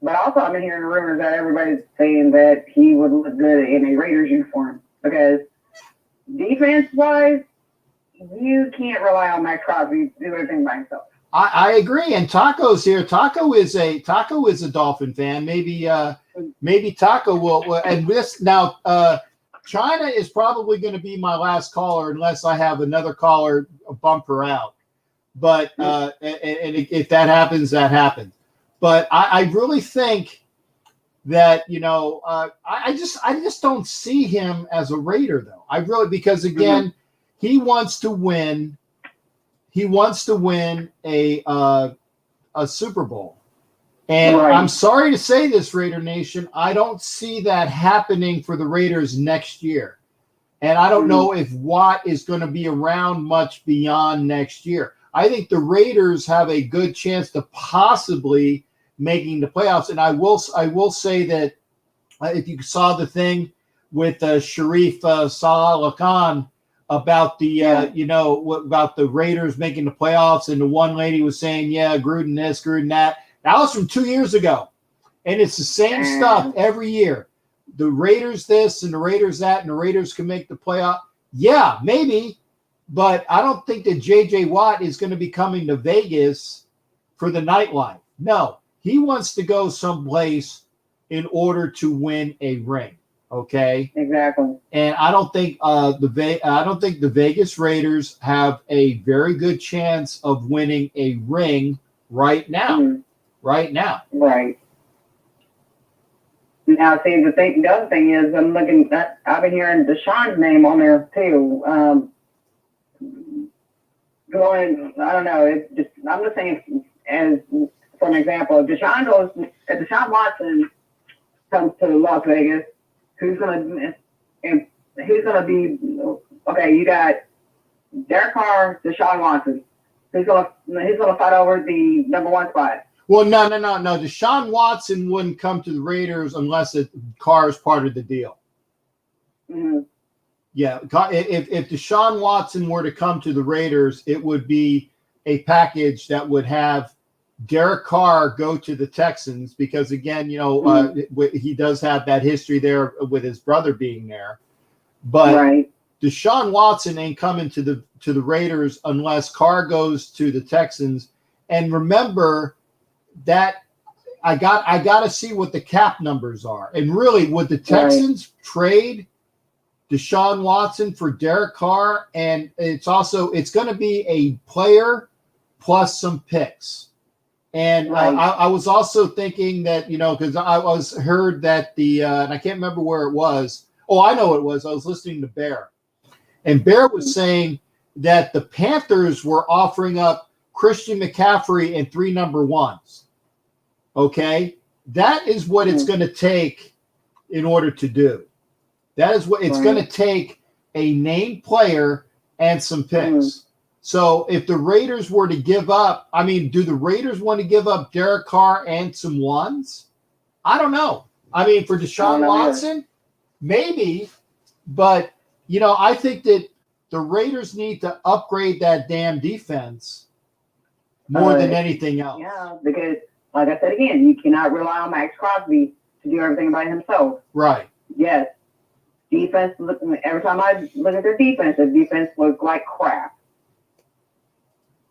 But also, I've been hearing rumors that everybody's saying that he would look good in a Raiders uniform because defense-wise, you can't rely on Max Crosby to do everything by himself. I agree, and Taco's here. Taco is a Dolphin fan. Maybe Taco will. And this now, China is probably going to be my last caller unless I have another caller bump her out. But and if that happens, that happens. But I really think that I just don't see him as a Raider though. Because again, he wants to win. He wants to win a Super Bowl. And I'm sorry to say this, Raider Nation, I don't see that happening for the Raiders next year. And I don't know if Watt is going to be around much beyond next year. I think the Raiders have a good chance to possibly making the playoffs. And I will say that if you saw the thing with Sharif Salah Khan about the about the Raiders making the playoffs, and the one lady was saying, Gruden this, Gruden that. That was from 2 years ago, and it's the same stuff every year. The Raiders this and the Raiders that, and the Raiders can make the playoff. Yeah, maybe, but I don't think that J.J. Watt is going to be coming to Vegas for the nightlife. No, He wants to go someplace in order to win a ring. Okay. Exactly. And I don't think the Vegas Raiders have a very good chance of winning a ring right now. Mm-hmm. Right now. Right. Now, see, the other thing is, I've been hearing Deshaun's name on there too. I don't know. I'm just saying, as for an example, if Deshaun Watson comes to Las Vegas, who's gonna be okay? You got Derek Carr, Deshaun Watson. He's gonna fight over the number 1 spot. Well, no. Deshaun Watson wouldn't come to the Raiders unless Carr is part of the deal. Mm-hmm. Yeah, if Deshaun Watson were to come to the Raiders, it would be a package that would have Derek Carr go to the Texans because, again, he does have that history there with his brother being there. But right. Deshaun Watson ain't coming to the Raiders unless Carr goes to the Texans. And remember that I got to see what the cap numbers are. And really, would the Texans trade Deshaun Watson for Derek Carr? And it's going to be a player plus some picks. And I was also thinking that, because I heard that and I can't remember where it was. Oh, I know it was. I was listening to Bear. And Bear was saying that the Panthers were offering up Christian McCaffrey and 3 number 1s. Okay? That is what it's going to take in order to do. That is what it's going to take, a named player and some picks. So if the Raiders were to give up, do the Raiders want to give up Derek Carr and some 1s? I don't know. For Deshaun Watson, maybe. But, I think that the Raiders need to upgrade that damn defense more than anything else. Yeah, because, like I said again, you cannot rely on Max Crosby to do everything by himself. Right. Yes. Defense, every time I look at their defense, the defense looks like crap.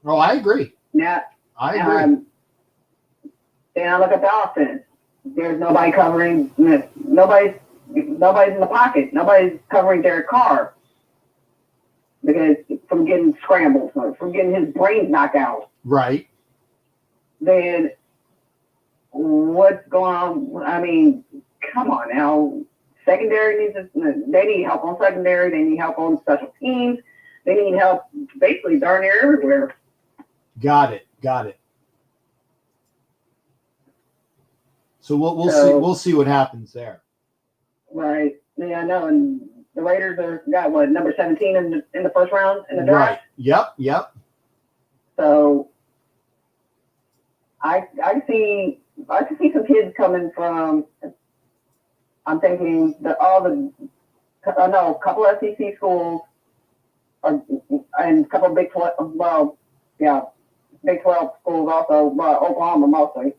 Oh, I agree. Yeah. I agree. Then I look at the offense. There's nobody covering. Nobody's in the pocket. Nobody's covering Derek Carr because from getting scrambled, from getting his brains knocked out. Right. Then what's going on? Come on now. Secondary they need help on secondary. They need help on special teams. They need help basically darn near everywhere. Got it. So we'll see what happens there. Right. Yeah, I know. And the Raiders got number 17 in the first round in the draft. Right. Yep. So I see some kids coming from. I'm thinking a couple SEC schools and a couple Big 12. Big 12 schools also. Oklahoma mostly.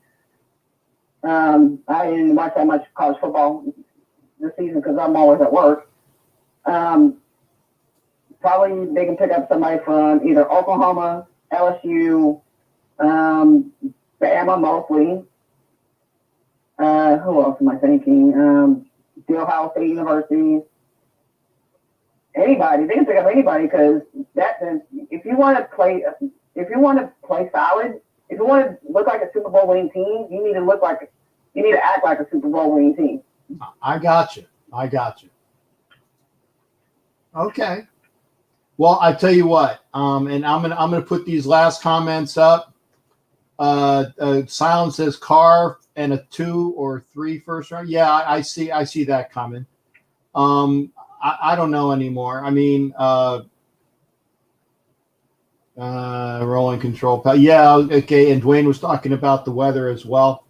I didn't watch that much college football this season because I'm always at work. Probably they can pick up somebody from either Oklahoma, LSU, Bama mostly. Who else am I thinking? Ohio State University. Anybody. They can pick up anybody because if you want to play solid, if you want to look like a Super Bowl winning team, you need to act like a Super Bowl winning team. I got you. Okay. Well, I tell you what, and I'm gonna put these last comments up. Silence says Carr and a 2 or 3 first round. Yeah, I see that coming. I don't know anymore. Rolling control. Yeah, okay. And Dwayne was talking about the weather as well.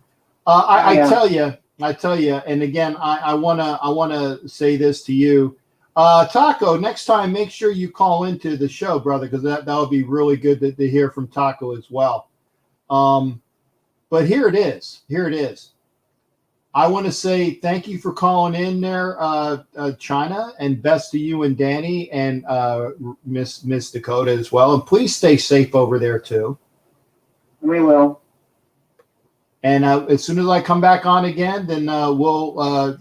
I tell you, and again, I wanna say this to you. Taco, next time, make sure you call into the show, brother, because that would be really good to hear from Taco as well. But here it is. I want to say thank you for calling in there, China, and best to you and Danny and Miss Dakota as well. And please stay safe over there too. We will. And as soon as I come back on again, then we'll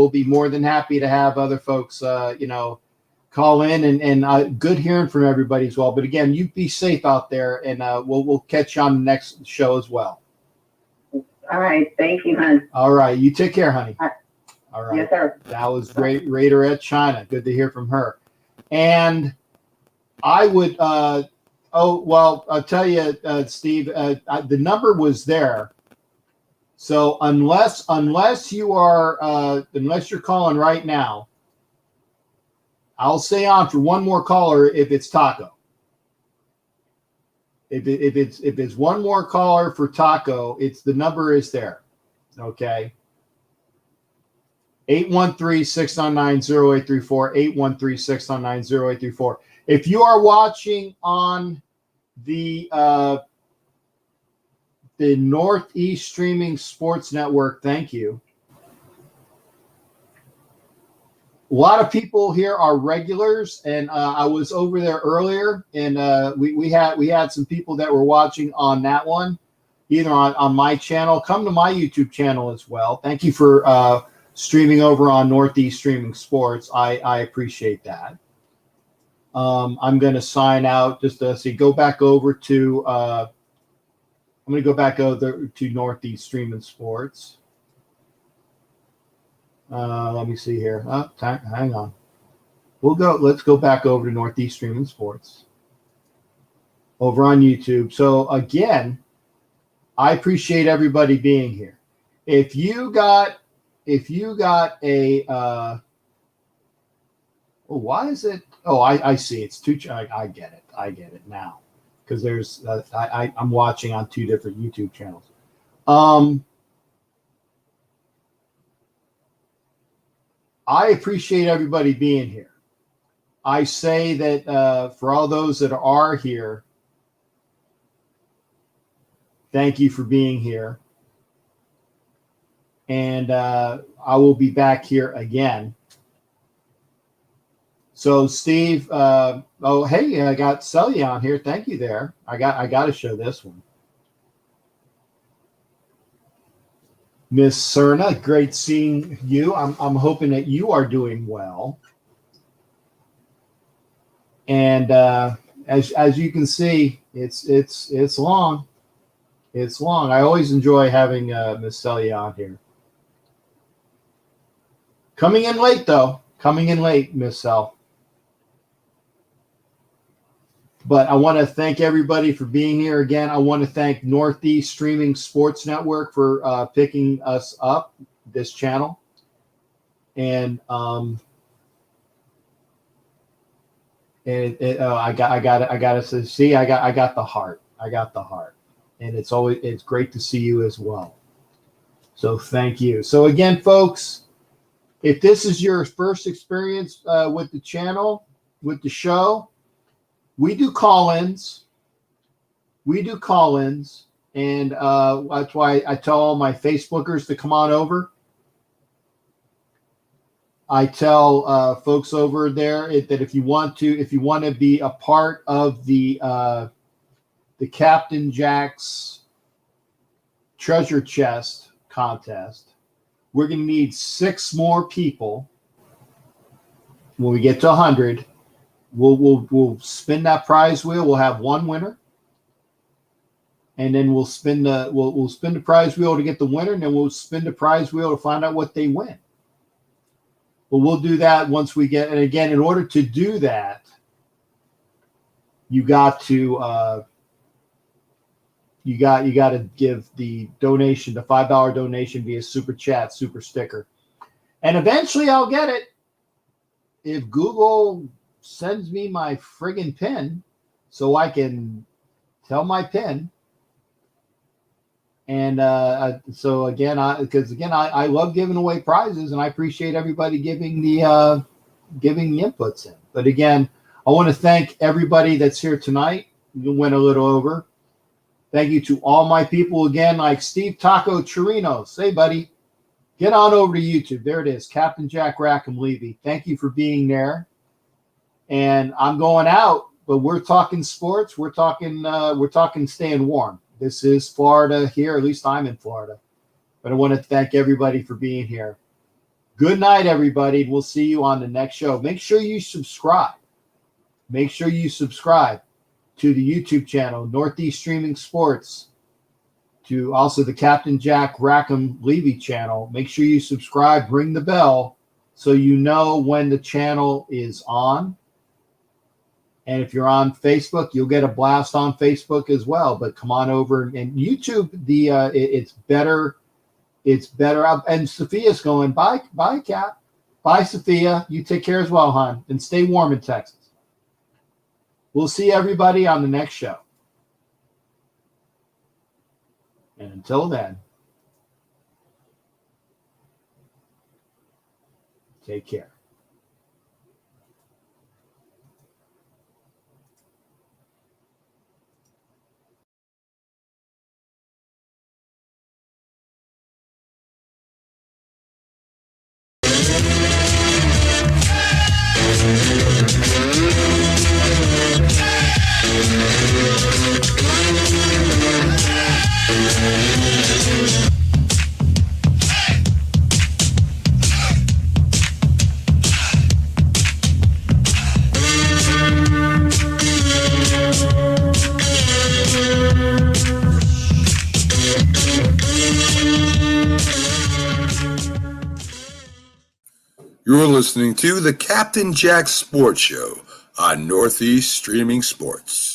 be more than happy to have other folks, call in and good hearing from everybody as well. But again, you be safe out there, and we'll catch you on the next show as well. All right. Thank you, hon. All right. You take care, honey. All right. Yes, sir. That was great. Raiderette China. Good to hear from her. And I would, I'll tell you, Steve, the number was there. So unless you're calling right now, I'll stay on for one more caller if it's Taco. If it's one more caller for Taco, the number is there. Okay. 813-699-0834, 813-699-0834. If you are watching on the Northeast Streaming Sports Network, thank you. A lot of people here are regulars, and I was over there earlier, and we had some people that were watching on that one, either on my channel. Come to my YouTube channel as well. Thank you for streaming over on Northeast Streaming Sports. I appreciate that. I'm going to sign out just to see. Go back over to. I'm going to go back over to Northeast Streaming Sports. Let me see here. Hang on. Let's go back over to Northeast Streaming Sports over on YouTube. So again, I appreciate everybody being here. If you got a why is it? Oh, I see. It's two. I get it. I get it now because there's I'm watching on two different YouTube channels. I appreciate everybody being here. I say that for all those that are here, thank you for being here. And I will be back here again. So Steve, oh hey, I got Celia on here. Thank you there. I got to show this one. Miss Cerna, great seeing you. I'm hoping that you are doing well. And as you can see, it's long. It's long. I always enjoy having Miss Celia on here. Coming in late though. Coming in late, Miss Cell. But I want to thank everybody for being here again. I want to thank Northeast Streaming Sports Network for picking us up, this channel. And I got to see, I got the heart. I got the heart. And it's great to see you as well. So thank you. So again, folks, if this is your first experience with the channel, with the show, we do call-ins. And that's why I tell all my Facebookers to come on over. I tell folks over there that if you want to be a part of the Captain Jack's treasure chest contest, we're going to need 6 more people. When we get to 100, we'll spin that prize wheel. We'll have one winner, and then we'll spin the prize wheel to get the winner, and then we'll spin the prize wheel to find out what they win. But we'll do that once we get. And again, in order to do that, you got to give the donation, the $5 donation via super chat, super sticker, and eventually I'll get it if Google sends me my friggin' pin so I can tell my pin. And so again, I love giving away prizes, and I appreciate everybody giving the inputs in. But again, I want to thank everybody that's here tonight. We went a little over. Thank you to all my people again, like Steve Taco Chirinos. Hey, buddy, get on over to YouTube. There it is, Captain Jack Rackham Levy. Thank you for being there. And I'm going out, but we're talking sports. We're talking staying warm. This is Florida here. At least I'm in Florida. But I want to thank everybody for being here. Good night, everybody. We'll see you on the next show. Make sure you subscribe. Make sure you subscribe to the YouTube channel, Northeast Streaming Sports, to also the Captain Jack Rackham Levy channel. Make sure you subscribe, ring the bell, so you know when the channel is on. And if you're on Facebook, you'll get a blast on Facebook as well. But come on over and YouTube. It's better. It's better. And Sophia's going, bye, Cap. Bye, Sophia. You take care as well, hon. And stay warm in Texas. We'll see everybody on the next show. And until then, take care. You're listening to the Captain Jack Sports Show on Northeast Streaming Sports.